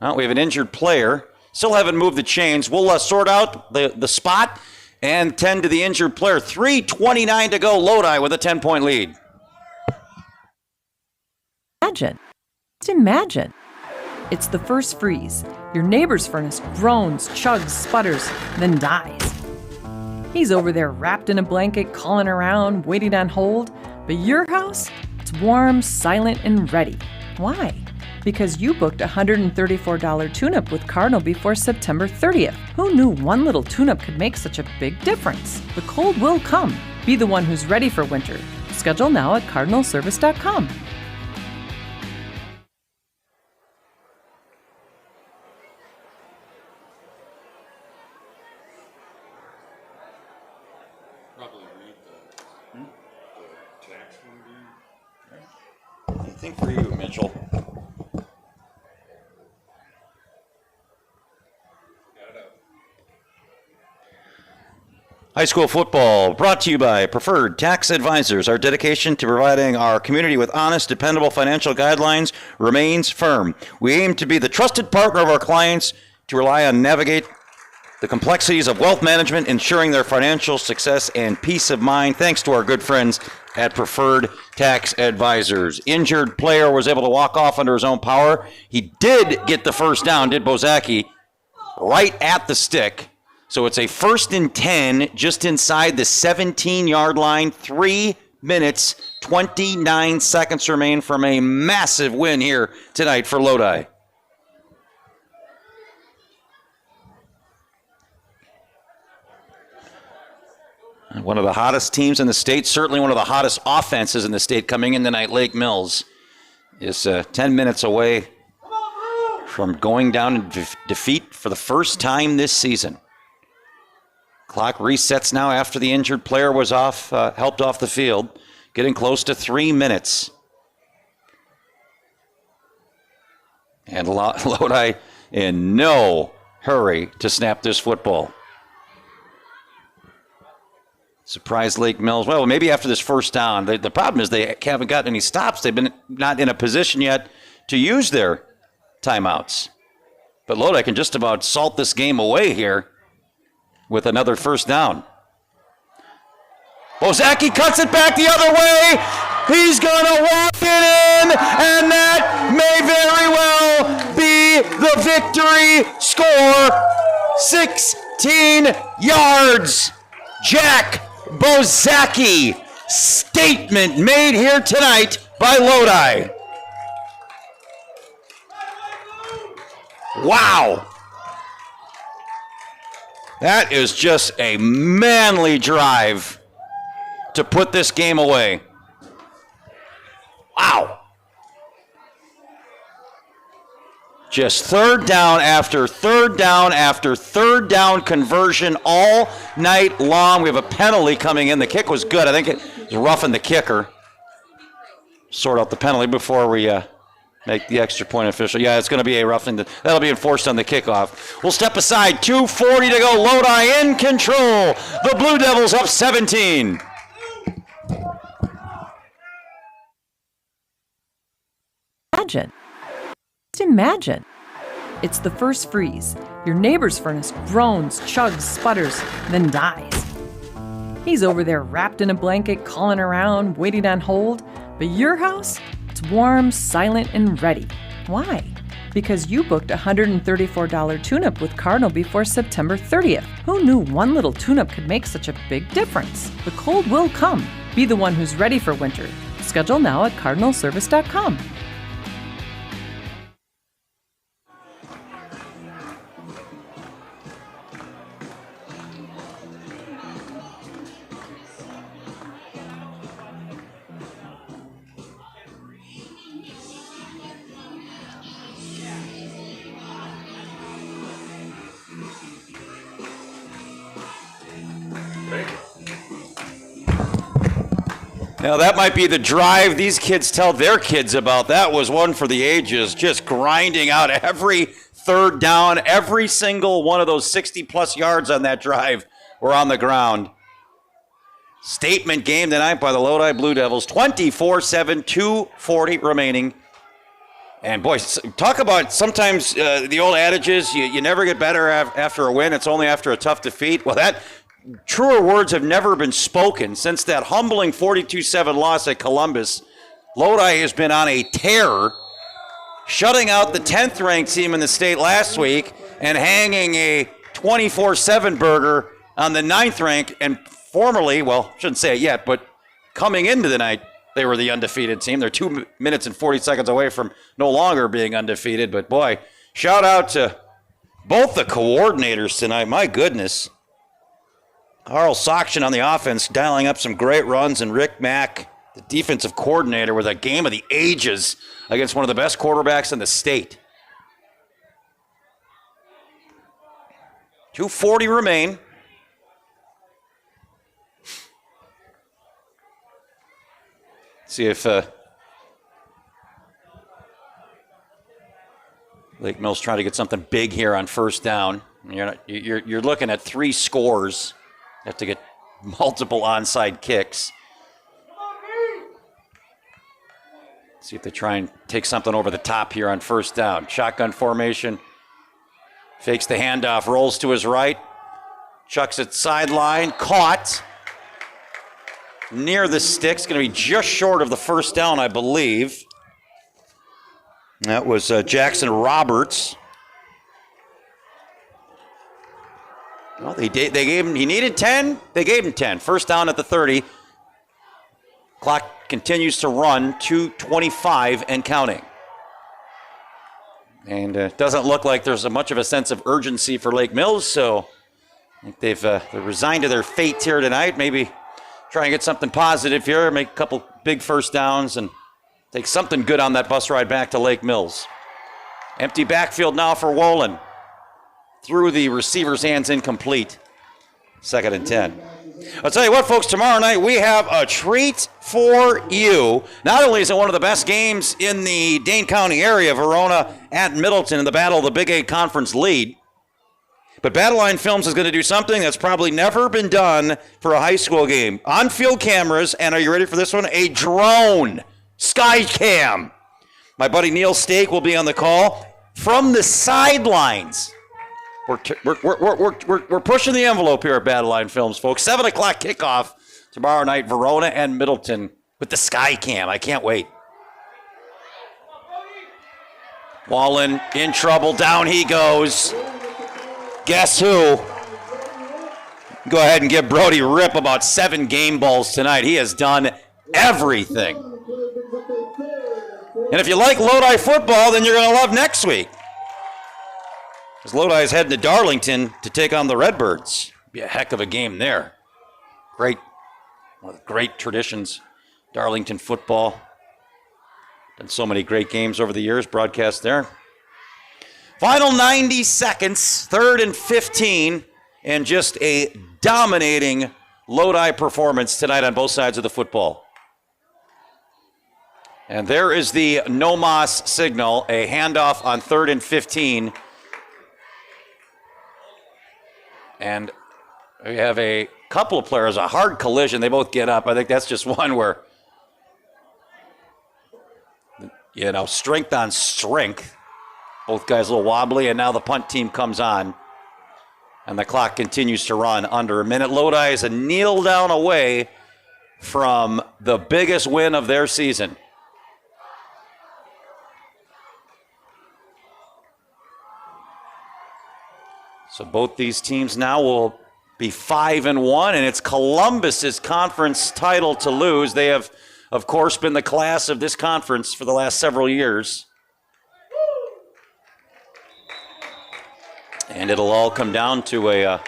Oh, we have an injured player. Still haven't moved the chains. We'll sort out the spot and tend to the injured player. 3:29 to go, Lodi with a 10-point lead. Imagine. Just imagine. It's the first freeze. Your neighbor's furnace groans, chugs, sputters, then dies. He's over there wrapped in a blanket, calling around, waiting on hold. But your house, it's warm, silent, and ready. Why? Because you booked a $134 tune-up with Cardinal before September 30th. Who knew one little tune-up could make such a big difference? The cold will come. Be the one who's ready for winter. Schedule now at cardinalservice.com. Probably read the tax one. Anything for you, Mitchell? High school football brought to you by Preferred Tax Advisors. Our dedication to providing our community with honest, dependable financial guidelines remains firm. We aim to be the trusted partner of our clients to rely on navigate the complexities of wealth management, ensuring their financial success and peace of mind, thanks to our good friends at Preferred Tax Advisors. Injured player was able to walk off under his own power. He did get the first down, did Bozaki, right at the stick. So it's a 1st and 10 just inside the 17-yard line. 3 minutes, 29 seconds remain from a massive win here tonight for Lodi. One of the hottest teams in the state, certainly one of the hottest offenses in the state coming in tonight. Lake Mills is 10 minutes away from going down in defeat for the first time this season. Clock resets now after the injured player was helped off the field, getting close to 3 minutes. And Lodi in no hurry to snap this football. Surprise Lake Mills. Well, maybe after this first down. The problem is they haven't gotten any stops. They've been not in a position yet to use their timeouts. But Lodi can just about salt this game away here with another first down. Bozaki cuts it back the other way. He's going to walk it in, and that may very well be the victory score. 16 yards. Jack Bozaki. Statement made here tonight by Lodi. Wow. That is just a manly drive to put this game away. Wow. Just third down after third down after third down conversion all night long. We have a penalty coming in. The kick was good. I think it was roughing the kicker. Sort out the penalty before we make the extra point official. Yeah, it's going to be a roughing. That'll be enforced on the kickoff. We'll step aside. 2:40 to go. Lodi in control. The Blue Devils up 17. Imagine. Just imagine. It's the first freeze. Your neighbor's furnace groans, chugs, sputters, then dies. He's over there wrapped in a blanket, calling around, waiting on hold. But your house? It's warm, silent, and ready. Why? Because you booked a $134 tune-up with Cardinal before September 30th. Who knew one little tune-up could make such a big difference? The cold will come. Be the one who's ready for winter. Schedule now at cardinalservice.com. Now, that might be the drive these kids tell their kids about. That was one for the ages, just grinding out every third down. Every single one of those 60-plus yards on that drive were on the ground. Statement game tonight by the Lodi Blue Devils. 24-7, 2:40 remaining. And, boy, talk about sometimes the old adage is you never get better after a win. It's only after a tough defeat. Well, that truer words have never been spoken since that humbling 42-7 loss at Columbus. Lodi has been on a tear, shutting out the 10th-ranked team in the state last week and hanging a 24-7 burger on the 9th-ranked and formerly, well, shouldn't say it yet, but coming into the night, they were the undefeated team. They're 2 minutes and 40 seconds away from no longer being undefeated. But, boy, shout out to both the coordinators tonight. My goodness. Carl Sokshin on the offense, dialing up some great runs, and Rick Mack, the defensive coordinator, with a game of the ages against one of the best quarterbacks in the state. 2:40 remain. See if Lake Mills trying to get something big here on first down. You're looking at 3 scores. You have to get multiple onside kicks. See if they try and take something over the top here on first down. Shotgun formation. Fakes the handoff, rolls to his right. Chucks it sideline, caught. Near the sticks, going to be just short of the first down, I believe. That was Jackson Roberts. Well, they gave him, he needed 10. They gave him 10. First down at the 30. Clock continues to run, 2:25 and counting. And it doesn't look like there's much of a sense of urgency for Lake Mills, so I think they're resigned to their fate here tonight. Maybe try and get something positive here, make a couple big first downs, and take something good on that bus ride back to Lake Mills. Empty backfield now for Wolin. Through the receiver's hands, incomplete. 2nd and 10. I'll tell you what, folks, tomorrow night we have a treat for you. Not only is it one of the best games in the Dane County area, Verona at Middleton in the Battle of the Big 8 Conference lead, but Battle Line Films is going to do something that's probably never been done for a high school game. On-field cameras, and are you ready for this one? A drone, sky cam. My buddy Neil Stake will be on the call from the sidelines. We're pushing the envelope here at Battle Line Films, folks. 7 o'clock kickoff tomorrow night, Verona and Middleton with the sky cam. I can't wait. Wallen in trouble. Down he goes. Guess who? Go ahead and give Brody Rip about 7 game balls tonight. He has done everything. And if you like Lodi football, then you're going to love next week. As Lodi is heading to Darlington to take on the Redbirds. Be a heck of a game there. Great, one of the great traditions, Darlington football. Done so many great games over the years, broadcast there. Final 90 seconds, 3rd and 15, and just a dominating Lodi performance tonight on both sides of the football. And there is the no moss signal, a handoff on 3rd and 15. And we have a couple of players, a hard collision. They both get up. I think that's just one where, strength on strength. Both guys a little wobbly, and now the punt team comes on. And the clock continues to run under a minute. Lodi is a kneel down away from the biggest win of their season. So both these teams now will be 5-1, and it's Columbus's conference title to lose. They have, of course, been the class of this conference for the last several years. And it'll all come down to a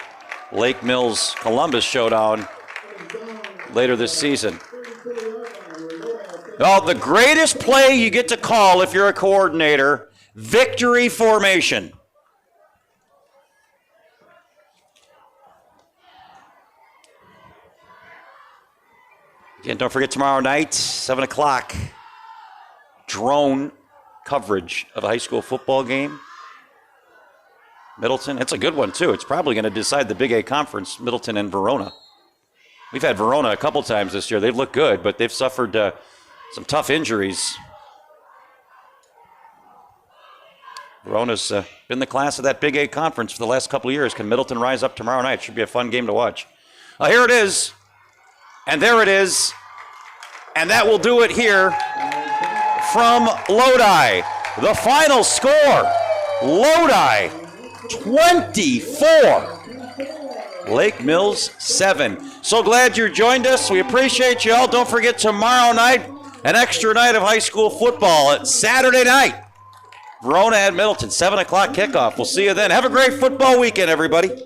Lake Mills Columbus showdown later this season. Well, the greatest play you get to call if you're a coordinator, victory formation. Again, don't forget tomorrow night, 7 o'clock, drone coverage of a high school football game. Middleton, it's a good one, too. It's probably going to decide the Big 8 Conference, Middleton and Verona. We've had Verona a couple times this year. They've looked good, but they've suffered some tough injuries. Verona's been the class of that Big 8 Conference for the last couple of years. Can Middleton rise up tomorrow night? Should be a fun game to watch. Here it is. And there it is. And that will do it here from Lodi. The final score, Lodi 24, Lake Mills 7. So glad you joined us. We appreciate you all. Don't forget tomorrow night, an extra night of high school football at Saturday night. Verona at Middleton, 7 o'clock kickoff. We'll see you then. Have a great football weekend, everybody. Please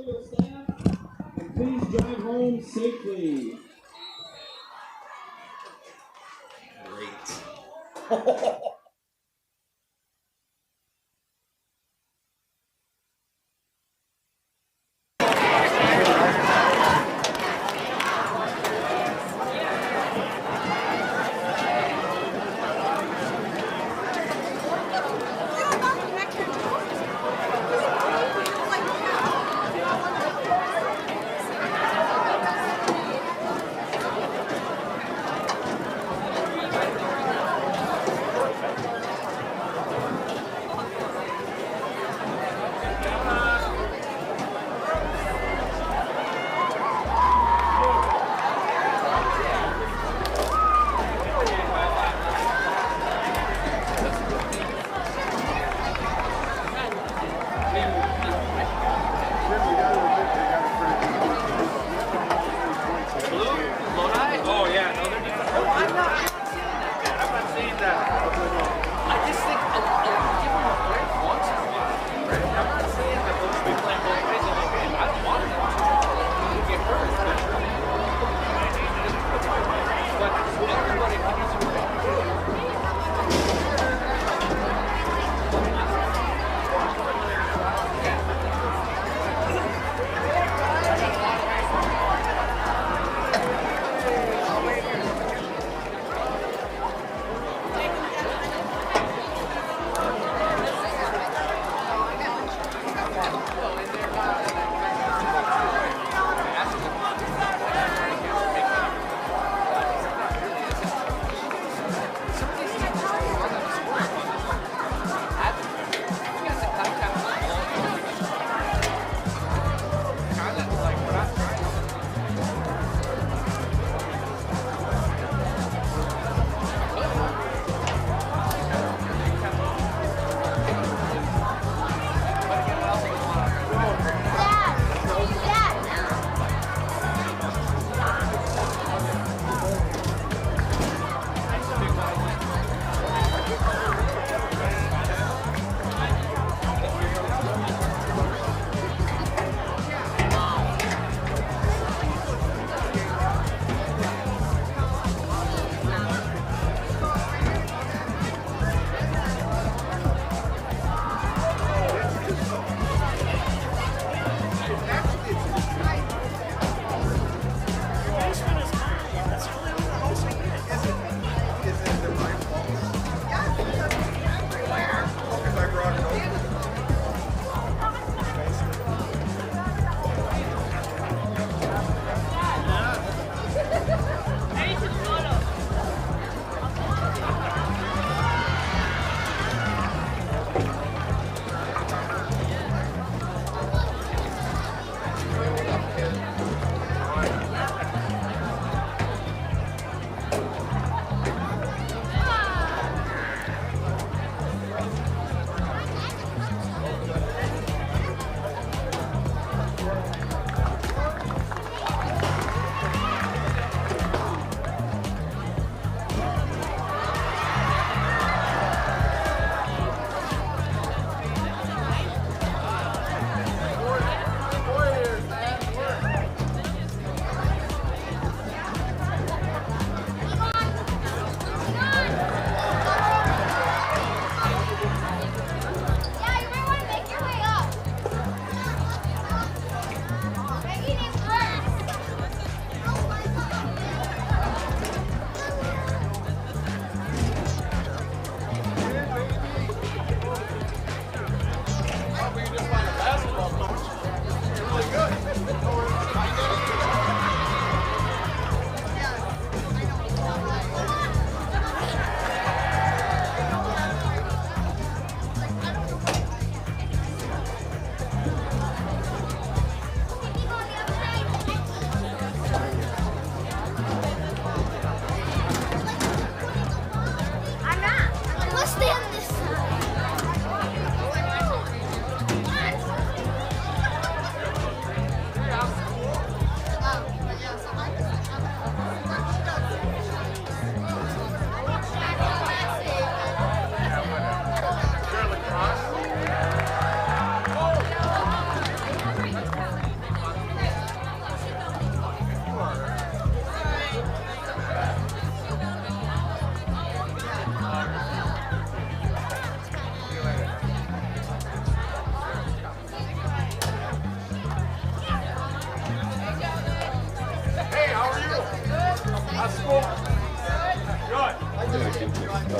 drive home safely. Great. Lodi? Oh, yeah. No, they're different. Oh, I'm not saying that, man. I'm not saying that. I just think give them a break once in a while. Right? I'm not saying that they'll be playing both ways in the game. I don't want them to get hurt. But everybody needs to be.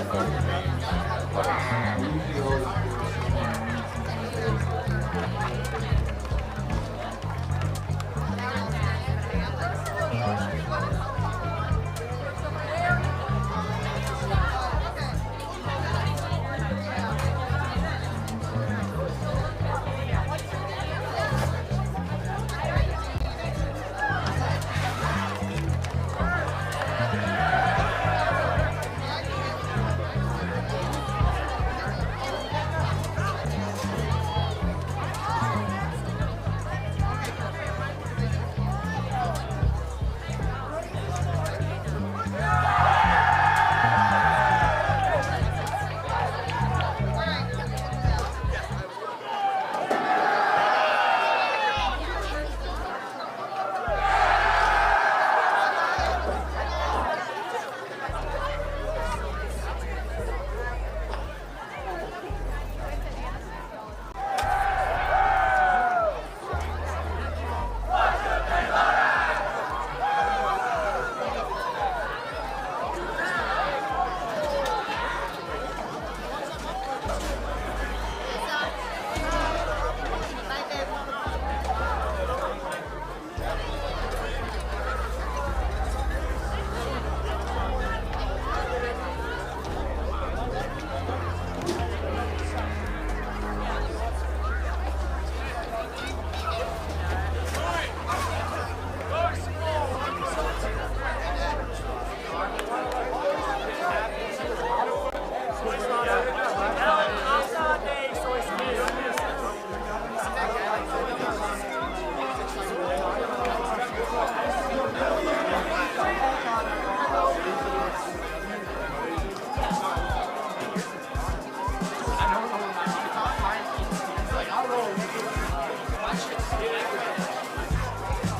Good.